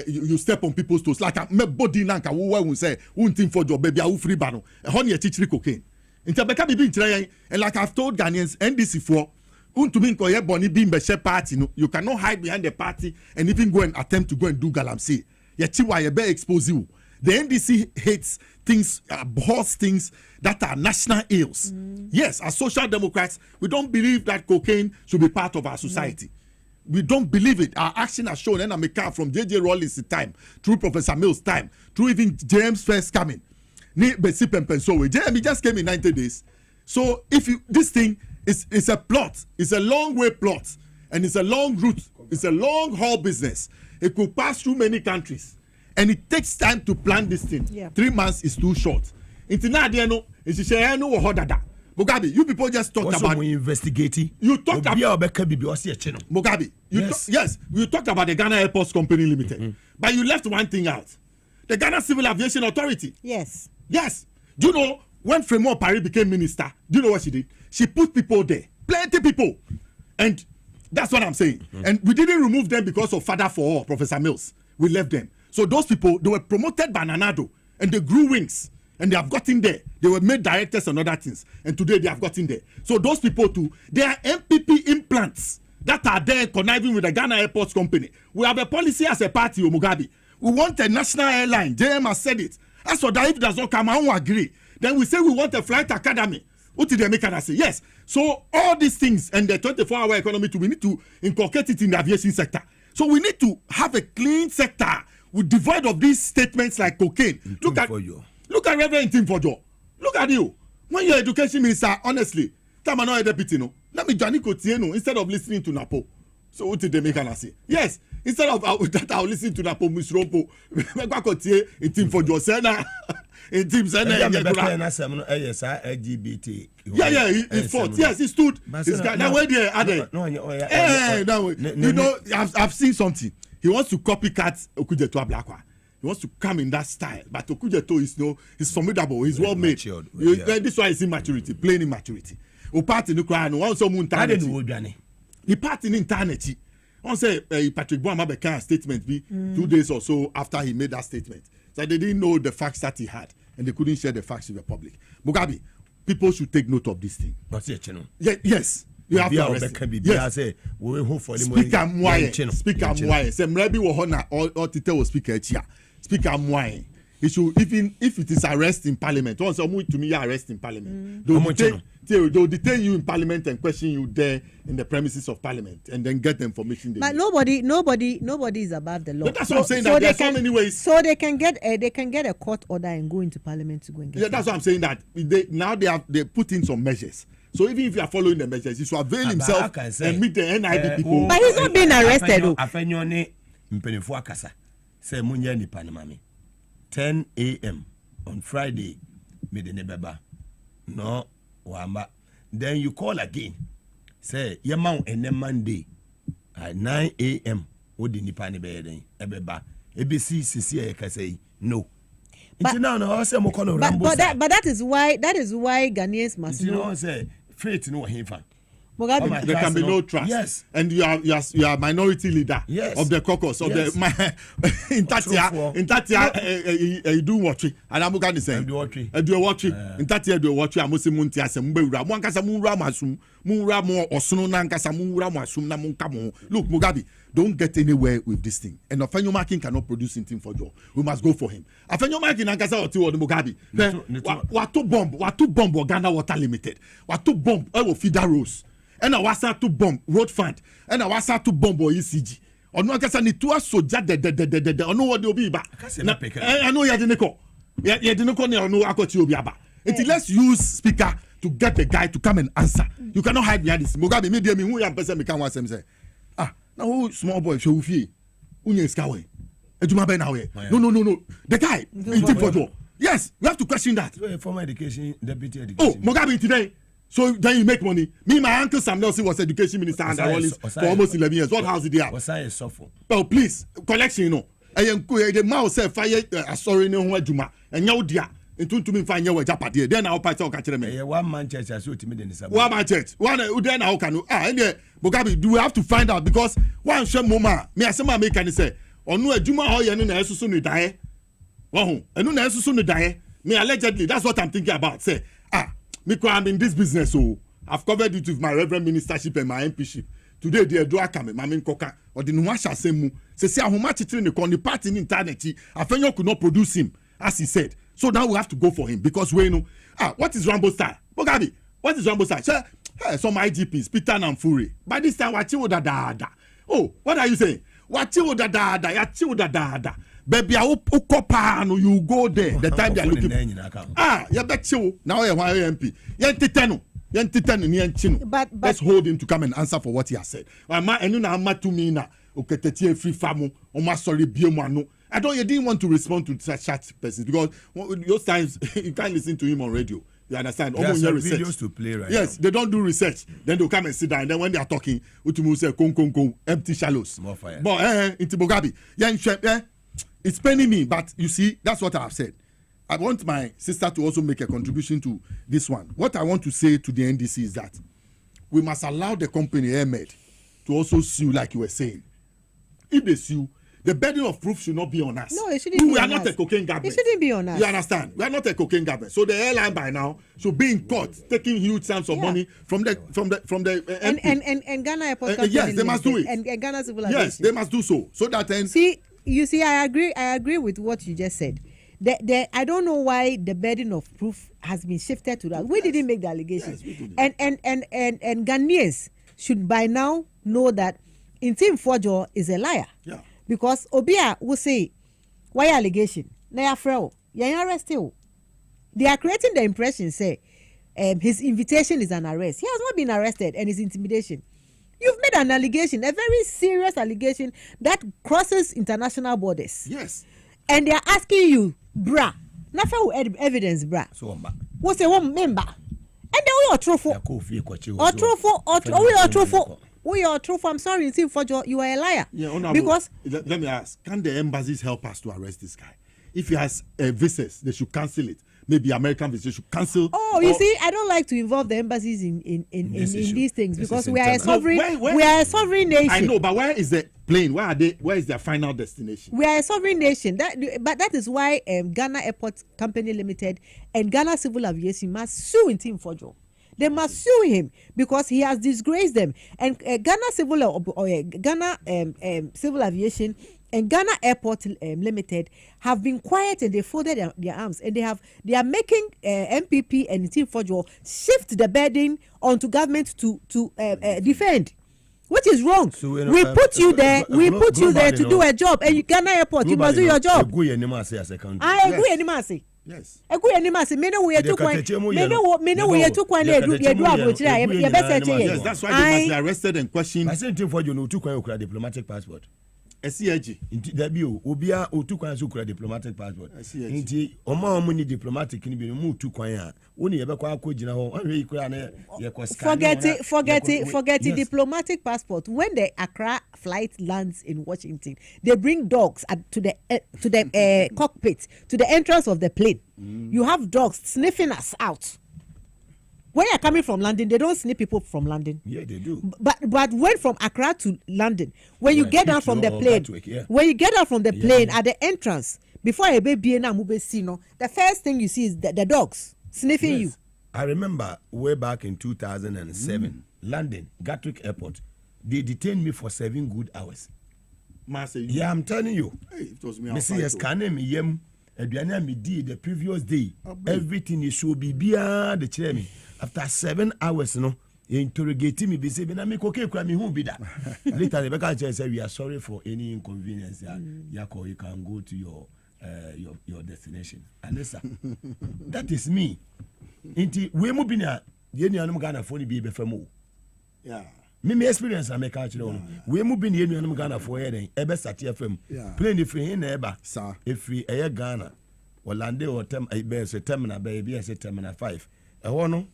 you step on people's toes, like me body nanka who say one thing for your baby, I will free bano. Honey, teach cocaine. And like I've told Ghanaians, NDC for you cannot hide behind the party and even go and attempt to go and do galamsey. Expose you. The NDC hates things, abhors things that are national ills. Yes, as social democrats, we don't believe that cocaine should be part of our society. We don't believe it. Our action has shown, and I'm a car from J.J. Rawlings' time, through Professor Mills' time, through even James first coming. JME just came in 90 days. So if you this thing it's a plot, it's a long way plot, and it's a long route, it's a long haul business. It could pass through many countries, and it takes time to plan this thing. 3 months is too short. Mugabe, you people just talked about investigating. You talked about Mugabe. Yes, you talked about the Ghana Airports Company Limited, but you left one thing out: the Ghana Civil Aviation Authority. Yes. Do you know when Fremont Paris became minister? Do you know what she did? She put people there, plenty people, and that's what I'm saying. And we didn't remove them because of Father for All, Professor Mills. We left them. So those people, they were promoted by Nanado, and they grew wings, and they have gotten there. They were made directors and other things, and today they have gotten there. So those people too, they are MPP implants that are there conniving with the Ghana Airports Company. We have a policy as a party, Mugabe. We want a national airline. JM has said it. As for that, if it does not come, I won't agree. Then we say we want a flight academy. What did they make us say? Yes. So all these things and the 24-hour economy too, we need to inculcate it in the aviation sector. So we need to have a clean sector with devoid of these statements like cocaine. Look at Reverend Tim Fojo. Look at you. When you're education minister, honestly, Tamano a deputy, no. Let me Johnny Kotieno instead of listening to Napo. So what did they make us say? Yes. Instead of that, I'll listen to Napo Miss Ropo. Tim Fojo Sena. In Tim Sena. LGBT. Yeah, he fought. Yes, he stood. Now where they are they? You know, I've seen something. He wants to copycat Okujeto Ablakwa. He wants to come in that style, but Okujeto is he's formidable. He's well made. This one is immaturity, plain immaturity. O party no cry no one so mun internet. The party in internet. On say Patrick Boama became a statement 2 days or so after he made that statement. So they didn't know the facts that he had, and they couldn't share the facts with the public. Mugabe, people should take note of this thing. Yes. You have to arrest him. Yes. Speaker Mwaye. Say Mrebi Wohona or Tite will speak here. Speaker Mwaye. He should, even if it is arrest in parliament, once to me arrest in parliament. They'll detain you in parliament and question you there in the premises of parliament and then get the information. But nobody is above the law. But that's what I'm saying. That there are so many ways. So they can get a court order and go into parliament to go and get. Yeah, that's what I'm saying. That they put in some measures. So even if you are following the measures, he should avail himself and meet the NIB people. But he's not being arrested. 10 a.m. on Friday, no wamba. Then you call again. Say yamau and then Monday at 9 a.m. What did Nipani be ebeba? ABC CC can say no. But that is why Ghanaians must know. Say faith no him fan. Mugabe. There can be no trust. Yes. And you are minority leader of the caucus of the in Tatia do watch and I'm going to say do watch in Tatia do watch Amusimunti as a Mubra Monkasa Mura Masum Mura more or Sunankasa Mura Masum Namunkamo. Look, Mugabe, don't get anywhere with this thing. And Ofenyo Marking cannot produce anything for Joe. We must go for him. Ofenyo Marking Ankasa or Mugabe. What to bomb or Ghana Water Limited. What to bomb our feeder rose. And I was to bomb road fund. And I was to bomb or ECG. Or no Ankasa ni tua soja de or no what they'll be back. I know you didn't call. You didn't call or no Akoti Obiaba. Let's use speaker to get the guy to come and answer. You cannot hide behind this. Mugabe, me who am person me can want them say. Now small boy show fee. Unye skawe. Ejuma be now. No. The guy in for job. Yes, we have to question that. Former education deputy education. Oh, Mugabe today. So then you make money. Me, my uncle Sam Nelson was education minister under Rollins for almost 11 years. What house did he have? Was I a suffer? Oh, please, collection, you know. And the mouse said fire sorry no one juma. And now dear. To me find your Japadi. Then I'll pass out catch me. One man church has to me in the one man church. One then how can Mugabe, do we have to find out because one shame mama me as my make can say on no juma how you know so soon die. Oh, and no so soon die. Me allegedly that's what I'm thinking about. Say, me I'm in this business so I've covered it with my reverend ministership and my MPship. Today they do akame mamin koka or the no shall say mu. Say how much it in the party in internet. Afenyo could not produce him as he said. So now we have to go for him because we know what is Rambo style? Mugabe, what is Rambo style? Some IGPs, Peter and Fury. By this time, what you da. Oh, what are you saying? What you da? Baby, you go there. The time they are looking. You bet you now you're MP. But let's hold him to come and answer for what he has said. Free farm. I didn't want to respond to such persons because those times you can't listen to him on radio. You understand? There's some videos to play right yes, now. They don't do research. Then they'll come and sit down. And then when they are talking, Utumu say, empty shallows. More fire. But into Mugabe, it's paining me. But you see, that's what I've said. I want my sister to also make a contribution to this one. What I want to say to the NDC is that we must allow the company Ahmed to also sue like you were saying. If they sue, the burden of proof should not be on us. No, it shouldn't be on us. We are not a cocaine government. It shouldn't be on us. You understand? We are not a cocaine government. So the airline by now should be in court taking huge sums of money from the MP. And Ghana Airport yes, they must do it. And Ghana Civil Aviation. Yes, they must do so. So that then you see, I agree with what you just said. I don't know why the burden of proof has been shifted to that. We didn't make the allegations. Yes, and Ghanaians should by now know that Intim Fojo is a liar. Yeah. Because Obia will say, why allegation? They are frail. You're arrested. They are creating the impression, say, his invitation is an arrest. He has not been arrested and it's intimidation. You've made an allegation, a very serious allegation that crosses international borders. Yes. And they are asking you, bra, nothing evidence, bra. So, what's a one member? And then we are true for. We are true for. I'm sorry, you are a liar. Yeah, because let me ask: can the embassies help us to arrest this guy? If he has visas, they should cancel it. Maybe American visas should cancel. Oh, you see, I don't like to involve the embassies in these things because we are a sovereign. We are a sovereign nation. I know, but where is the plane? Where are they? Where is their final destination? We are a sovereign nation. But that is why Ghana Airport Company Limited and Ghana Civil Aviation must sue Intim Fojo. They must sue him because he has disgraced them. And Ghana Civil Aviation and Ghana Airport Limited have been quiet and they folded their arms and they are making MPP and Intim Fojo shift the burden onto government to defend. Which is wrong. So, we put you there. We put you there to do a job, and you Ghana Airport. You must do your job. I agree, Animasi. Yes. I agree, Animasi. We took one. Yes, that's why they must be arrested and questioned. I said for you, no, took a diplomatic passport. SCIG. Obia Utukan Sukra diplomatic passport. Inti Omani diplomatic can be moved to Kwaya. Only ever forget it. Diplomatic passport. When the Accra flight lands in Washington, they bring dogs to the cockpit, to the entrance of the plane. You have dogs sniffing us out. when you're coming from London, they don't sniff people from London. Yeah, they do. But when from Accra to London, when you get down from the plane, when you get out from the plane at the entrance, before a baby and the first thing you see is the dogs sniffing you. I remember way back in 2007, London, Gatwick Airport, they detained me for 7 good hours. Maase, yeah, I'm telling you. Hey, it was me. The previous day, everything is so beyond the chairman. After 7 hours, interrogating me, be saying, "I'm okay, who be that?" Later, the back said, "We are sorry for any inconvenience. Yako, you can go to your destination." And that is me. Inti we mu bina ye nuanom Ghana fo ni bi be famo. Yeah. Me experience I make out you. We mu bina ye nuanom Ghana fo ye den e be sate fam. Plane if hin na eba. Sa if e Ghana Orlando or tem e be se terminal be e se terminal 5. E ho no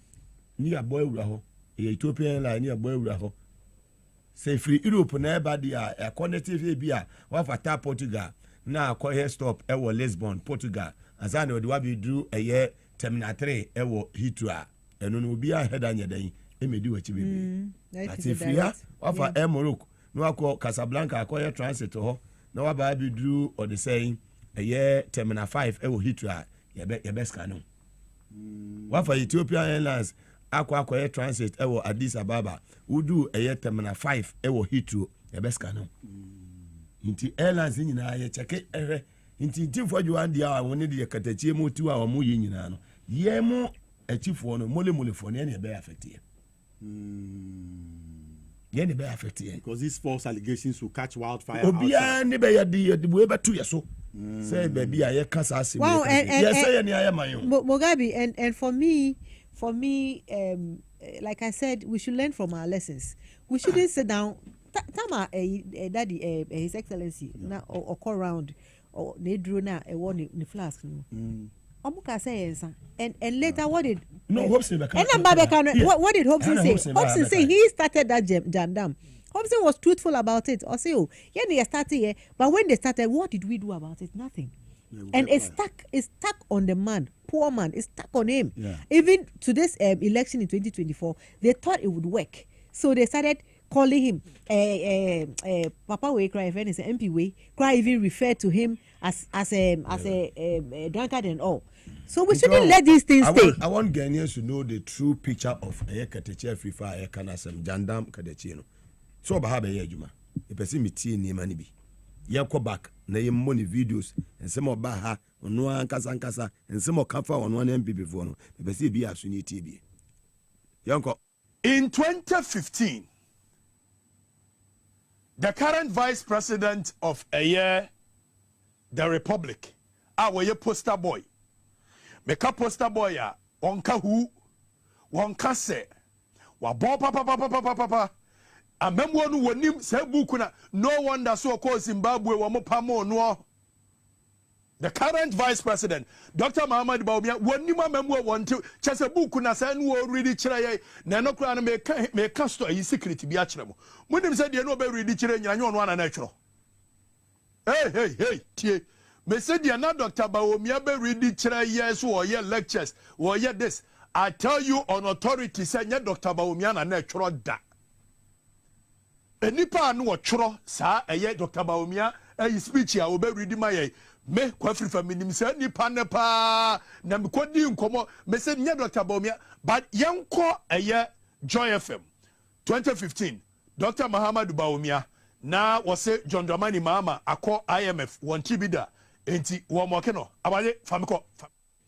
ni aboy wura ho. E Ethiopian line ni aboy wura ho. Say free Europe na eba dia e connective bi a wa fata Portugal na ko here stop e wo Lisbon Portugal. Azana we do do e Terminal 3 ewo Heathrow eno no obi ahead anya dan emedi wachi bebe ati fia ofa Morocco no akọ Casablanca akọ transit ho na wa ba bi duru or the saying Terminal 5 ewo Heathrow ye be scan no wa fa Ethiopian Airlines akọ transit ewo Addis Ababa udu Terminal 5 ewo Heathrow ye be scan no nti airlines nyina ye cheke nti for you and dia won de katachie mo tu a mo ye nyina no ye mo achifo no mole fo ne be affect ye ye ne be affect ye because these false allegations will catch wildfire obia ne be ye de we betu ye so say baby a ye kasa ase ye say ye ne aye man Mugabe and for me like I said, we should learn from our lessons. We shouldn't sit down Tama daddy His Excellency na or round or they drew na a one in the flask. Omuka say and later what did Hobson what did Hobson say? Hobson say he started that jam. Hobson was truthful about it. Or say, they started here, but when they started, what did we do about it? Nothing. And it's stuck on the man, poor man. It's stuck on him. Yeah. Even to this election in 2024, they thought it would work, so they started calling him Papa Way Cry. If anything, MP Way Cry even referred to him as a drunkard and all. So we shouldn't let these things stay. I want Ghanaians to know the true picture of Kateche Frifa Kanasem Jandam Kadechino. So Bahabe Yajuma, a person meeting ni manibi. Yako back na ye money videos and some of Baha on one Kasankasa and some of Kafa on one MP before no. The person be asuni TB. Yanko. In 2015, the current vice president of the Republic, our poster boy, make a poster boy ya onka who wonka se wa bo papa amemwo no wonim se buku na no wonder so call Zimbabwe wo mo pamo no. The current vice president Dr. Muhammad Baumia wonim amemwo wonte chese buku na se no ready kire ye na no kura na me ka store yi secret bi a kire mo munim se de no be ready kire nyanya ono ana na twero. Hey tie me said you not Dr. Baumia be ready kire yes or ye lectures or ye this. I tell you on authority say Dr. Baumia na twero da. Enipa no tworo sa eye Dr. Baumia speech a obe read my me kwafri faminim say nipa ne pa na me kodi nkomo me say nya Dr. Baumia but yenko eye Joy FM 2015 Dr. Muhammad Baumia na wose John Dramani Mahama akọ IMF won tibida enti wo mo ke no abaye famiko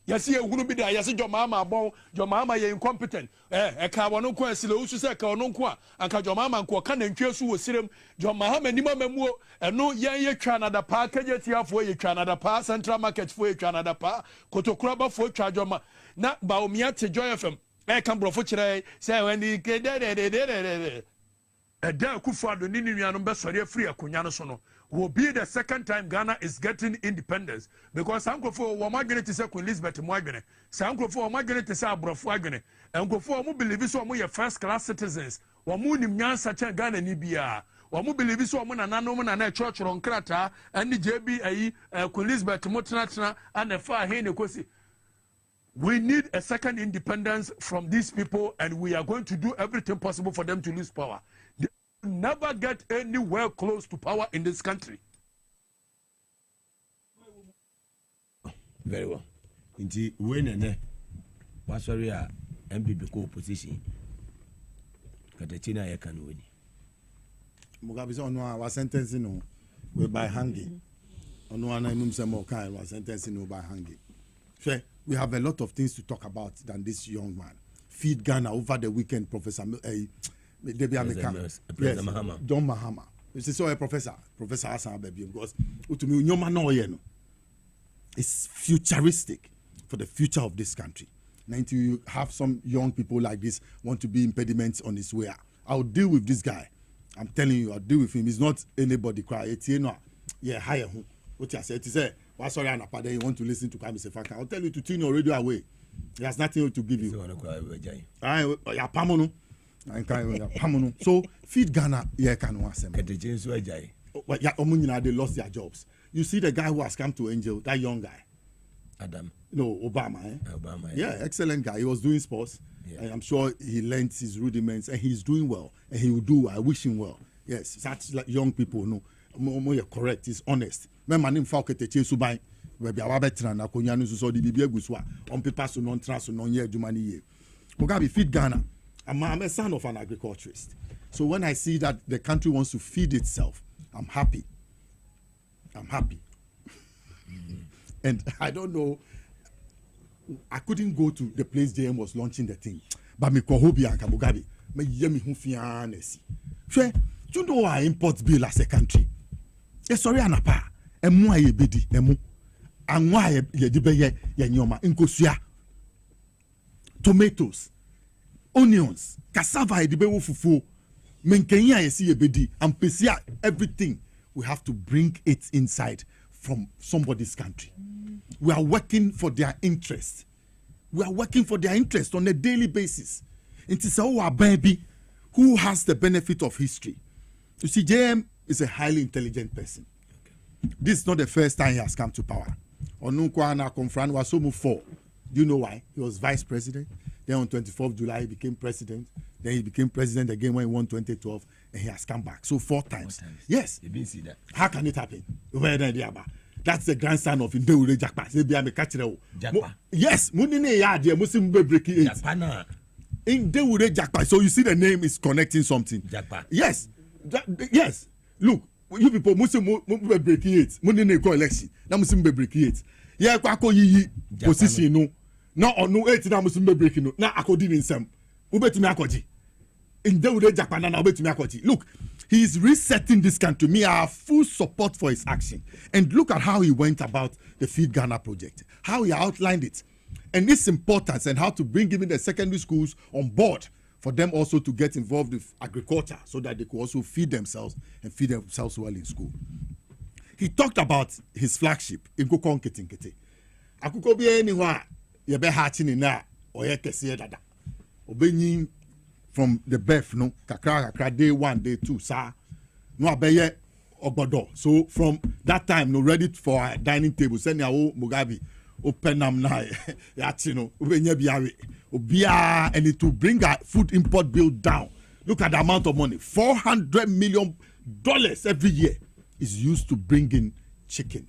yasi ehunu bi da yasi John Mahama abon John Mahama ye incompetent ka wono ko asile usu se ka wono ko anka John Mahama ko ka nantwe su wo sirem John Mahama ni mamuo eno ye twa na da pa kagetiafo ye twa na da pa Central Market fo ye twa na da pa Kotokura ba fo twa John Ma na Baumia te Joy FM ka brofo kire se when di da kufu ado ni nuanom be sori afiri akonya no so no will be the second time Ghana is getting independence because Sankrofo wo magene to say Queen Elizabeth mo agene Sankrofo wo magene to say abrofo agene Sankrofo wo believe so mo ye first class citizens wo mo nim nyansa chen Ghana ni bia wo mo believe so mo nananom na na church ron krata ani JB ayi Queen Elizabeth mo tena ana fa he ne kosi We need a second independence from these people, and we are going to do everything possible for them to lose power. They will never get anywhere close to power in this country. Very well. Indeed, when what's sorry, MPP co-opposition. Katachina, I can win. Mugabe said, "No, our sentencing we by hanging. On one I know some more kind was sentencing by hanging." So we have a lot of things to talk about than this young man. Feed Ghana over the weekend, Professor Debbie Ameka. Yes, Don Mahama. You see, so a Professor Hassan Baby, because to me, no man no it's futuristic for the future of this country. Now, you have some young people like this want to be impediments on his way. I'll deal with this guy. I'm telling you, I'll deal with him. He's not anybody cry. It's hire him. What you said, he said, "What's sorry, and you want to listen to Kwame Sefaka? I'll tell you to tune your radio away. He has nothing to give you." So feed Ghana, yeah, can one sem. They lost their jobs. You see the guy who has come to Angel, that young guy. Adam. No, Obama. Obama. Yeah, excellent guy. He was doing sports. Yeah. And I'm sure he learned his rudiments, and he's doing well. And he will do. I wish him well. Yes, such like young people. No, you're correct. He's honest. My name Falkete Subai. We be our veteran. Na konyanu so di bibi eguswa. On paper so non trans so non ye jumani ye. Mugabe feed Ghana. I'm a son of an agriculturist. So when I see that the country wants to feed itself, I'm happy. And I don't know. I couldn't go to the place JM was launching the thing. But me kohobi and Mugabe. Me yemi hufianesi. Sure, you know our import bill as a country. Yes, sorry, anapa. Emu aye bedi emu. Anwa ye dibe ye nyoma inkosua. Tomatoes, onions, cassava ye dibe wo fufu. Menkenya ye si ye bedi. Ampesia everything. We have to bring it inside from somebody's country. We are working for their interest. We are working for their interest on a daily basis. It is our baby who has the benefit of history. You see, JM is a highly intelligent person. Okay. This is not the first time he has come to power. Onunkwana Konfran was so moved for. Do you know why? He was vice president. Then on 24th July, he became president. Then he became president again when he won 2012. And he has come back. So 4 times. Yes. You didn't see that. How can it happen? That's the grandson of Indewure Jakpa. Yes. Munine Yadi, Muslim breaking it. Indewure Jakpa. So you see the name is connecting something. Jakpa. Yes. Yes. Look, you people Muslim breaking it. Munine go election. Now Muslim breaking it. Yeah, kwako yi position no. No or no 8 na Muslim breaking no. Na akodi in some. Ubetumi akodi. Indewure Jakpa na ubetumi akodi. Look. He is resetting this country. Me, I have full support for his action. And look at how he went about the Feed Ghana project, how he outlined it, and its importance, and how to bring even the secondary schools on board for them also to get involved with agriculture so that they could also feed themselves and feed themselves well in school. He talked about his flagship, Nkokon Ketinkete. Akuko bi anywhere, yebe hatching na oye kese dada. Obenyin from the birth, no, kakra, day 1, day 2, sir. No, abeye obodo. So from that time, no, ready for a dining table. Send ya Mugabe, open them now. Yachino, ubenye biawe, ubia, and it will bring a food import bill down. Look at the amount of money. $400 million every year is used to bring in chicken.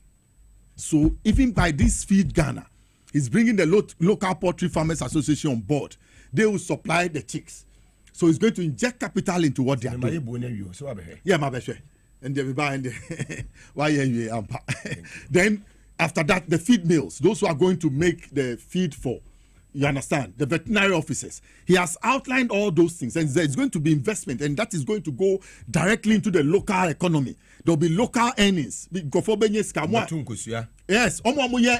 So even by this Feed Ghana, he's bringing the local poultry farmers association on board. They will supply the chicks. So it's going to inject capital into what they are doing. Yeah, my best. And then after that, the feed mills, those who are going to make the feed for, you understand, the veterinary officers. He has outlined all those things, and there's going to be investment, and that is going to go directly into the local economy. There'll be local earnings. Yes,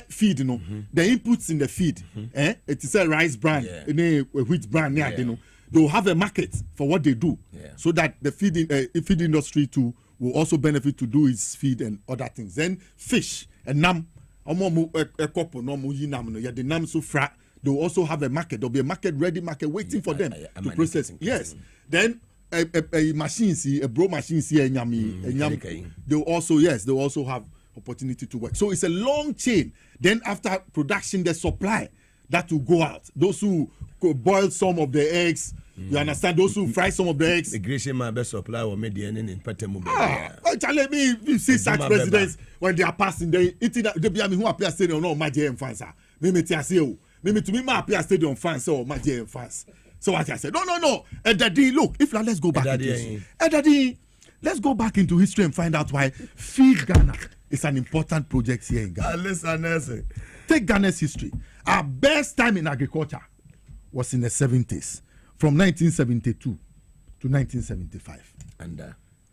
feed, you know, the inputs in the feed. It is a rice brand, a wheat brand, you know. They'll have a market for what they do, so that the feed industry too will also benefit to do its feed and other things. Then fish and nam, they'll also have a market. There'll be a ready market waiting for them to process. Yes. Then a machine, a bro machine, they'll also have opportunity to work. So it's a long chain. Then after production, the supply. that will go out. Those who boil some of the eggs, you understand? Those who fry some of the eggs. Immigration my best supply or media and in Patemu. Tell me, you see such presidents when they are passing, they be who appear stadium no Maje fans. Maybe to me, my appear stadium fans or Maje fans. So what I said, no. Daddy, look, if let's go back into history. Daddy, let's go back into history and find out why Feed Ghana is an important project here in Ghana. Listen. Take Ghana's history. Our best time in agriculture was in the 70s, from 1972 to 1975.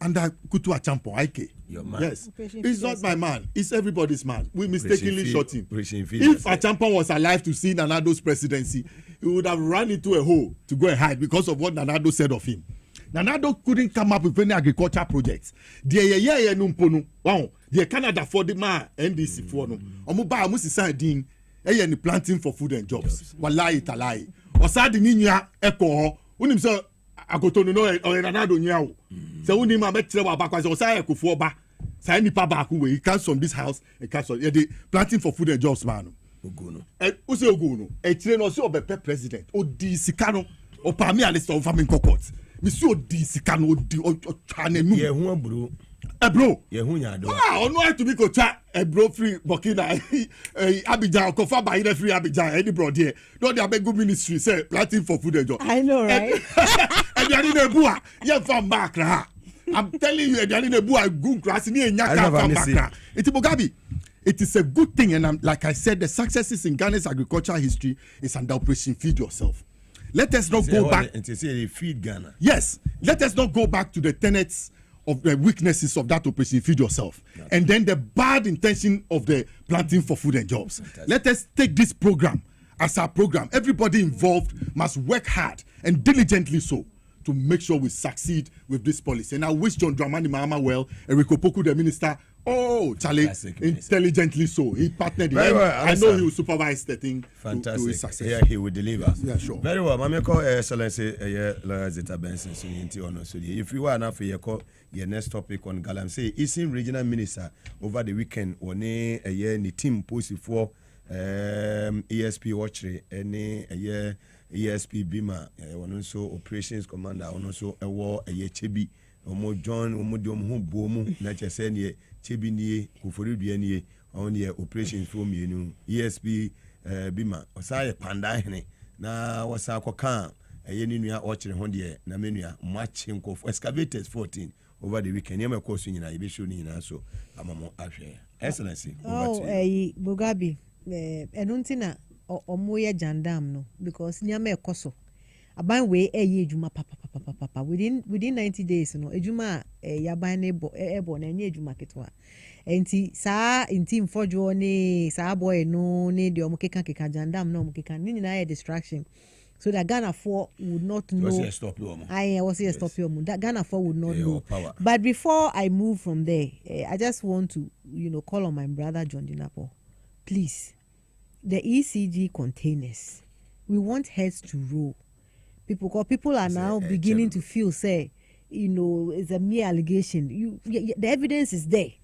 Under Kutu Achampo, Ike. Your man. Yes. He's not my man. It's everybody's man. We mistakenly shot him. If Achampo was alive to see Nanado's presidency, he would have run into a hole to go and hide because of what Nanado said of him. Nanado couldn't come up with any agriculture projects. The Canada for the man NDC for no. Omuba amusi sardine. Ni planting for food and jobs. Wallahi talai. Osadi ninya eko. Unim so agotono no Nanado nyao. So unim ametre wa bakwa so osai eko ba. Sai nipa baku we. He comes from this house. He comes from the planting for food and jobs man. Ogono. Use Ogono. Etre no so obepe president. Odi sikano. Opami alista of farming cocots. Monsieur Odi sikano odi chanenu. Ye hu bro. Bro. Ye hu nya do. No to be ko cha bro free Burkina Abidjan kofa ba ire free Abidjan any bro there. No dey abeg ministry say planting for food and job. I know, right? And you need bua. Ye farm back ra. I'm telling you, you need bua good grass ni nyaka farm back ra. It's Mugabe. It is a good thing, and like I said, the successes in Ghana's agricultural history is under Operation Feed Yourself. Let us not go back. And to say feed Ghana. Yes, let us not go back to the tenets of the weaknesses of that Operation Feed Yourself, and then the bad intention of the planting for food and jobs. Fantastic. Let us take this program as our program. Everybody involved must work hard and diligently so to make sure we succeed with this policy. And I wish John Dramani Mahama well, Eriko Poku, the minister. Oh, Charlie, intelligently so. He partnered. I know he will supervise the thing. Fantastic. To his success. Yeah, he will deliver. Yeah, sure. Very well. Mama call Excellency Lawyer Zeta Benson. If you are enough for your next topic on Galam, say Eastern Regional Minister over the weekend on a year ni team post for ESP Watchery any a year ESP Bima one also operations commander on also a war a year Chebi Omo John Omodium Home Bomu Nature Senior Chebi nie Kufori nie on the operations from you ESP Bima Osai Panda Hene na wasako kan a yenua Watchery Hondia na menua matching of excavators 14 over the weekend. You may call you na ibe show ni na so amamo ahwe. Excellency. Mugabe enuntina omoye jandam no because nyama ekoso aban we ejuma papa within 90 days no ejuma yaban ebo na nye ejuma ketwa enti saa intim fojo ni saa boy no ni de omukeka jandam no omukeka ni na distraction. So that Ghana 4 would not know. I was here stop you. That Ghana 4 would not know. Power. But before I move from there, I just want to, call on my brother John Dinapo. Please, the ECG containers. We want heads to roll. People are now beginning to feel, say, it's a mere allegation. The evidence is there.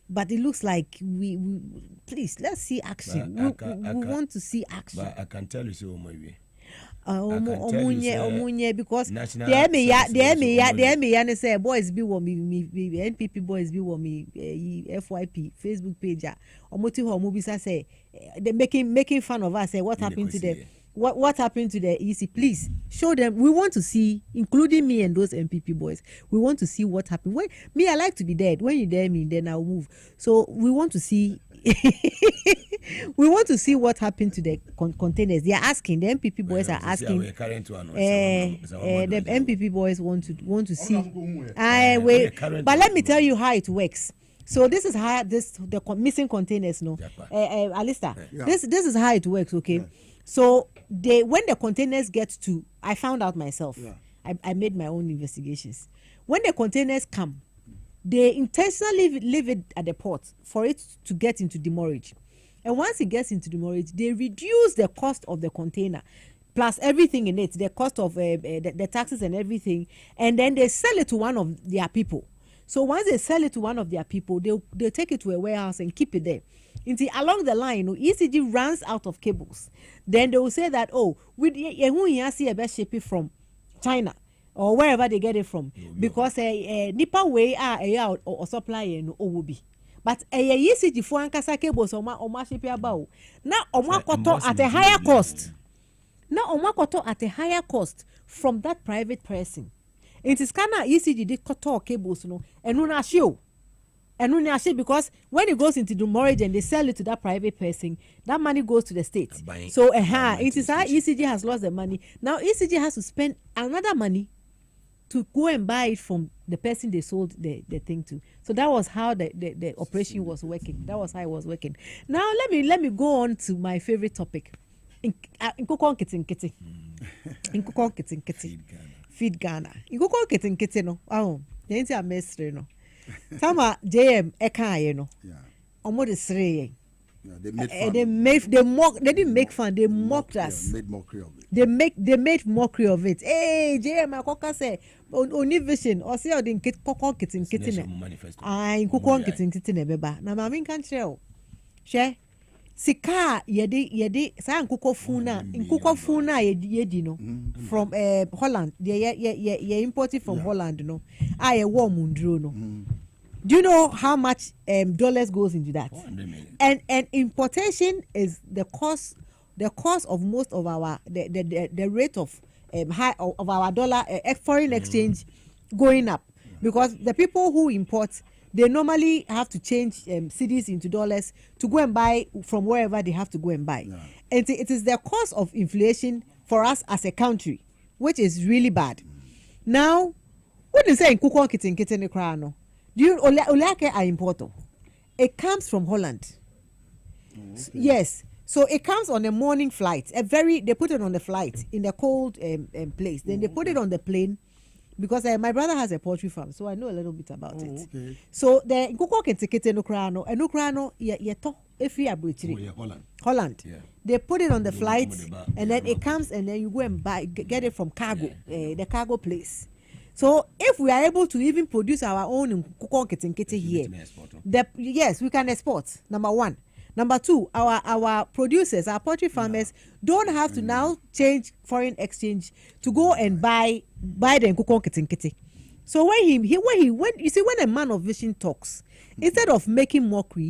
But it looks like we please, let's see action. We want to see action. But I can tell you so, my way. Omunye because there me say boys be want me NPP boys be want me FYP Facebook page omoti ho mo bisa say they making fun of us say what happened to them what happened to the EC. Please show them. We want to see, including me and those MPP boys, we want to see what happened. When me, I like to be dead. When you dare me, then I'll move. So we want to see we want to see what happened to the containers. They are asking, the MPP boys are asking, the MPP boys want to see. But let me tell you how it works. So this is how the missing containers, Alista, this is how it works, okay? Yeah. So when the containers get to, I found out myself. Yeah. I made my own investigations. When the containers come, they intentionally leave it at the port for it to get into demurrage. And once it gets into demurrage, they reduce the cost of the container plus everything in it, the cost of the taxes and everything, and then they sell it to one of their people. So once they sell it to one of their people, they take it to a warehouse and keep it there. Along the line, ECG runs out of cables. Then they will say that, oh, we see a best ship from China or wherever they get it from, because nipa way out or supply will be. But ECG for ankasa cables or ship about now omakoto at a higher cost. Now omakoto at a higher cost from that private person. It is kind of ECG they cut cables, and no show. And when actually, because when it goes into the mortgage and they sell it to that private person, that money goes to the state. So it is how ECG has lost the money. Now ECG has to spend another money to go and buy it from the person they sold the thing to. So that was how the operation was working. That was how it was working. Now let me go on to my favorite topic. In Feed Ghana. In no. Oh, a mystery no. Tama JM eka no. Yeah. Omo de sre. Yeah, they didn't make fun, they mocked us. They made mockery of it. They made mockery of it. Hey, JM akoka say oni vision or say odin kokon kitin manifesto. In kokon kitin beba. Na mama kan kire o. Hwe sika yede sa nkoko funa yedi no from Holland. They imported from Holland no. Ye warm mundro no. Do you know how much dollars goes into that? And importation is the cost of most of our the rate of high of our dollar foreign exchange going up, because the people who import, they normally have to change cedis into dollars to go and buy from wherever they have to go and buy. Yeah. And it is the cost of inflation for us as a country, which is really bad. Now, what do you say in Kukon Kitten Krano? Do you Olake are imported? It comes from Holland. Okay. Yes. So it comes on a morning flight. They put it on the flight in the cold place. Then they put it on the plane, because my brother has a poultry farm, so I know a little bit about it. Okay. So the Kukon Kitten Krano and Ukrano yeto if you are British. Holland. Yeah. They put it on the flight, and then it comes, and then you go and get it from cargo, the cargo place. So if we are able to even produce our own in Kukon Kitten here, yes, we can export. Number one. Number two, our producers, our poultry farmers don't have to now change foreign exchange to go and buy the Kukon Kitten. So when a man of vision talks, instead of making mockery,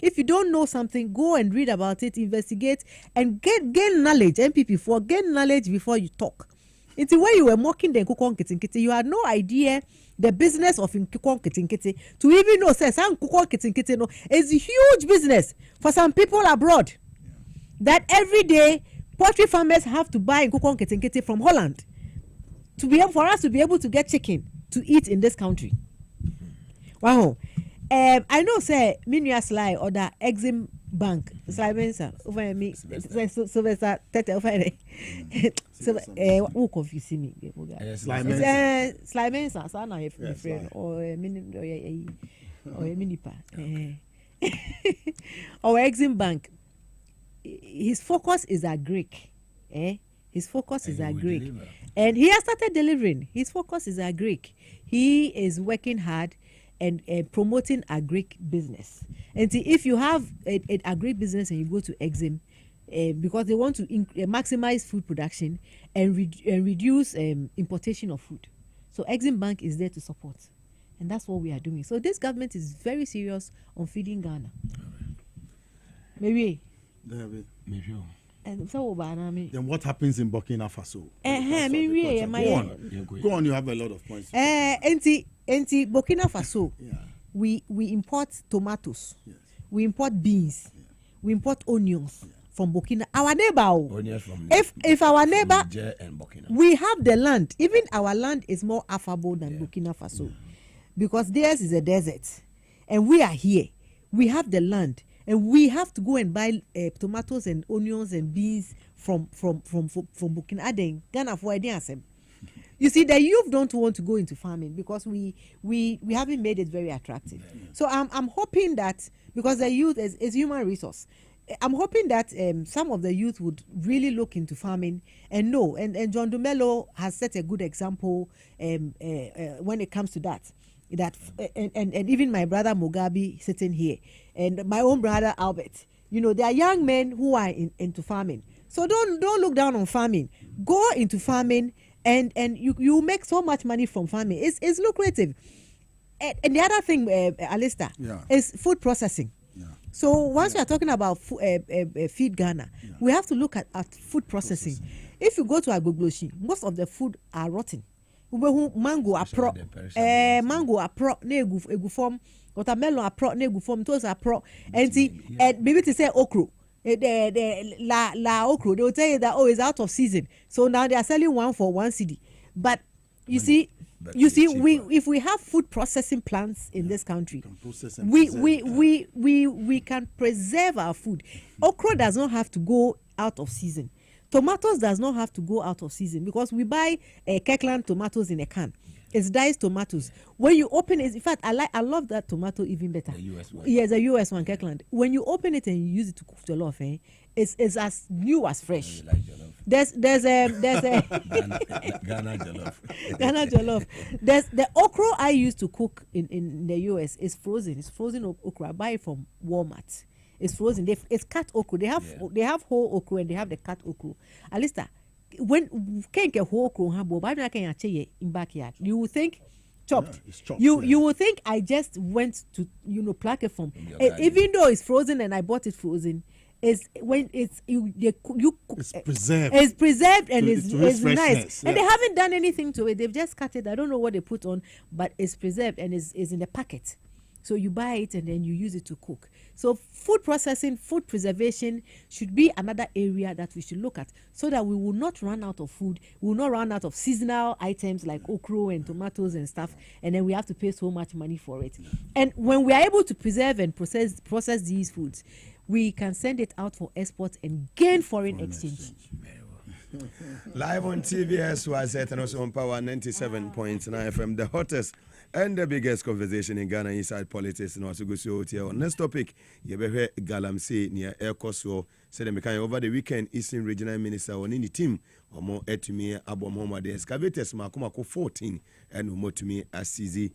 if you don't know something, go and read about it, investigate, and gain knowledge. MPP4, gain knowledge before you talk. It's the way you were mocking the Kukon Kitten. You had no idea the business of Kukon Kitten to even know some Kukon Kitten is a huge business for some people abroad. Yeah. That every day poultry farmers have to buy Kukon Kitten from Holland for us to be able to get chicken to eat in this country. Wow. I know say Minya Sly or the Exim Bank Sylvester over me Sylvester Tete over who confuse me Slymensa sana if friend or minipa or Exim Bank. His focus is a Greek. His focus is a Greek, and he has started delivering. His focus is a Greek. He is working hard and promoting a Greek business. And see, if you have a Greek business and you go to Exim, because they want to maximize food production and reduce importation of food. So Exim Bank is there to support, and that's what we are doing. So this government is very serious on feeding Ghana. Maybe. And so, then what happens in Burkina Faso? Go on, you have a lot of points. Burkina Faso, yeah. we import tomatoes, yes. We import beans, yeah. We import onions, yeah. From Burkina. Our neighbor, if our neighbor, we have the land. Even our land is more affable than Burkina Faso, because theirs is a desert, and we are here. We have the land. And we have to go and buy tomatoes and onions and beans from Burkina Ghana for them. You see, the youth don't want to go into farming because we haven't made it very attractive. So I'm hoping that, because the youth is human resource, I'm hoping that some of the youth would really look into farming and know. And John Dumelo has set a good example when it comes to that. that and even my brother Mugabe sitting here, and my own brother Albert. You know, there are young men who are into farming. So don't look down on farming. Go into farming, and you make so much money from farming. It's lucrative. And the other thing, Alistair, is food processing. Yeah. So once we are talking about feed Ghana, we have to look at food processing. If you go to Agbogloshi, most of the food are rotten. Mango are pro, negu form, watermelon are pro, negu form, toast are pro, and maybe to say okra. La okra, they will tell you that it's out of season. So now they are selling one for 1 cedi. But you see, if we have food processing plants in this country, we can preserve our food. Okra does not have to go out of season. Tomatoes does not have to go out of season because we buy Kirkland tomatoes in a can. It's diced tomatoes. When you open it, in fact, I love that tomato even better. The US one. Yes, the US one, Kirkland. When you open it and you use it to cook jollof, it's as new as fresh. Like there's a Ghana jollof. Ghana jollof. There's the okra I used to cook in the US is frozen. It's frozen okra. I buy it from Walmart. It's frozen. It's cut okra. They have whole okra and they have the cut okra. Alistair, when can't get whole okra, but I can in backyard. You will think chopped. Yeah, chopped. You will think I just went to pluck it from. Even though it's frozen and I bought it frozen. Is when it's preserved. It's preserved and it's nice. Yeah. And they haven't done anything to it. They've just cut it. I don't know what they put on, but it's preserved and is in the packet. So you buy it and then you use it to cook. So food processing, food preservation should be another area that we should look at so that we will not run out of food. We will not run out of seasonal items like okra and tomatoes and stuff. And then we have to pay so much money for it. And when we are able to preserve and process these foods, we can send it out for export and gain foreign exchange. Live on TVS was and also on Power 97.9 FM, the hottest and the biggest conversation in Ghana inside politics. And also go see here on next topic. You better Galamsey near Air Koso said the over the weekend. Eastern Regional Minister on any team or more etimi abom the excavators Makumako 14 and more to me as CZ.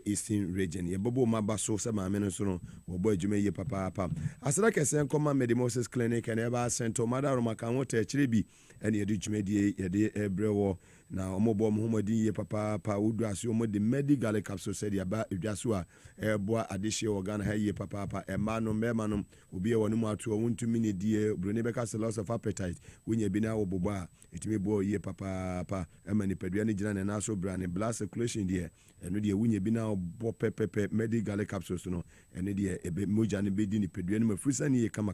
Eastern region. Ye bobo mabaso sama menosono obo adwuma ye papa. Asra kese nkoma Medimosis clinic and eba center madaro makanwote chiribi ene ye dwumedie ye de ebrewo na omobo muhammadi ye papa udu aso mo de medical capsule said ya ba edwaso a eboa adehye organ ha ye papa emanom memanom obi e wonu atu wontumi ne die brone beka loss of appetite wonya bi na obobo a etimi bo ye papa emani padua ne gina na so bra ne blood circulation die eno die wunye bi na bo pepepe medical capsules no eno die ebe moja ne bedi ni pedua ne mafrusa ne kama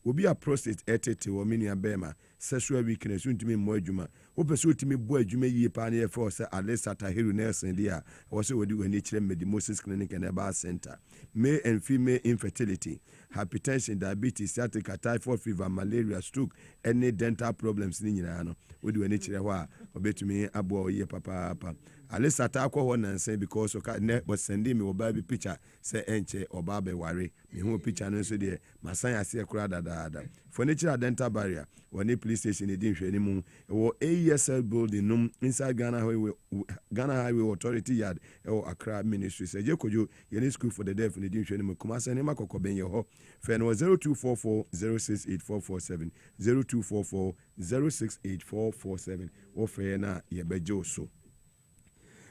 obi a prostate etete wo menu abema sexual weakness untimi mo adwuma opeso utimi bo adwuma yie pa na for say Alessa Tahiru Nelson dia wo se wodi wani kire Medimosis clinic and eba center male and female infertility, hypertension, diabetes, sciatica, typhoid fever, malaria, stroke, any dental problems ni nyina no wodi wani kire ho a obetumi abo ye papa Alessa takwa ho nansen because ne was sending me oba picture say enche oba be ware me hu picture no so de masan ase kura dada furniture dental barrier woni police station edin hwani mu wo ASL building num inside Ghana Highway Authority yard Accra Ministry say jekojo yeni school for the deaf edin hwani mu kuma sane makoko ben ye ho fe no 0244 068447 0244 068447 wo fe na ye bejo so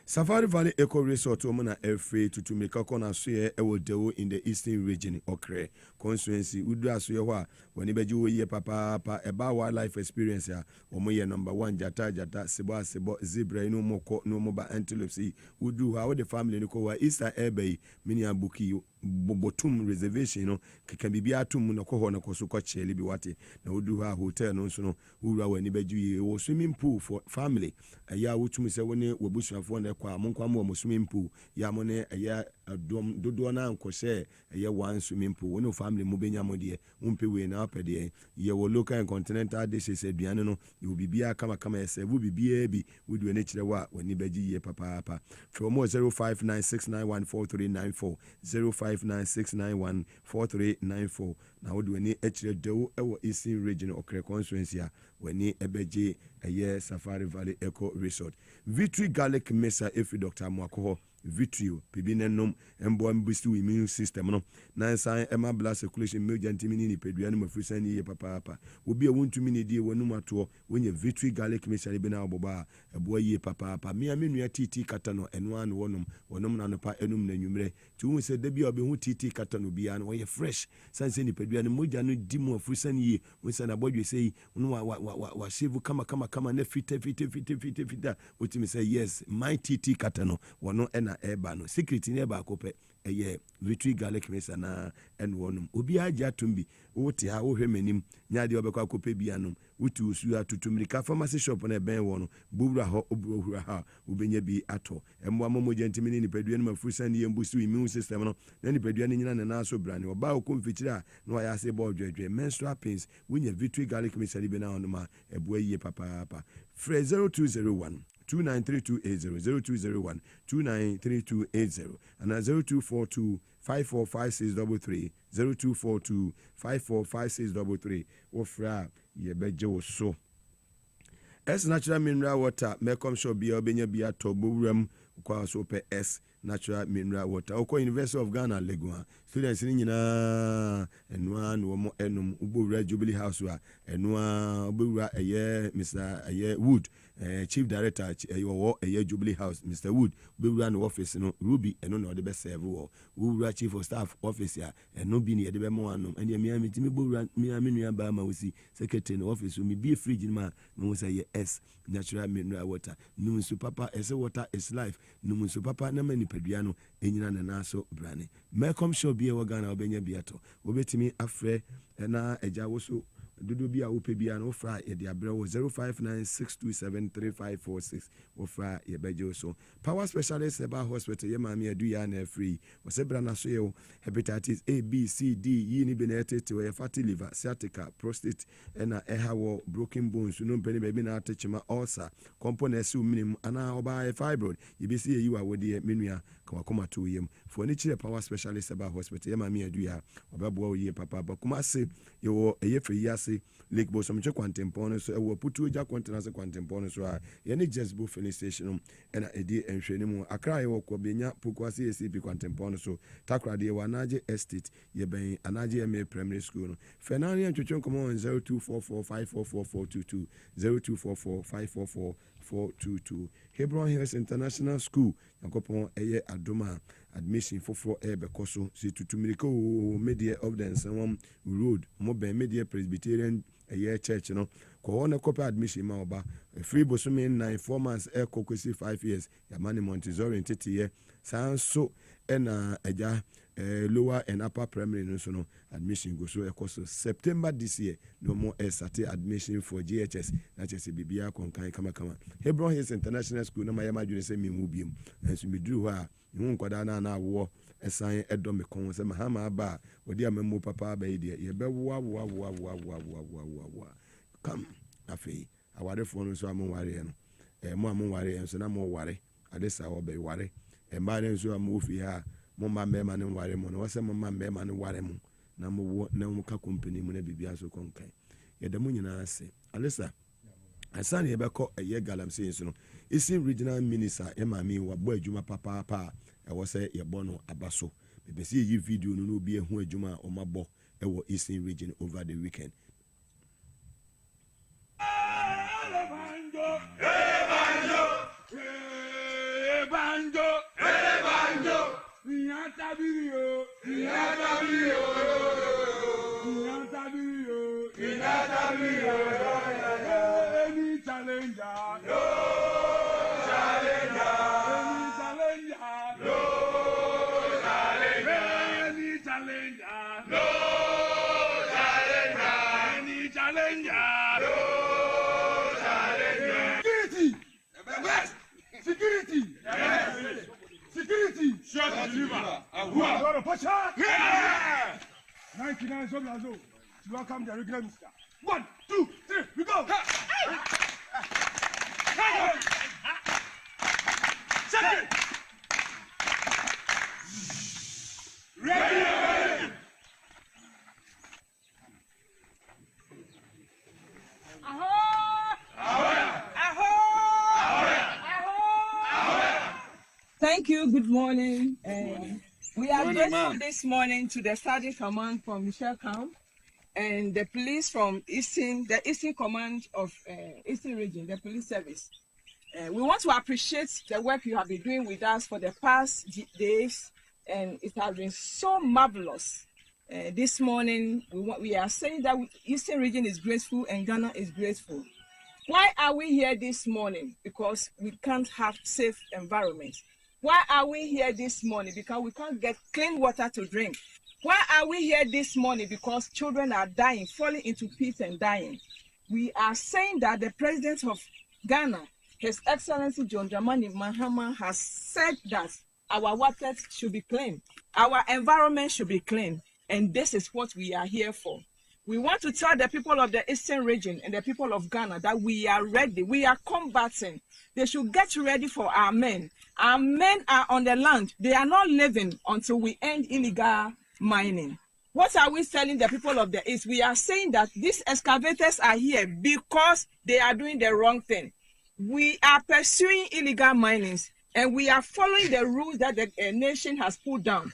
Safari Valley Eco Resort omuna every to make a corner suye ewo in the eastern region okre constituency udu asuye wa wani beju ye papa eba wildlife experience ya omoye number 1 jata sebo zebra inu moko no moba antelopes udu ha the family ni ko wa Easter ebe mini abuki bobotum reservation no keka bibia atum no ko ho no ko so ko chele bi wate na udu ha hotel no so no ura wani beju ye wo swimming pool for family aya wutum se woni wobusuafo na kwa monkwa mo swimming pool ya mo ne aya dom dodo na nkose aya one swimming pool woni family mo benya mo de umpe we na apede ye wo local and continental dishes aduane no ye bibia kama ese wo bibia bi wudu ene kire wa wani beji ye papa from 0596914394 0596914394 na wudu ene ekire dewo ewo Eastern Region okre constituency a wani ebeji eye Safari Valley Eco Resort Victory Garlic Mesa efi Dr. Mwakoho vitrio bibi nenom embo ambusi immune system no na nsan ema blood circulation meja ntimi ni pedua no mafrusa ni ye papa obi a wontumi ne die wonum ato wonye vitri garlic mixture bi na oboba ebo ye papa me nua titi kata no eno an wonom na no pa enum na nwumre ti hu se da bi obi hu titi kata no bia no ye fresh sanse ni pedua no moja no di mu afrusa ni ye wonsa na bodwe sei no wa shave kama na fita otimi say yes my titi kata no wono ena eba no secret ni eba akopɛ ɛyɛ vitri garlic mixture na ɛno wonum obi agya tumbi wote ha wo hwɛ manim nya de obekɔ akopɛ bia no wotu osu atutumrika pharmacy shop na ben wono bowura ho obuhura ha obenya bi ato ɛmo amomogya ntimi ni nipadua no mafrusa ni yembusu immune system no na nipadua no nyina na so brane oba okomfikyira na wayɛ ase bɔ dwedwe menstrual pains wonya vitri garlic mixture bi na wono ma ɛboa yie papa frɛ 0201 293280 0201 293280 and 0242 545633 0242 545633 ofra yebeje wo so S natural mineral water mekom show bia obenya bia to bowuram kwa so pe S natural mineral water okọ University of Ghana Legon students ni nyina enua no mo enum ubowura Jubilee House wa enua ubowura eye Mr. eye Wood chief director Jubilee House Mr. Wood ubowura no office no Ruby eno na ode be serve wo ubowura chief of staff office ya eno bi ni ede be mo anom ene mi amitimi bowura mi amenu ba ma wosi secretary no office mi bi fridge ni ma no say S natural mineral water no so papa ese water is life no so papa na mani padua no enyina na naso brane mekom show bia wagana obenya biato obetimi afre na eja woso dodo bia wo pebia no fra ye de abre wo 0596273546 wo fra ye beje so power specialist eba hospital ye mami adu ya na free wo se bra na so ye hepatitis A B C D yi ni benete we fatty liver sciatica prostate na ehawo broken bones no mpeni be bi na atechima ulcer components minimum ana oba fibroid ye bi se yi wa wo de menua kama to yem for ni chire power specialist eba hospital ye mami adu ya obebo wo ye papa bakuma se ye wo eye fe yase Lake Bosom Quantimpon, so we put two jack continents Quantimpon, so any just bo filling station and a day and Shenimu, a cry or Kobina, Pukwasi, SCP Quantimpon, so Takra de Wanaje Estate, Yebe, Anaje MA Primary School. Fernani and Chuchon come on 0244544422, 0244544422. Hebron Hills International School, Yankopon Eye Adoma. Admission for Bekoso, see to Miracle Media of the Ensemble Road, Mobile Media Presbyterian a year church, Corona copy admission Mauba, a free bosumin 4 months, air cocosi 5 years, Yamani Montessori in year, sounds so, and a lower and upper primary no admission goes so course September this year, no more SAT admission for GHS, that is a BBA Konkai Kama. Hebron Hills International School, no my imagine say me mubium, and so we drew her. You kwadana na wo esan edom kon se mahama ba wodi amemu papa ba ide ye be wa kam afei awarefo no so amonware no mo amonware so na mo ware adesa wo be ware mba ne so amofi ha mo ma mema ne ware mo no wose mo ma mema ne ware mo na mo wo na mo ka company mo na bibia so konkan ye da mo nyina ase alisa asane ye be ko eye galamse so no isi regional minister emami wa bo adwuma papa e wo se ye bo no abaso be se yi video no no bi ehu adwuma o mabo e wo Eastern region over the weekend. Security! Shut the deliver! Ahua! Pasha! 99 Sobrazo. To welcome the regular minister. 1, 2, 3, we go! Second! Ready! Thank you. Good morning. We are grateful this morning to the Study Command from Michelle Camp and the police from the Eastern Command of Eastern Region, the police service. We want to appreciate the work you have been doing with us for the past days, and it has been so marvelous. This morning, we are saying that Eastern Region is grateful and Ghana is grateful. Why are we here this morning? Because we can't have safe environment. Why are we here this morning? Because we can't get clean water to drink. Why are we here this morning? Because children are dying, falling into pits and dying. We are saying that the President of Ghana, His Excellency John Dramani Mahama, has said that our water should be clean, our environment should be clean, and this is what we are here for. We want to tell the people of the Eastern region and the people of Ghana that we are ready. We are combating. They should get ready for our men. Our men are on the land. They are not living until we end illegal mining. What are we telling the people of the East? We are saying that these excavators are here because they are doing the wrong thing. We are pursuing illegal minings and we are following the rules that the nation has put down.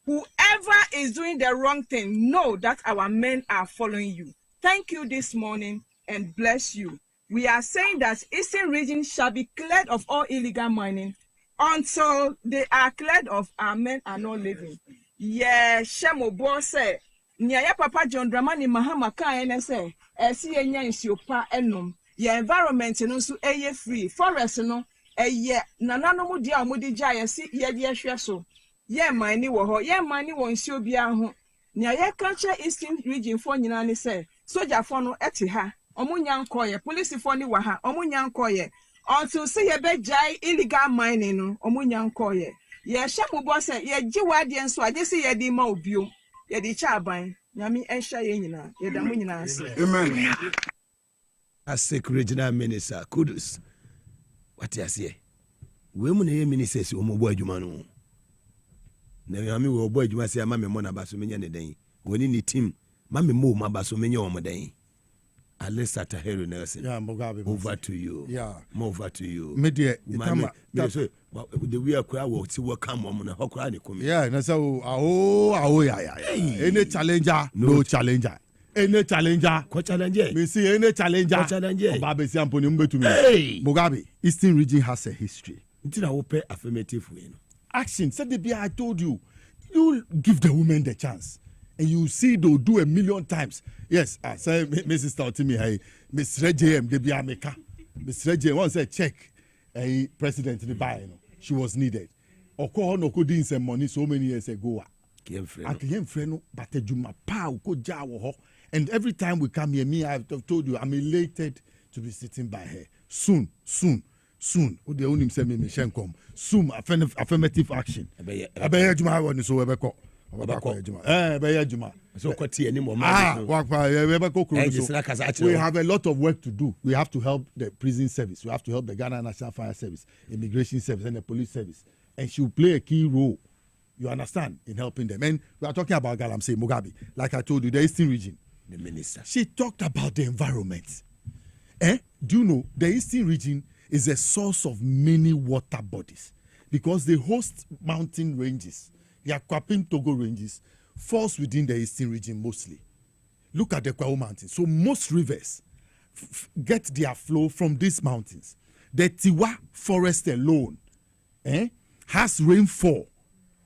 Whoever is doing the wrong thing, know that our men are following you. Thank you this morning and bless you. We are saying that Eastern region shall be cleared of all illegal mining until they are cleared of. Our men are not living. Yeah, Shemo Bose, Nyaya Papa John Dramani Mahama Ka NSA, SC Nyansiopa Enum, your environment no so free, forest no, Nanano Mudia Mudi Jaya, see ye so. Yeah, money wo yeah, money won't show be a home. Nyaya culture Eastern region for Nani say, Soja for no etiha, Omunyan koye, police for ni waha, Omunyan koye, until see a bed jai illegal mining, Omunyan koye. Ye shamu boss, ye jiwadian so I just see ye di mobile, ye di chabine, Yami Esha Yenina, ye damunina. Amen. As regional minister, Kudus. What you say? Women here ministers, Omoboy Jumano. Na yami wo boy djuma se ama me mo na baso menya ne den woni ni team ma me mo ma baso menya o mo den Alisa Taheru Nelson. Yeah, Mugabe. Over to you. Yeah. Over to you. Media the way I will see what come on a hokra ni kumi. Yeah, na so yeah. Any challenger, no challenger. Any challenger, ko challenger. Me see any challenger. Mugabe si amponi mbetu me. Hey, Mugabe, Eastern region has a history. Until I will pay affirmative way. Action. Said the I told you, you give the women the chance, and you see they'll do a million times. Yes, I say, Mrs. Tautimi, hey, Miss JM, the Biameka, Miss JM, once said check, a president in the buy, she was needed. Oko no could in some money so many years ago. At the end, friend, but the Juma Pau could jaw. And every time we come here, me, I've told you, I'm elated to be sitting by her. Soon. Who the only say me Shenkom. Soon affirmative action. Abeye Juma won so ebeko. Abeye Juma. So kwati any more. We have a lot of work to do. We have to help the prison service. We have to help the Ghana National Fire Service, Immigration Service, and the police service. And she will play a key role. You understand, in helping them. And we are talking about Galamsey Mugabe. Like I told you, the Eastern region. The minister. She talked about the environment. Do you know the Eastern region is a source of many water bodies because they host mountain ranges. The Akwapim Togo ranges falls within the Eastern region mostly. Look at the Kwao Mountains. So most rivers get their flow from these mountains. The Tiwa forest alone has rainfall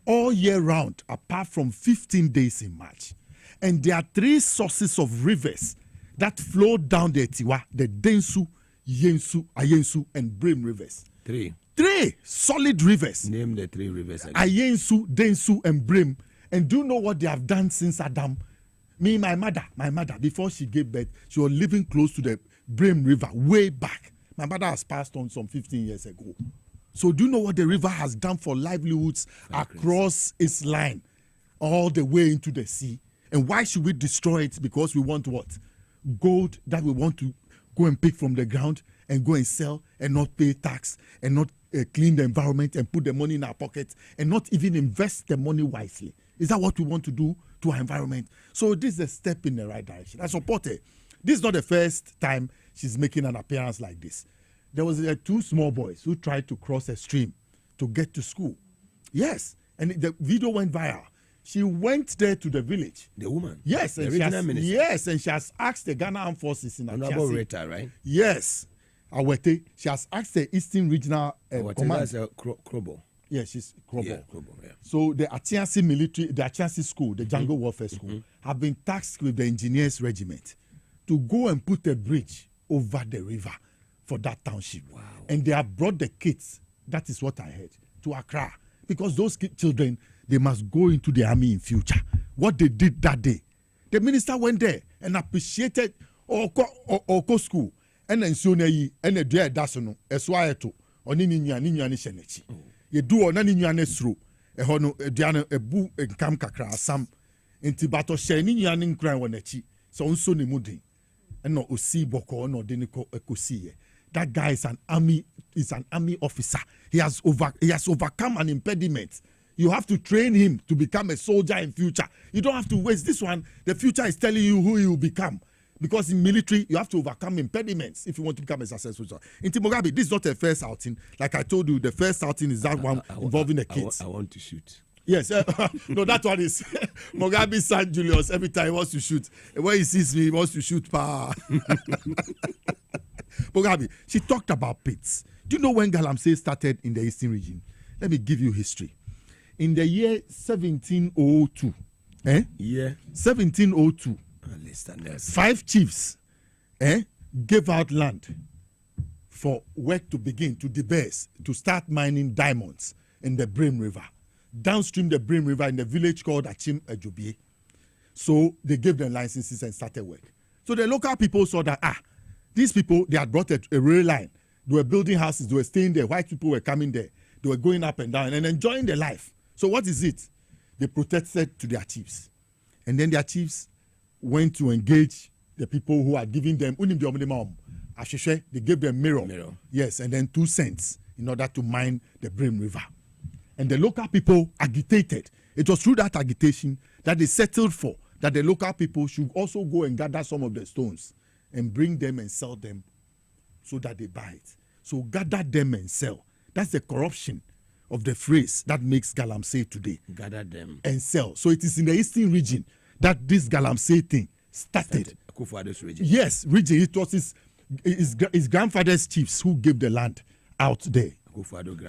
all year round apart from 15 days in March. And there are 3 sources of rivers that flow down the Tiwa, the Densu, Yensu, Ayensu, and Brim rivers. 3 solid rivers. Name the 3 rivers again. Ayensu, Densu, and Brim. And do you know what they have done since Adam? My mother, before she gave birth, she was living close to the Brim River way back. My mother has passed on some 15 years ago. So do you know what the river has done for livelihoods across its line, all the way into the sea? And why should we destroy it? Because we want what? Gold that we want to go and pick from the ground and go and sell and not pay tax and not clean the environment and put the money in our pockets and not even invest the money wisely. Is that what we want to do to our environment? So this is a step in the right direction. I support her. This is not the first time she's making an appearance like this. There was 2 small boys who tried to cross a stream to get to school. Yes, and the video went viral. She went there to the village. The woman? Yes. The regional minister? Yes, and she has asked the Ghana Armed Forces in Honorable Rita, right? Yes. Awete. She has asked the Eastern Regional Command. That's a Krobo. Yes, she's Krobo. Yeah, Krobo, yeah. So the Atiasi military, the Atiasi school, the Jungle Warfare School, have been tasked with the engineers regiment to go and put a bridge over the river for that township. Wow. And they have brought the kids, that is what I heard, to Accra. Because those children, they must go into the army in future. What they did that day, the minister went there and appreciated Oko school. And then so and the dear Dasono, as why to on in Shenechi. You do on any through a hono, a diana, a boo, and cam kakra, some intibato sheni yanin cry on a chi, so also ni mudi. And no Osi Boko, no Denico Ekosi. That guy is an army officer. He has overcome an impediment. You have to train him to become a soldier in future. You don't have to waste this one. The future is telling you who you will become. Because in military, you have to overcome impediments if you want to become a successful soldier. In Mugabe, this is not a first outing. Like I told you, the first outing is that one involving the kids. I want to shoot. Yes. No, that one is Mugabe's son, Julius. Every time he wants to shoot. When he sees me, he wants to shoot power. Mugabe, she talked about pits. Do you know when Galamsey started in the Eastern region? Let me give you history. In the year 1702, Yeah. 1702, 5 chiefs gave out land for work to begin, to De Beers, to start mining diamonds in the Brim River. Downstream the Brim River in the village called Achim Ejobie. So they gave them licenses and started work. So the local people saw that, these people, they had brought a rail line. They were building houses, they were staying there. White people were coming there. They were going up and down and enjoying their life. So what is it? They protested to their chiefs. And then their chiefs went to engage the people who are giving them, they gave them mirror. Yes, and then 2 cents in order to mine the Brim River. And the local people agitated. It was through that agitation that they settled for that the local people should also go and gather some of the stones and bring them and sell them so that they buy it. So gather them and sell. That's the corruption of the phrase that makes Galamsey today. Gather them. And sell. So it is in the Eastern region that this Galamsey thing started. Region. Yes, region. It was his grandfather's chiefs who gave the land out there.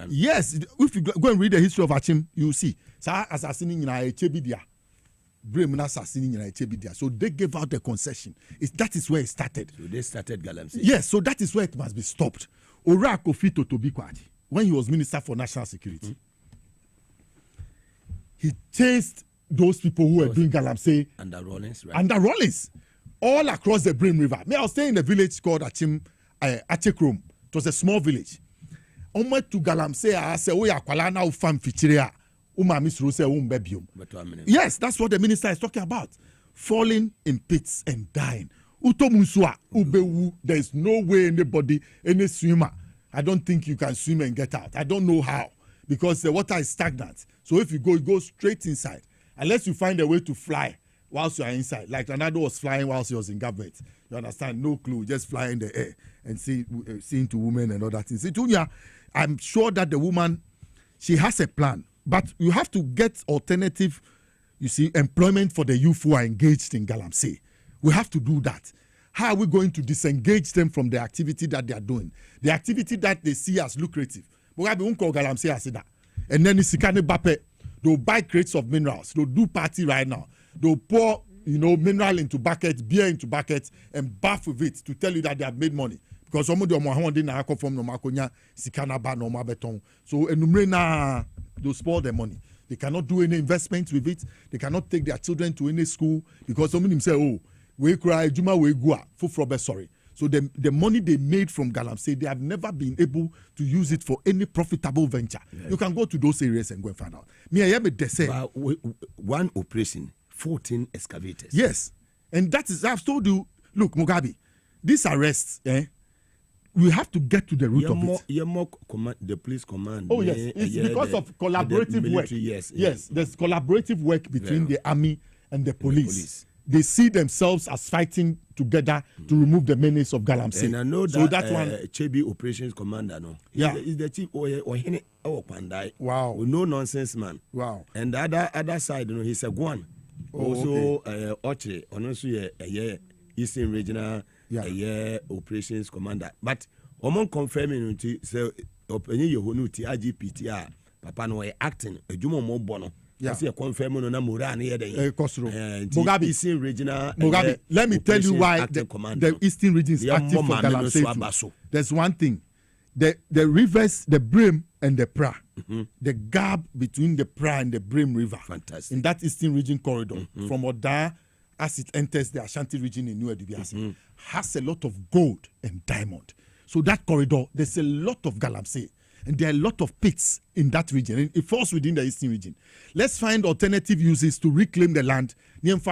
Yes, if you go and read the history of Achim, you will see. So they gave out the concession. That is where it started. So they started Galamsey. Yes, so that is where it must be stopped. Ora Kofi Totobi Kwadi, when he was Minister for National Security, he chased those people who were doing Galamsey under Rollins, right? Under Rollins, all across the Brim River. I was staying in a village called Achekrom. It was a small village. Oma to Galamsey, I said, "Oh yeah, Kwalana ufam fichiria, umamis rose umbebium." Yes, that's what the minister is talking about. Falling in pits and dying. Utomusua ubewu. There is no way anybody, any swimmer. I don't think you can swim and get out. I don't know how, because the water is stagnant. So if you go straight inside, unless you find a way to fly whilst you are inside. Like Ronaldo was flying whilst he was in government. You understand? No clue, just fly in the air and seeing to women and all that things. I'm sure that the woman, she has a plan, but you have to get alternative, employment for the youth who are engaged in Galamsey. We have to do that. How are we going to disengage them from the activity that they are doing? The activity that they see as lucrative. And then they'll buy crates of minerals. They'll do party right now. They'll pour, mineral into buckets, beer into buckets, and bath with it to tell you that they have made money. Because some of them are from Nomakonya, Sikanaba, Noma Beton. So they'll spoil their money. They cannot do any investment with it. They cannot take their children to any school because some of them say, we cry, Juma, we go, sorry. So the money they made from Galamsey, they have never been able to use it for any profitable venture. Yeah. You can go to those areas and go and find out. One operation, 14 excavators. Yes. And that is, I've told you, look, Mugabe, these arrests, we have to get to the root of it. The police command. Oh, yes. It's because of collaborative work. Yes. There's collaborative work between the army and the police. they see themselves as fighting together to remove the menace of Galamsey. And I know that, so that one, Chebi operations commander, no, he's the chief or Pandai. Wow, no nonsense man. Wow, and the other side, he's a Guan. Also, Oche, honestly, a Eastern Regional operations commander. But among confirming so open your Hunuti IGPTR, Papa no acting a Jumo mo bono. Yes, you confirm on a Muran here. Mugabe Eastern Regional. Mugabe, let me tell you why the Eastern region is active for Galamsey. There's one thing. The rivers, the Brim and the Pra, the gap between the Pra and the Brim River, fantastic, in that Eastern region corridor, from Oda as it enters the Ashanti region in New Edibiasi, has a lot of gold and diamond. So that corridor, there's a lot of Galamsey, and there are a lot of pits in that region, and it falls within the Eastern region. Let's find alternative uses to reclaim the land. Let's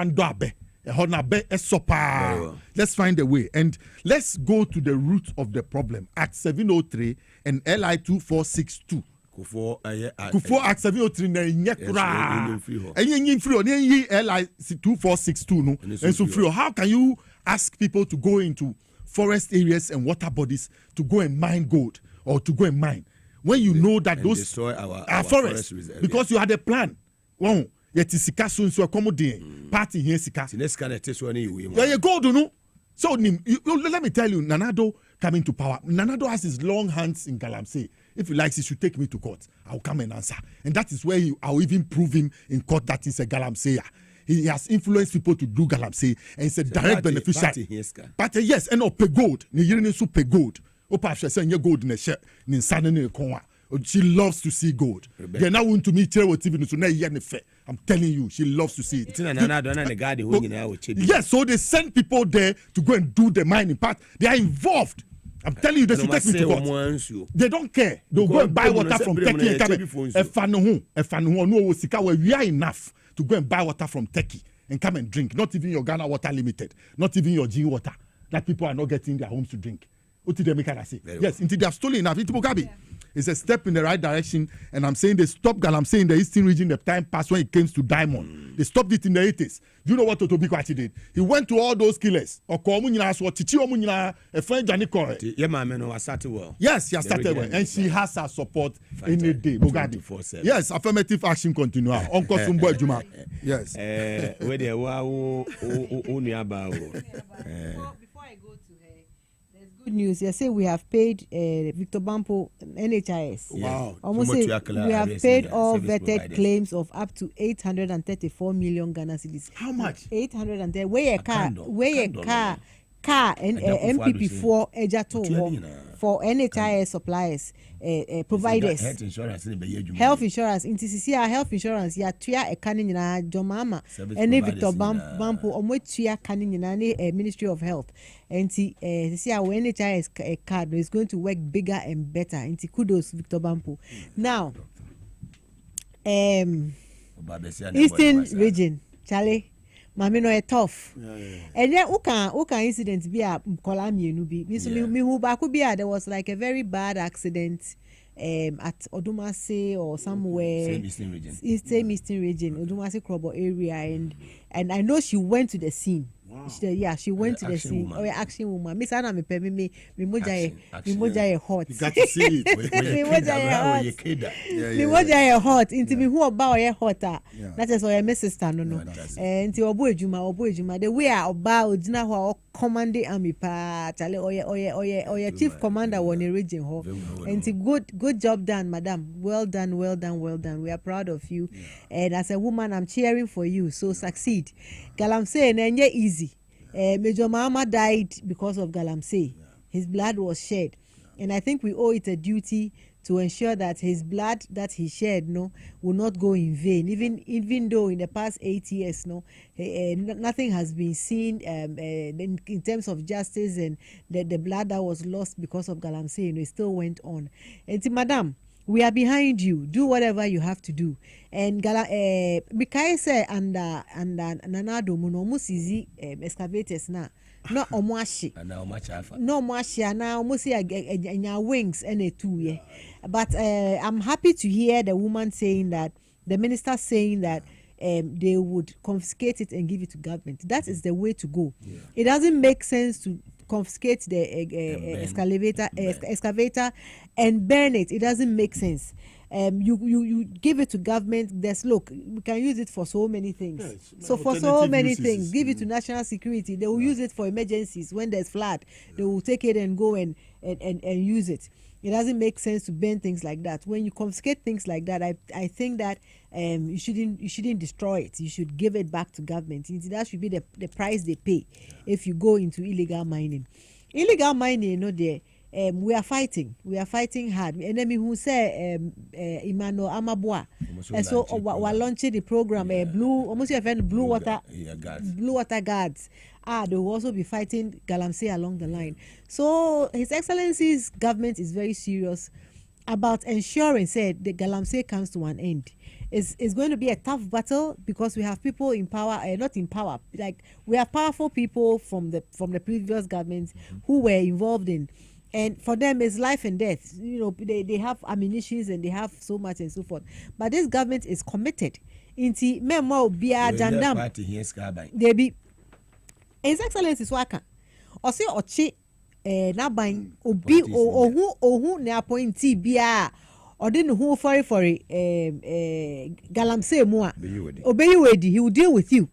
find a way, and let's go to the root of the problem. Act 703 and LI 2462. Kufo Act 703 na nyekura. Enyin free on LI 2462 no. And so free. How can you ask people to go into forest areas and water bodies to go and mine gold or to go and mine when you know that those destroy our forests because you had a plan? Wow. Yet sika so nso accommodate party here sika. Yeah, gold no. So let me tell you, Nanado coming to power. Nanado has his long hands in Galamsey. If he likes, he should take me to court. I'll come and answer. And that is where I'll even prove him in court that he's a Galamseyer. He has influenced people to do Galamsey, and he's a direct beneficiary. But yes, and pay gold. Ni so pay gold. Opa say gold in a share. Ni sana ni konwa. She loves to see gold. They now want to meet her with TV. So now I'm telling you, she loves to see it. Yes, so they send people there to go and do the mining part. They are involved. I'm telling you, they should take me to court. They don't care. They'll go and buy water from Turkey and come. We are enough to go and buy water from Turkey and come and drink. Not even your Ghana Water Limited. Not even your G Water. That people are not getting in their homes to drink. Yes, until they have stolen enough. It's a step in the right direction, and I'm saying they stopped Galamsey in the Eastern region the time past when it came to diamond. They stopped it in the 80s. Do you know what Otobi Kwachi did? He went to all those killers. Yes, she has started well, and she has our support in the day. Yes, affirmative action continue. Uncle Sumbo Juma. Yes. News. You say we have paid Victor Bampo NHIS. Wow. Almost we have paid all vetted claims of up to 834 million Ghana cedis. How much? 830. Where a car and MPP4 Ejato for NHIS suppliers providers. Health insurance. In TCC health insurance. Ya tuya ekanin na Jomama. Any Victor Bampo omwetuya kanin na Ministry of Health. And see our NHIS card is going to work bigger and better. And kudos Victor Bampo. Now, Eastern region, Charlie. Mami no tough. And then uka incident be a kolami no be. So me who back be there was like a very bad accident at Odumase or somewhere same Eastern region, Odumase Krobo area, and I know she went to the scene. Wow. She went to the scene. Oh, action woman. Miss Anna me moja hot. You got to see it. Me moja hot. Inti me who about ye hotter. That is why my sister no. Inti obo ejuma. The way oba odina ho commanding army pa. Chale oye chief commander won the region ho. Inti good job done, madam. Well done. We are proud of you. And as a woman, I'm cheering for you. So succeed. Galamsey nenye easy. Major Mahama died because of Galamsey. His blood was shed, and I think we owe it a duty to ensure that his blood that he shed will not go in vain. Even though in the past 8 years nothing has been seen in terms of justice, and the blood that was lost because of Galamsey it still went on. And madam, we are behind you. Do whatever you have to do. And Mikaise and Nanado Muno Musizi excavators na no omwashi. No omwashi na omusi anya wings and a 2 year. But I'm happy to hear the woman saying that, the minister saying that they would confiscate it and give it to government. That is the way to go. It doesn't make sense to confiscate the excavator and burn it. It doesn't make sense. You give it to government. Look, we can use it for so many things. Yes, so for so many things, give it to national security. They will use it for emergencies. When there's flood, they will take it and go and use it. It doesn't make sense to burn things like that. When you confiscate things like that, I think that you shouldn't destroy it. You should give it back to government. That should be the price they pay if you go into illegal mining. Illegal mining, we are fighting hard. Enemy who say Emmanuel Amabua, and so we're launching the program. Blue water guards. They will also be fighting Galamsey along the line. So His Excellency's government is very serious about ensuring the Galamsey comes to an end. It's going to be a tough battle because we have people in power, not in power, like we have powerful people from the previous government who were involved in. And for them, it's life and death. They have ammunitions and they have so much and so forth. But this government is committed. Inti memo biya jandam. They be His Excellency Swaka. Ose ochi naban obi ohu ne appointee biya odin who for Galamsey mua. Obeyiwedi, he will deal with you.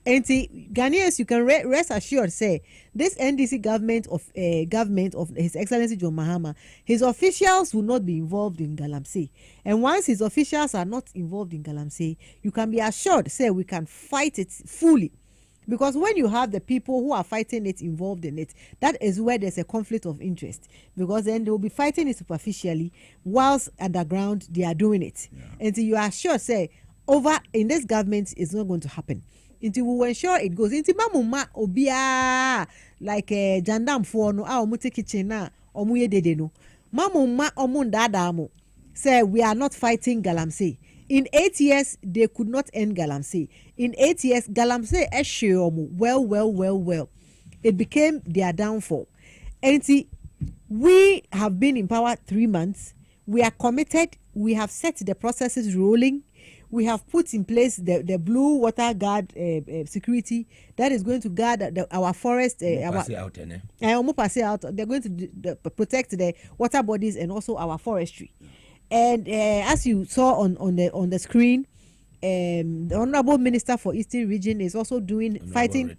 And Ghanaians, you can rest assured, say this NDC government of His Excellency John Mahama, his officials will not be involved in Galamsey. And once his officials are not involved in Galamsey, you can be assured, say we can fight it fully. Because when you have the people who are fighting it involved in it, that is where there's a conflict of interest. Because then they will be fighting it superficially, whilst underground they are doing it. Yeah. And you are sure, say, over in this government, it's not going to happen. Until we will ensure it goes into mamuma obia like jandam for no omuti kitchen na omuye dede no mamuma omundadamo say we are not fighting Galamsey. In 8 years they could not end Galamsey. In 8 years Galamsey eshomu well it became their downfall. And we have been in power 3 months. We are committed. We have set the processes rolling. We have put in place the blue water guard security that is going to guard our forest. They're going to protect the water bodies and also our forestry. And as you saw on the screen, the Honorable Minister for Eastern Region is also fighting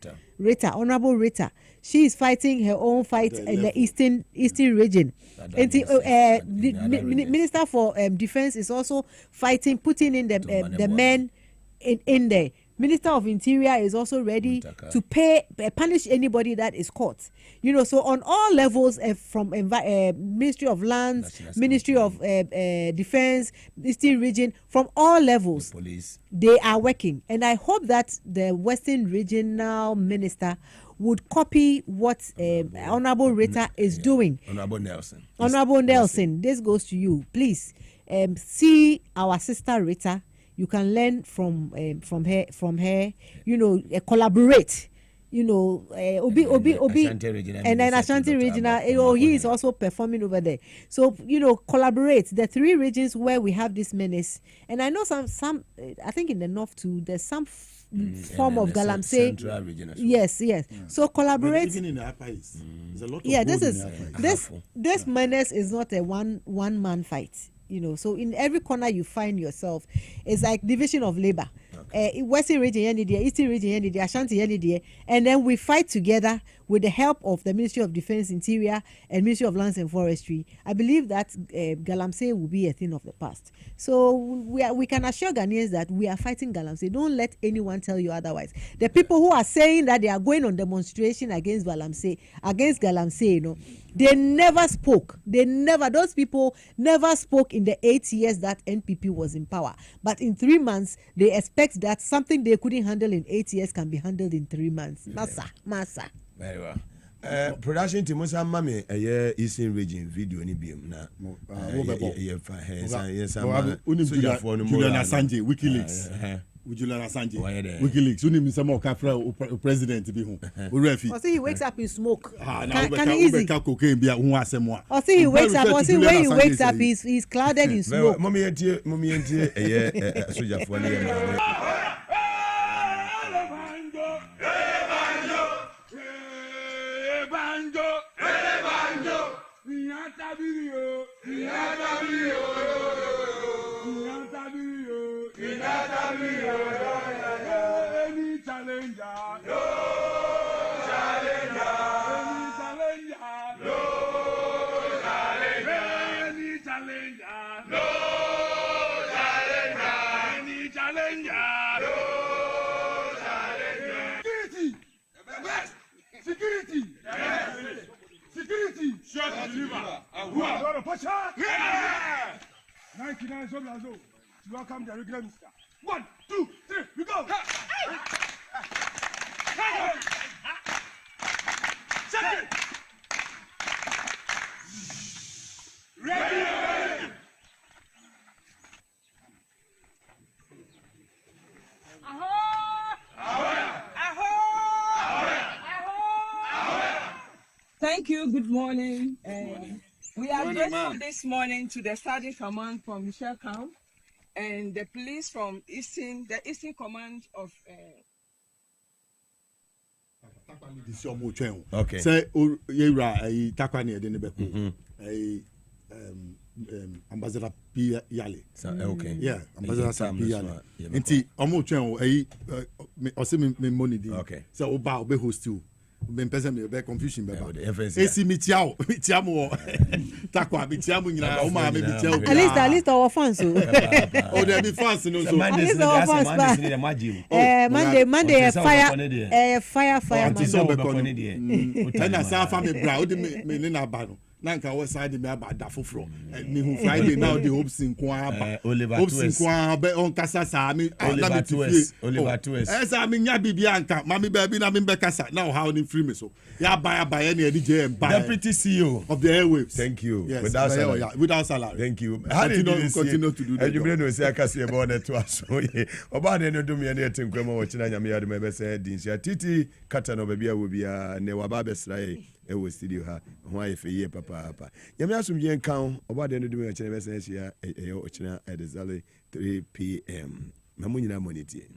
Honorable Rita. She is fighting her own fight in the Eastern Region. And the Minister for Defense is also fighting, putting in the men in there. Minister of Interior is also ready to punish anybody that is caught. So on all levels, from Ministry of Lands, Ministry of Defense, Eastern Region, from all levels, they are working. And I hope that the Western Regional Minister would copy what Honorable Rita is doing. Honorable Nelson, this goes to you. Please see our sister Rita. You can learn from her. Collaborate. Obi, and then Ashanti Regional. He is also performing over there. So collaborate. The 3 regions where we have this menace, and I know some. I think in the north too. There's some form of Galamsey. Yes. Yeah. So collaborate. Even in the Upper East, there's a lot of this menace is not a one man fight. So in every corner you find yourself, it's like division of labor. Western region, Eastern region, Ashanti, and then we fight together with the help of the Ministry of Defense, Interior, and Ministry of Lands and Forestry. I believe that Galamsey will be a thing of the past. So we can assure Ghanaians that we are fighting Galamsey. Don't let anyone tell you otherwise. The people who are saying that they are going on demonstration against Galamsey, they never spoke. Those people never spoke in the 8 years that NPP was in power. But in 3 months, they expect that something they couldn't handle in 8 years can be handled in 3 months. Massa. Very well. Production team was mame Eastern region video ni biom na Julian Assange WikiLeaks. Julian Assange WikiLeaks. Unim some more president bi hu. Or say he wakes up in smoke. Can easy. Or say he wakes up. Or say when he wakes up, he's clouded in smoke. Mommy, soja for Any challenger, no challenger. Any challenger, no challenger. Any challenger, no challenger. Security, security. Shut the liver. Who are going to push out? 99 soldiers. Welcome the regular minister. 1, 2, 3, we go. Second. Ready. Thank you. Good morning. We are grateful this morning to the Study Command from Michelle Camp and the police from the Eastern Command of. Okay. Say, you takwani edene beko. Ambassador P. Yale. Okay. Yeah, Ambassador P. Yale. Inti, omo chen ose me money di. Okay. So oba obe host you. Ben person me be confusion be ba. Esi mitiao takwa mitiamo nyina o ma me mitiao. At least our fans o. Oh, there be fans no so. At least our fans ba. Monday fire. And sa family bra o de me ni na ba no. Na nka wo side me abada foforo me hu Friday now the hopes in kwa ba hopes in kwa be on kasa sa me na me tifie Oliver Twist esa me nya bibia nka mami ba bi na me be kasa now how ni free me so ya buy any DJ Deputy CEO of the airwaves. Thank you. Yes, without salary. Thank you. How did you continue to do that? You no say akase about that to us. Oba de no do me na tinkwema wo china nyame yade me be say dinsia titi kata no ba bia wo bia ne wa ba be srai e wo studio ha ho aye fe ye papa nyame asum ye nkan oba de no do me china be say ya e o china at 3 p.m. na mo nyina monitie